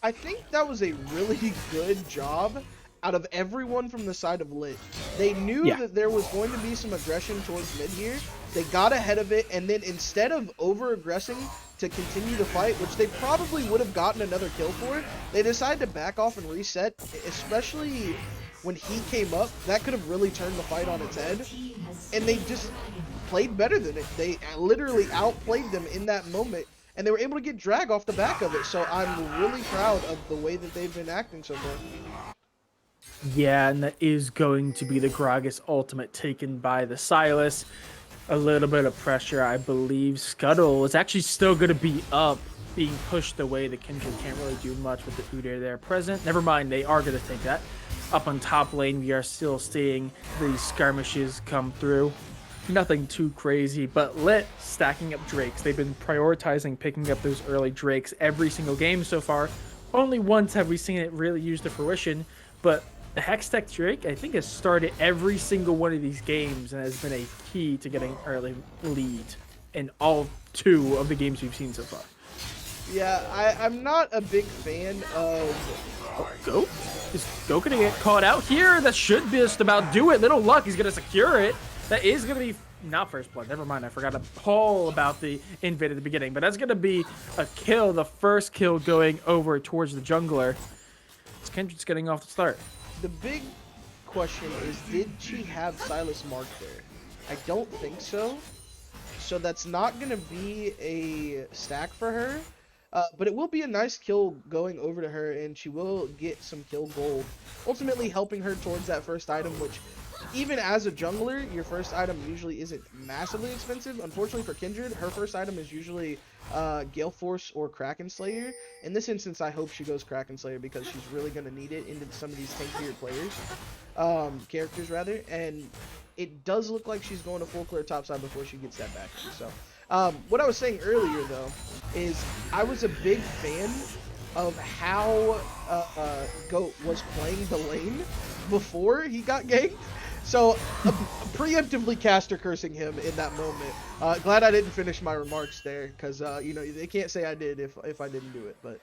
S2: I think that was a really good job out of everyone from the side of Lit. They knew that there was going to be some aggression towards mid here. They got ahead of it, and then instead of over-aggressing to continue the fight, which they probably would have gotten another kill for, they decided to back off and reset, especially when he came up. That could have really turned the fight on its head, and they just played better than it. They literally outplayed them in that moment, and they were able to get drag off the back of it. So I'm really proud of the way that they've been acting so far.
S1: Yeah, and that is going to be the Gragas ultimate taken by the Silas. A little bit of pressure, I believe. Scuttle is actually still going to be up, being pushed away. The Kindred can't really do much with the Udyr there present. Never mind, they are going to take that. Up on top lane, we are still seeing these skirmishes come through. Nothing too crazy, but Lit stacking up Drakes. They've been prioritizing picking up those early Drakes every single game so far. Only once have we seen it really used to fruition, but the Hextech Drake, I think, has started every single one of these games and has been a key to getting early lead in all 2 of the games we've seen so far.
S2: Yeah, I'm not a big fan of...
S1: Go? Is Go gonna get caught out here? That should be just about do it. Little luck, he's gonna secure it. That is gonna be not first blood. Never mind, I forgot to call about the invade at the beginning, but that's gonna be a kill. The first kill going over towards the jungler. It's Kindred's getting off the start.
S2: The big question is, did she have Silas marked there? I don't think so. So that's not going to be a stack for her. But it will be a nice kill going over to her, and she will get some kill gold, ultimately helping her towards that first item, which even as a jungler, your first item usually isn't massively expensive. Unfortunately for Kindred, her first item is usually Gale Force or Kraken Slayer. In this instance, I hope she goes Kraken Slayer because she's really going to need it into some of these tankier players, characters rather. And it does look like she's going to full clear topside before she gets that back. So, what I was saying earlier though is I was a big fan of how Goat was playing the lane before he got ganked. So, preemptively caster cursing him in that moment. Glad I didn't finish my remarks there, because, you know, they can't say I did if I didn't do it, but...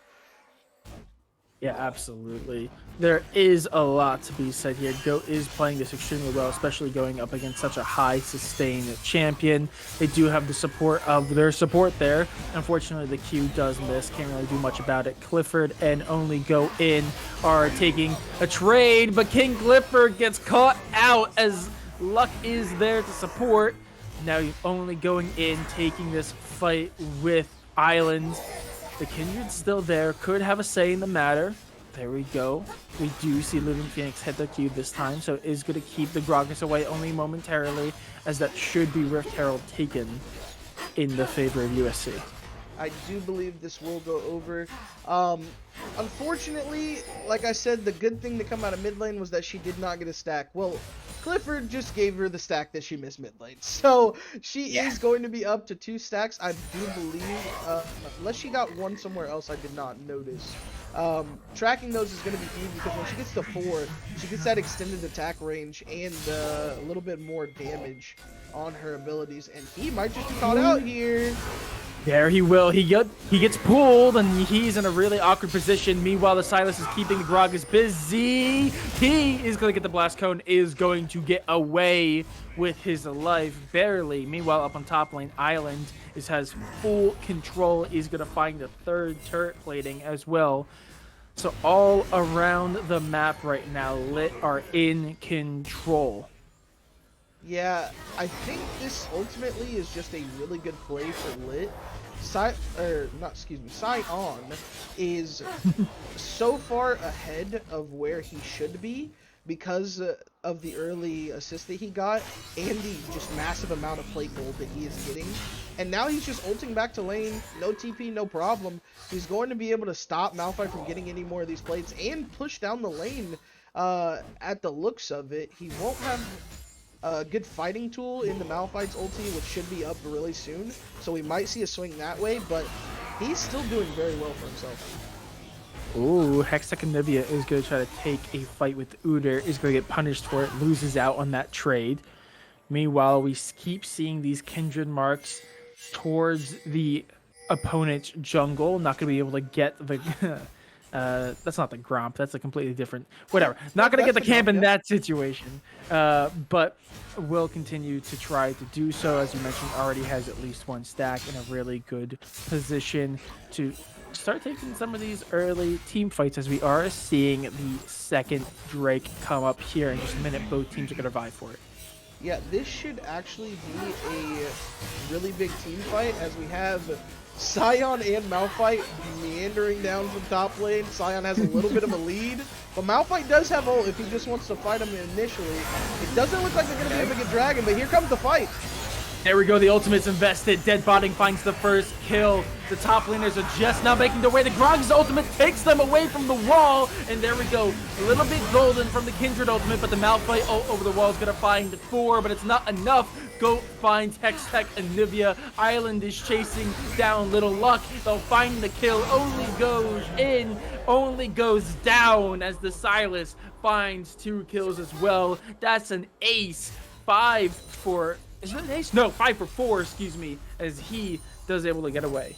S1: Yeah, absolutely. There is a lot to be said here. Goat is playing this extremely well, especially going up against such a high sustained champion. They do have the support of their support there. Unfortunately, the Q does miss. Can't really do much about it. Clifford and Only Go In are taking a trade, but King Clifford gets caught out as Luck is there to support. Now Only Going In, taking this fight with Island. The Kindred's still there, could have a say in the matter. There we go. We do see Living Phoenix hit the cube this time, so it is going to keep the Gragas away only momentarily, as that should be Rift Herald taken in the favor of USC.
S2: I do believe this will go over. Unfortunately, like I said, the good thing to come out of mid lane was that she did not get a stack. Well, Clifford just gave her the stack that she missed mid lane. So she is going to be up to 2 stacks, I do believe. Unless she got one somewhere else I did not notice. Tracking those is going to be huge because when she gets to 4, she gets that extended attack range and a little bit more damage on her abilities. And he might just be caught out here.
S1: There he will. He gets pulled, and he's in a really awkward position. Meanwhile, the Silas is keeping the Gragas busy. He is going to get the Blast Cone, is going to get away with his life, barely. Meanwhile, up on top lane, Island has full control. Is going to find the 3rd turret plating as well. So all around the map right now, Lit are in control.
S2: Yeah, I think this ultimately is just a really good play for Lit. Scion is so far ahead of where he should be because of the early assist that he got and the just massive amount of plate gold that he is getting. And now he's just ulting back to lane, no TP, no problem. He's going to be able to stop Malphite from getting any more of these plates and push down the lane at the looks of it. He won't have a good fighting tool in the Malphite's ulti, which should be up really soon, so we might see a swing that way, but he's still doing very well for himself.
S1: Ooh, Hextech Anivia is going to try to take a fight with Udyr, is going to get punished for it, loses out on that trade. Meanwhile, we keep seeing these Kindred marks towards the opponent's jungle, not going to be able to get the... that's not the Gromp. That's a completely different... Whatever. Not going to get the camp in that situation. But will continue to try to do so. As you mentioned, already has at least 1 stack in a really good position to start taking some of these early team fights, as we are seeing the 2nd Drake come up here in just a minute. Both teams are going to vie for it.
S2: Yeah, this should actually be a really big team fight, as we have Scion and Malphite meandering down from top lane. Scion has a little bit of a lead, but Malphite does have ult if he just wants to fight him initially. It doesn't look like they're going to be able to get Dragon, but here comes the fight.
S1: There we go, the ultimate's invested. Dead Botting finds the first kill. The top laners are just now making their way. The Grog's ultimate takes them away from the wall. And there we go, a little bit golden from the Kindred ultimate, but the Malphite ult over the wall is going to find 4, but it's not enough. Goat finds Hextech Anivia. Island is chasing down Little Luck. They'll find the kill. Only goes in, only goes down as the Silas finds 2 kills as well. That's an ace. 5 for... Is it an ace? No, 5 for 4, excuse me, as he is able to get away.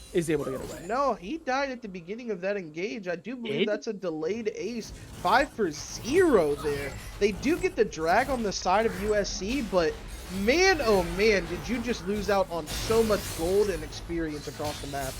S2: No, he died at the beginning of that engage. I do believe that's a delayed ace. 5 for 0 there. They do get the drag on the side of USC, but man, oh man, did you just lose out on so much gold and experience across the map.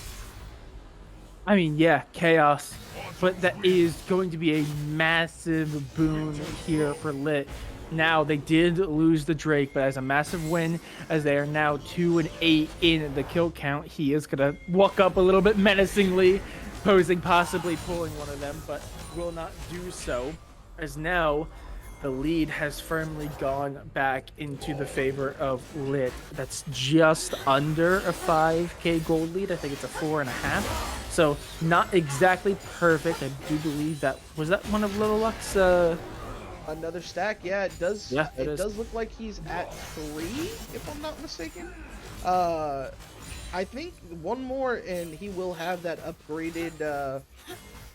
S1: I mean, yeah, chaos, but that is going to be a massive boon here for Lit. Now they did lose the Drake, but as a massive win, as they are now 2-8 in the kill count, he is gonna walk up a little bit menacingly, posing possibly pulling one of them, but will not do so, as now the lead has firmly gone back into the favor of Lit. That's just under a 5k gold lead. I think it's a 4.5. So not exactly perfect. I do believe that was that one of Little Luck's
S2: Another stack, yeah, it does.
S1: Yeah,
S2: It does look like he's at 3, if I'm not mistaken. I think one more, and he will have that upgraded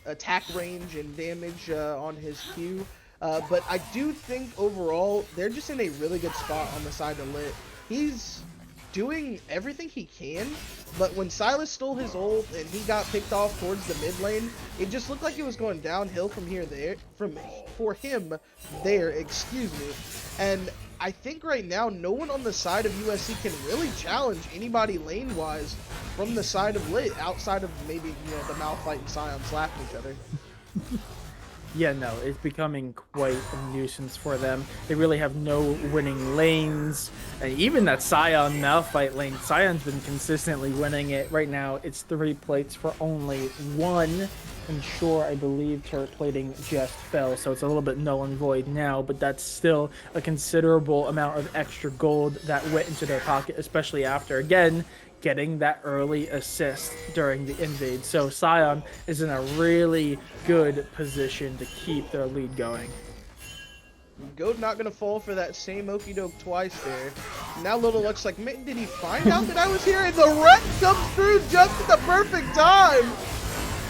S2: attack range and damage on his Q. But I do think overall they're just in a really good spot on the side of Lit. He's doing everything he can, but when Silas stole his ult and he got picked off towards the mid lane, it just looked like it was going downhill from for him there, excuse me. And I think right now no one on the side of USC can really challenge anybody lane wise from the side of Lit outside of maybe, you know, the Malphite and Scion slapping each other.
S1: Yeah, no, it's becoming quite a nuisance for them. They really have no winning lanes. And even that Scion Malphite lane, Scion's been consistently winning it. Right now, it's 3 plates for only 1. And sure, I believe turret plating just fell, so it's a little bit null and void now, but that's still a considerable amount of extra gold that went into their pocket, especially after, again, getting that early assist during the invade. So Scion is in a really good position to keep their lead going.
S2: Goat not gonna fall for that same okie doke twice there. Now Little Luck's like, man, did he find out that I was here? And the wreck comes through just at the perfect time.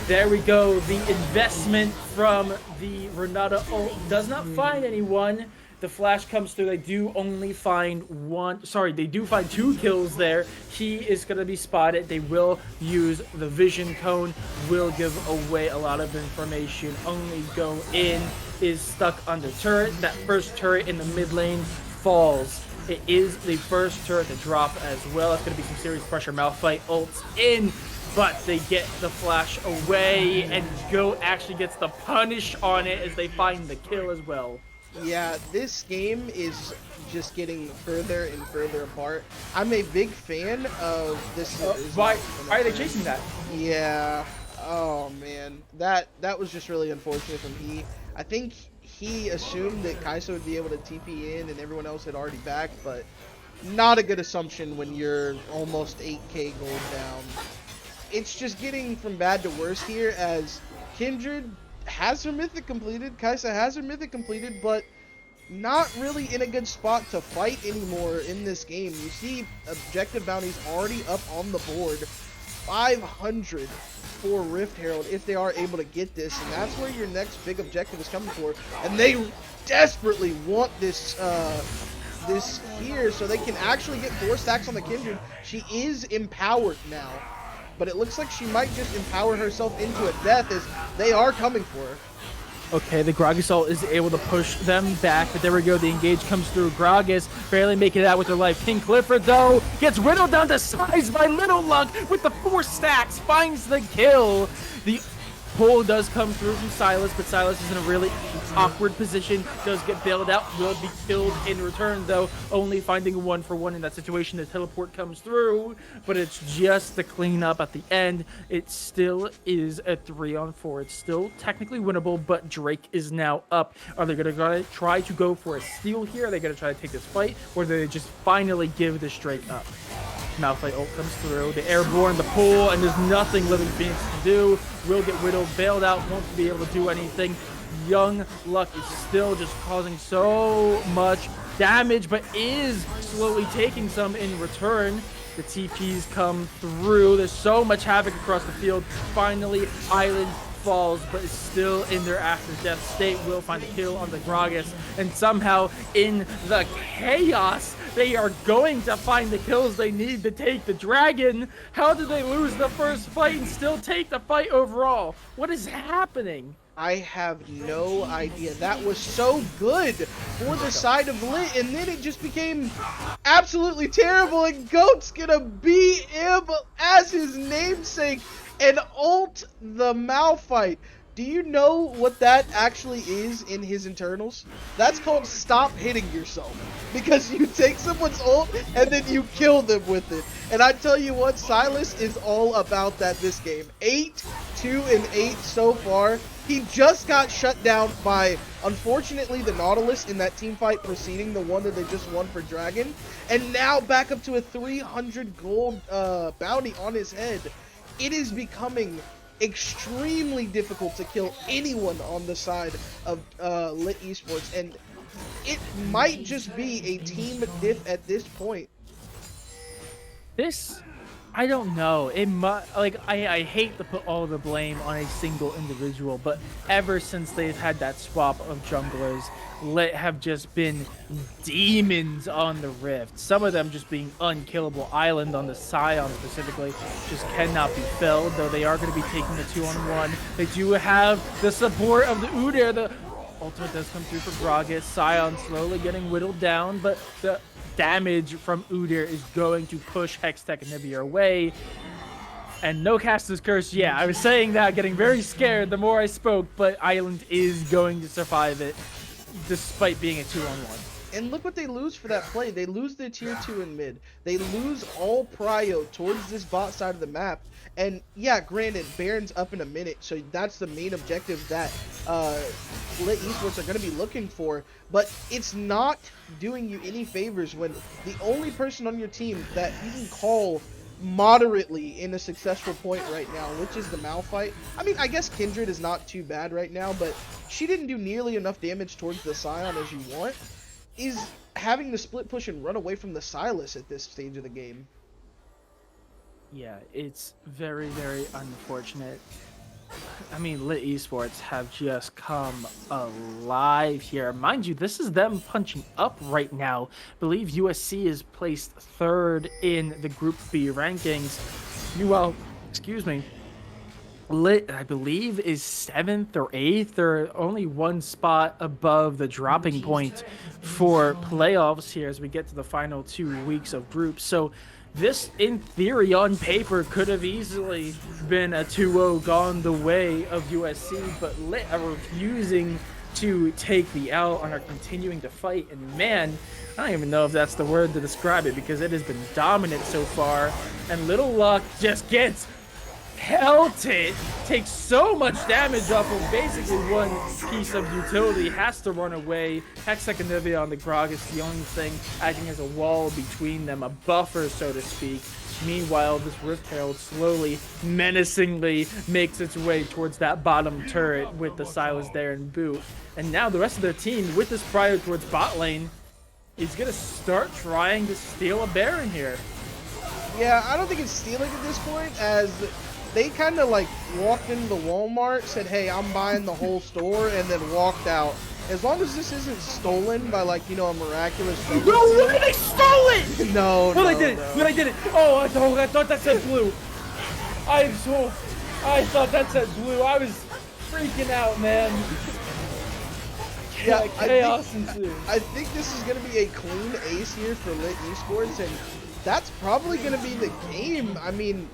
S1: There we go. The investment from the Renata ult does not find anyone. The flash comes through. They do only find one. Sorry, they do find 2 kills there. He is going to be spotted. They will use the vision cone. Will give away a lot of information. Only go in is stuck on the turret. That first turret in the mid lane falls. It is the first turret to drop as well. It's going to be some serious pressure. Malphite ults in, but they get the flash away, and Goat actually gets the punish on it as they find the kill as well.
S2: Yeah, this game is just getting further and further apart. I'm a big fan of this.
S1: Why are they chasing that?
S2: Yeah. Oh man, that was just really unfortunate from he. I think he assumed that Kai'Sa would be able to TP in and everyone else had already backed, but not a good assumption when you're almost 8k gold down. It's just getting from bad to worse here as Kindred has her mythic completed, Kai'Sa has her mythic completed, but not really in a good spot to fight anymore in this game. You see objective bounties already up on the board. 500 for Rift Herald if they are able to get this, and that's where your next big objective is coming for. And they desperately want this this here so they can actually get 4 stacks on the Kindred. She is empowered now, but it looks like she might just empower herself into a death as they are coming for her.
S1: Okay, the Gragas ult is able to push them back, but there we go. The engage comes through. Gragas barely making it out with their life. King Clifford, though, gets whittled down to size by Little Luck with the 4 stacks, finds the kill. The pull does come through from Silas, but Silas is in a really awkward position. Does get bailed out, will be killed in return, though, only finding a 1-for-1 in that situation. The teleport comes through, but it's just the cleanup at the end. It still is a 3-on-4. It's still technically winnable, but Drake is now up. Are they going to try to go for a steal here? Are they going to try to take this fight, or do they just finally give this Drake up? Malphite ult comes through, the airborne, the pull, and there's nothing Living Phoenix can do. Will get whittled, bailed out, won't be able to do anything. Young Luck is still just causing so much damage, but is slowly taking some in return. The TPs come through. There's so much havoc across the field. Finally, Island falls, but is still in their after-death state. Will find a kill on the Gragas, and somehow in the chaos, they are going to find the kills they need to take the dragon. How did they lose the first fight and still take the fight overall? What is happening?
S2: I have no idea. That was so good for the side of Lit, and then it just became absolutely terrible, and Goat's gonna beat him as his namesake and ult the Malphite. Do you know what that actually is in his internals? That's called stop hitting yourself. Because you take someone's ult and then you kill them with it. And I tell you what, Silas is all about that this game. 8-2-8 so far. He just got shut down by, unfortunately, the Nautilus in that team fight preceding the one that they just won for Dragon. And now back up to a 300 gold bounty on his head. It is becoming extremely difficult to kill anyone on the side of Lit Esports, and it might just be a team diff at this point.
S1: This, I don't know. It I hate to put all the blame on a single individual, but ever since they've had that swap of junglers, Lit have just been demons on the Rift. Some of them just being unkillable. Island on the Scion specifically just cannot be filled, though they are going to be taking the 2-on-1. They do have the support of the Udyr. The ultimate does come through for Gragas. Scion slowly getting whittled down, but the damage from Udyr is going to push Hextech and Nibia away. And no caster's curse. Yeah, I was saying that, getting very scared the more I spoke, but Island is going to survive it despite being a 2-on-1.
S2: And look what they lose for that play. They lose their tier 2 in mid. They lose all prio towards this bot side of the map. And yeah, granted, Baron's up in a minute, so that's the main objective that Lit Esports are going to be looking for. But it's not doing you any favors when the only person on your team that you can call moderately in a successful point right now, which is the Malphite. I mean, I guess Kindred is not too bad right now, but she didn't do nearly enough damage towards the Scion as you want, is having the split push and run away from the Silas at this stage of the game.
S1: Yeah, it's very, very unfortunate. I mean, Lit Esports have just come alive here. Mind you, this is them punching up right now. I believe USC is placed 3rd in the Group B rankings. Meanwhile, excuse me, Lit, I believe, is 7th or 8th. They're only one spot above the dropping point for playoffs here as we get to the final 2 weeks of groups. So this, in theory, on paper, could have easily been a 2-0 gone the way of USC, but Lit are refusing to take the L and are continuing to fight. And man, I don't even know if that's the word to describe it, because it has been dominant so far. And Little Luck just gets pelted, takes so much damage off of basically one piece of utility, has to run away. Hextech and Nivea on the Gragas, the only thing acting as a wall between them, a buffer, so to speak. Meanwhile, this Rift Herald slowly, menacingly makes its way towards that bottom turret with the Silas there and boot. And now the rest of their team, with this prio towards bot lane, is going to start trying to steal a Baron here.
S2: Yeah, I don't think it's stealing at this point, as they kind of like walked into the Walmart, said, hey, I'm buying the whole store, and then walked out. As long as this isn't stolen by, like, you know, a miraculous...
S1: No, look at, they stole it!
S2: No,
S1: but
S2: no,
S1: I did it,
S2: no.
S1: but I did it. Oh, I thought that said blue. I thought that said blue. I was freaking out, man.
S2: Yeah,
S1: chaos ensued.
S2: I think this is going to be a clean ace here for Lit Esports, and that's probably going to be the game. I mean,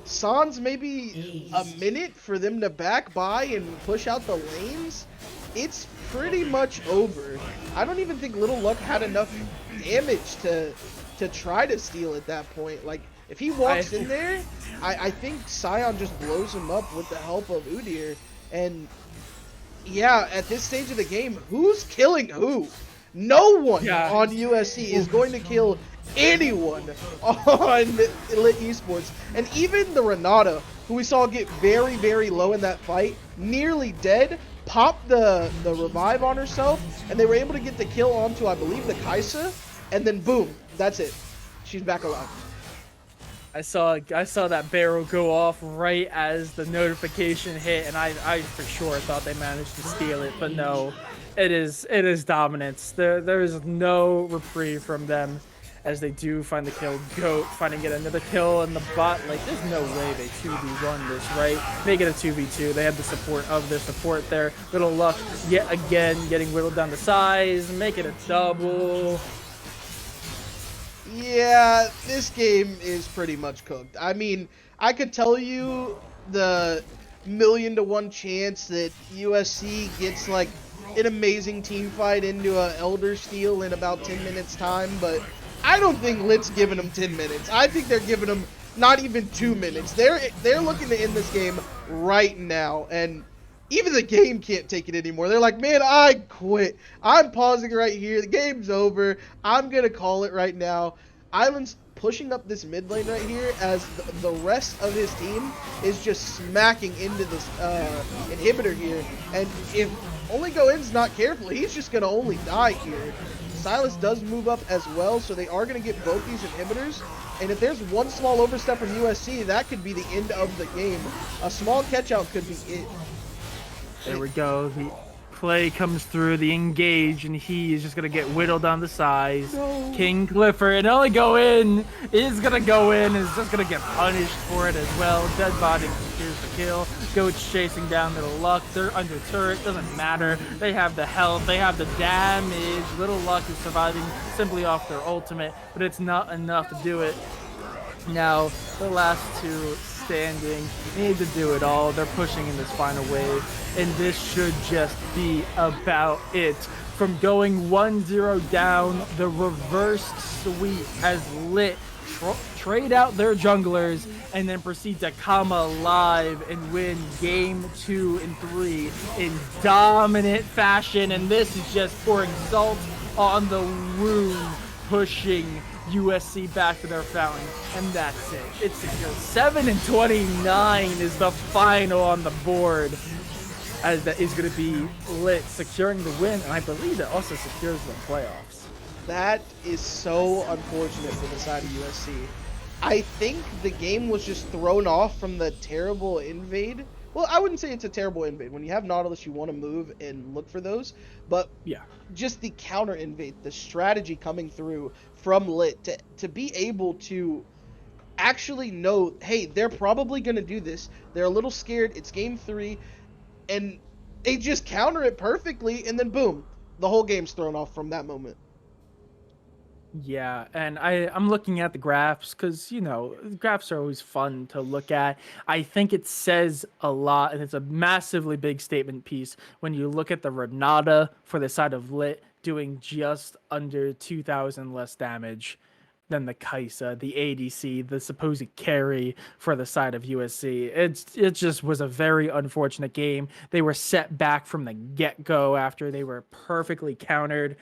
S2: sans maybe a minute for them to back by and push out the lanes. It's pretty much over. I don't even think Little Luck had enough damage to try to steal at that point. Like, if he walks in there, I think Scion just blows him up with the help of Udyr. And yeah, at this stage of the game, who's killing who? No one on USC is going to kill anyone on Lit Esports. And even the Renata, who we saw get very, very low in that fight, nearly dead, popped the revive on herself, and they were able to get the kill onto, I believe, the Kaisa, and then boom, that's it. She's back alive.
S1: I saw that barrel go off right as the notification hit, and I for sure thought they managed to steal it, but no, it is dominance. There is no reprieve from them as they do find the kill. Goat finding yet another kill in the bot. Like, there's no way they 2v1 this, right? Make it a 2v2. They have the support of their support there. Little Luck yet again getting whittled down to size. Make it a double.
S2: Yeah, this game is pretty much cooked. I mean, I could tell you the 1,000,000 to 1 chance that USC gets like an amazing team fight into a Elder Steel in about 10 minutes time, but I don't think Lit's giving them 10 minutes. I think they're giving them not even 2 minutes. They're looking to end this game right now, and even the game can't take it anymore. They're like, man, I quit. I'm pausing right here. The game's over. I'm gonna call it right now. Island's pushing up this mid lane right here as the rest of his team is just smacking into this inhibitor here. And if Only Go In's not careful, he's just gonna only die here. Silas does move up as well, so they are gonna get both these inhibitors. And if there's one small overstep from USC, that could be the end of the game. A small catch out could be it.
S1: There we go. The play comes through, the engage, and he is just going to get whittled on the size.
S2: No.
S1: King Clifford, and Only Go In is going to go in, and is just going to get punished for it as well. Dead body secures the kill. Goats chasing down Little Luck. They're under turret, doesn't matter. They have the health, they have the damage. Little Luck is surviving simply off their ultimate, but it's not enough to do it. Now, the last two standing need to do it all. They're pushing in this final wave, and this should just be about it. From going 1-0 down, the reverse sweep has Lit trade out their junglers and then proceed to come alive and win game 2 and 3 in dominant fashion. And this is just pouring salt on the wound, pushing USC back to their fountain, and that's it. It's secure. 7-29 is the final on the board, as that is going to be Lit securing the win, and I believe it also secures the playoffs.
S2: That is so unfortunate for the side of USC. I think the game was just thrown off from the terrible invade. Well, I wouldn't say it's a terrible invade. When you have Nautilus, you want to move and look for those. But
S1: yeah,
S2: just the counter invade, the strategy coming through from Lit to be able to actually know, hey, they're probably going to do this. They're a little scared. It's game 3. And they just counter it perfectly. And then boom, the whole game's thrown off from that moment.
S1: Yeah, and I'm looking at the graphs because, you know, graphs are always fun to look at. I think it says a lot, and it's a massively big statement piece when you look at the Renata for the side of Lit doing just under 2,000 less damage than the Kaisa, the ADC, the supposed carry for the side of USC. It just was a very unfortunate game. They were set back from the get-go after they were perfectly countered.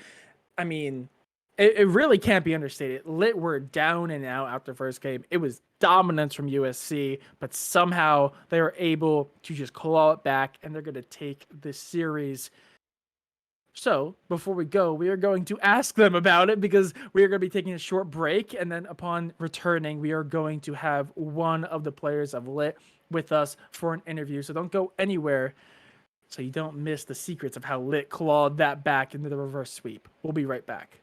S1: I mean, it really can't be understated. Lit were down and out after the first game. It was dominance from USC, but somehow they were able to just claw it back, and they're going to take this series. So before we go, we are going to ask them about it because we are going to be taking a short break. And then upon returning, we are going to have one of the players of Lit with us for an interview. So don't go anywhere so you don't miss the secrets of how Lit clawed that back into the reverse sweep. We'll be right back.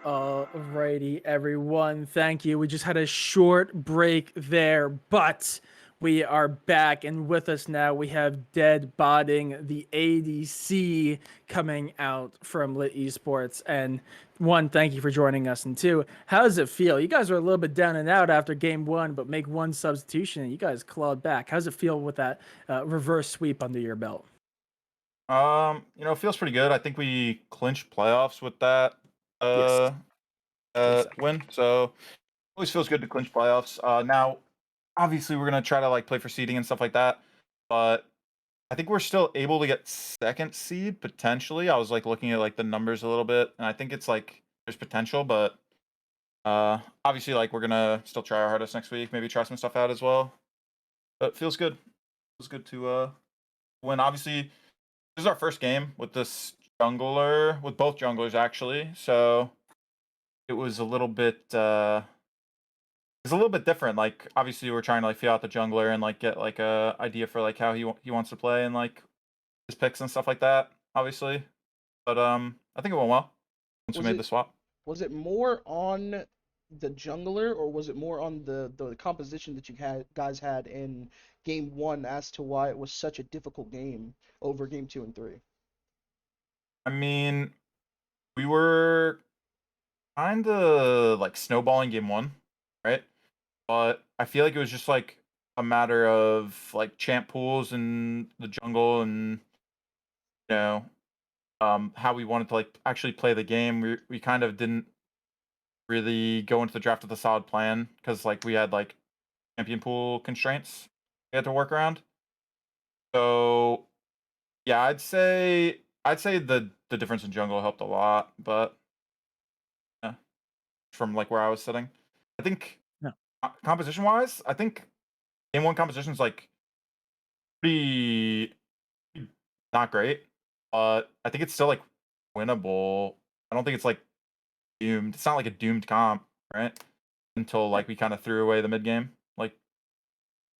S1: Alrighty, everyone. Thank you. We just had a short break there, but we are back, and with us now we have Dead Botting, the ADC, coming out from Lit Esports. And one, thank you for joining us, and two, how does it feel? You guys were a little bit down and out after game 1, but make one substitution, and you guys clawed back. How does it feel with that reverse sweep under your belt?
S3: It feels pretty good. I think we clinched playoffs with that
S1: Yes.
S3: win. So always feels good to clinch playoffs. Now, obviously, we're gonna try to like play for seeding and stuff like that, but I think we're still able to get second seed potentially. I was like looking at like the numbers a little bit, and I think it's like there's potential, but obviously, like we're gonna still try our hardest next week. Maybe try some stuff out as well. But feels good. Feels good to win. Obviously, this is our first game with this jungler, with both junglers actually. So it was a little bit. It's a little bit different. Like obviously, we're trying to like feel out the jungler and like get like a idea for like how he wants to play and like his picks and stuff like that. Obviously, but I think it went well once we
S2: Was
S3: made
S2: it
S3: the swap.
S2: was it more on the jungler or was it more on the composition that you guys had in game one as to why it was such a difficult game over game two and three?
S3: I mean, we were kind of like snowballing game one, right? But I feel like it was just like a matter of like champ pools in the jungle and you know how we wanted to like actually play the game. We kind of didn't really go into the draft with a solid plan because like we had like champion pool constraints we had to work around. So yeah, I'd say the difference in jungle helped a lot, but yeah, from like where I was sitting, I think
S1: No.
S3: composition wise, I think game one composition is like pretty not great, but I think it's still like winnable. I don't think it's like doomed. It's not like a doomed comp, right? Until
S1: Yeah.
S3: like we kind of threw away the mid game. Like,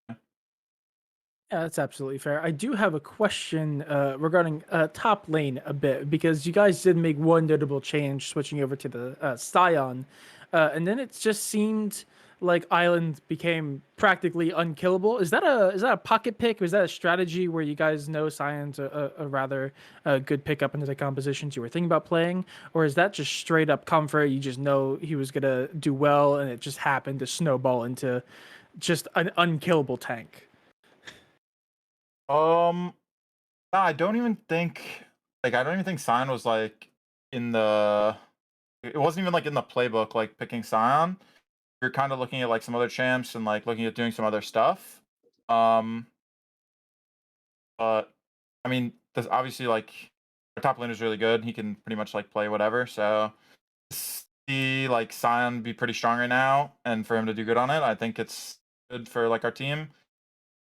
S1: Yeah, that's absolutely fair. I do have a question regarding top lane a bit because you guys did make one notable change switching over to the Scion, and then it just seemed like Island became practically unkillable. Is that a pocket pick? Or is that a strategy where you guys know Scion's a rather good pickup into the compositions you were thinking about playing, or is that just straight up comfort? You just know he was gonna do well, and it just happened to snowball into just an unkillable tank.
S3: um, nah, I don't even think I don't even think Sion was like in the. It wasn't even like in the playbook like picking Sion. We are kind of looking at like some other champs and like looking at doing some other stuff. Um, but I mean, there's obviously like our top lane is really good. He can pretty much like play whatever. So see like Sion be pretty strong right now, and for him to do good on it, I think it's good for like our team.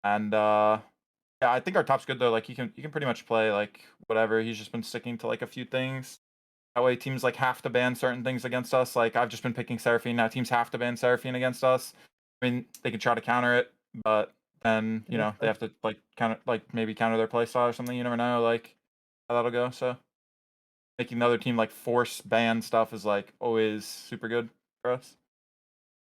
S3: And yeah, I think our top's good though. Like he can pretty much play like whatever. He's just been sticking to like a few things. That way teams like have to ban certain things against us. Like I've just been picking Seraphine. Now teams have to ban Seraphine against us. I mean, they can try to counter it, but then
S1: Yeah.
S3: they have to like counter like maybe counter their playstyle or something. You never know like how that'll go. So making the other team like force ban stuff is like always super good for us,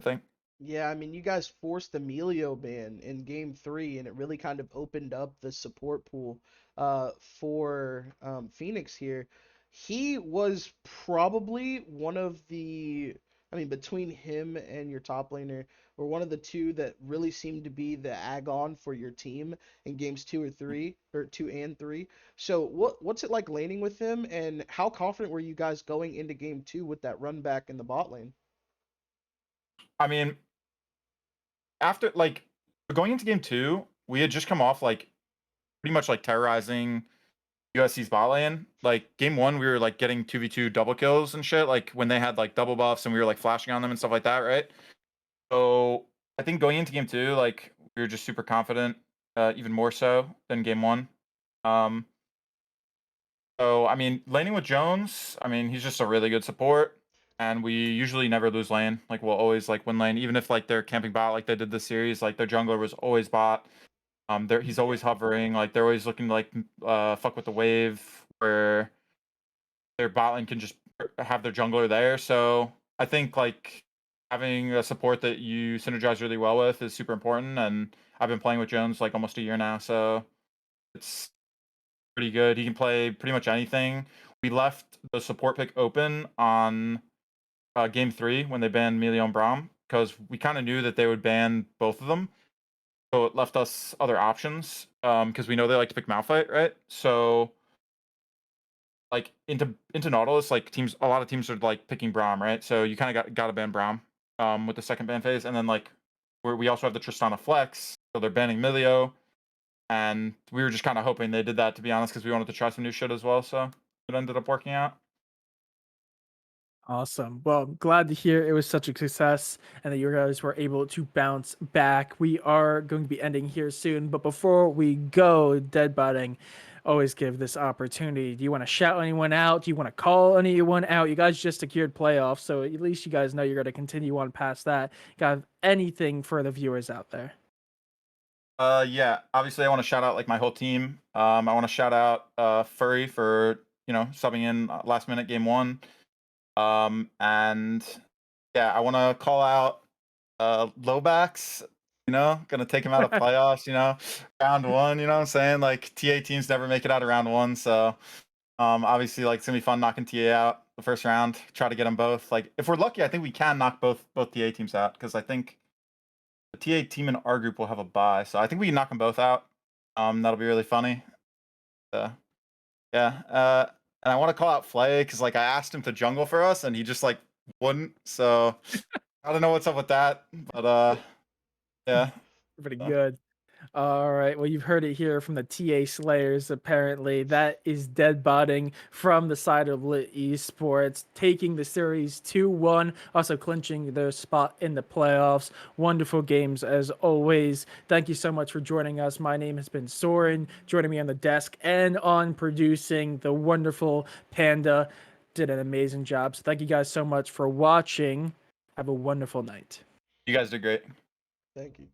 S3: I think.
S2: Yeah, I mean, you guys forced the Emilio ban in game three, and it really kind of opened up the support pool for Phoenix here. He was probably one of the, I mean, between him and your top laner, were one of the two that really seemed to be the add-on for your team in games two or three, or two and three. So what's it like laning with him, and how confident were you guys going into game two with that run back in the bot lane?
S3: I mean, after like going into game two, we had just come off like pretty much like terrorizing USC's bot lane. Like game one, we were like getting 2v2 double kills and shit. Like when they had like double buffs and we were like flashing on them and stuff like that, right? So I think going into game two, like we were just super confident, even more so than game one. Um, so I mean, laning with Jones, I mean he's just a really good support, and we usually never lose lane. Like we'll always like win lane, even if like they're camping bot like they did this series. Like their jungler was always bot. He's
S2: Yeah.
S3: always hovering. Like they're always looking to like fuck with the wave where their bot lane can just have their jungler there. So I think like having a support that you synergize really well with is super important. And I've been playing with Jones like almost a year now, so it's pretty good. He can play pretty much anything. We left the support pick open on game three when they banned Melee and Braum because we kind of knew that they would ban both of them. So it left us other options because we know they like to pick Malphite, right? So like into Nautilus, like teams, a lot of teams are like picking Braum, right? So you kind of got to ban Braum with the second ban phase, and then like we also have the Tristana Flex, so they're banning Milio, and we were just kind of hoping they did that to be honest, because we wanted to try some new shit as well. So it ended up working out.
S1: Awesome. Well, I'm glad to hear it was such a success and that you guys were able to bounce back. We are going to be ending here soon, but before we go, Deadbutting, always give this opportunity. Do you want to shout anyone out? Do you want to call anyone out? You guys just secured playoffs, so at least you guys know you're going to continue on past that. Got anything for the viewers out there?
S3: Yeah, obviously I want to shout out like my whole team. I want to shout out Furry for, subbing in last minute game 1. And yeah, I want to call out Lowbacks, gonna take him out of playoffs, round 1, you know what I'm saying? Like TA teams never make it out of round 1, so obviously like it's gonna be fun knocking TA out the first round. Try to get them both. Like if we're lucky, I think we can knock both TA teams out because I think the TA team in our group will have a bye, so I think we can knock them both out. That'll be really funny. Yeah. And I want to call out Flay because like I asked him to jungle for us and he just like wouldn't. So I don't know what's up with that, but yeah.
S1: Pretty good. All right. Well, you've heard it here from the TA Slayers, apparently. That is dead botting from the side of Lit Esports, taking the series 2-1, also clinching their spot in the playoffs. Wonderful games as always. Thank you so much for joining us. My name has been Soriin, joining me on the desk and on producing the wonderful Panda. Did an amazing job. So thank you guys so much for watching. Have a wonderful night.
S3: You guys did great.
S2: Thank you.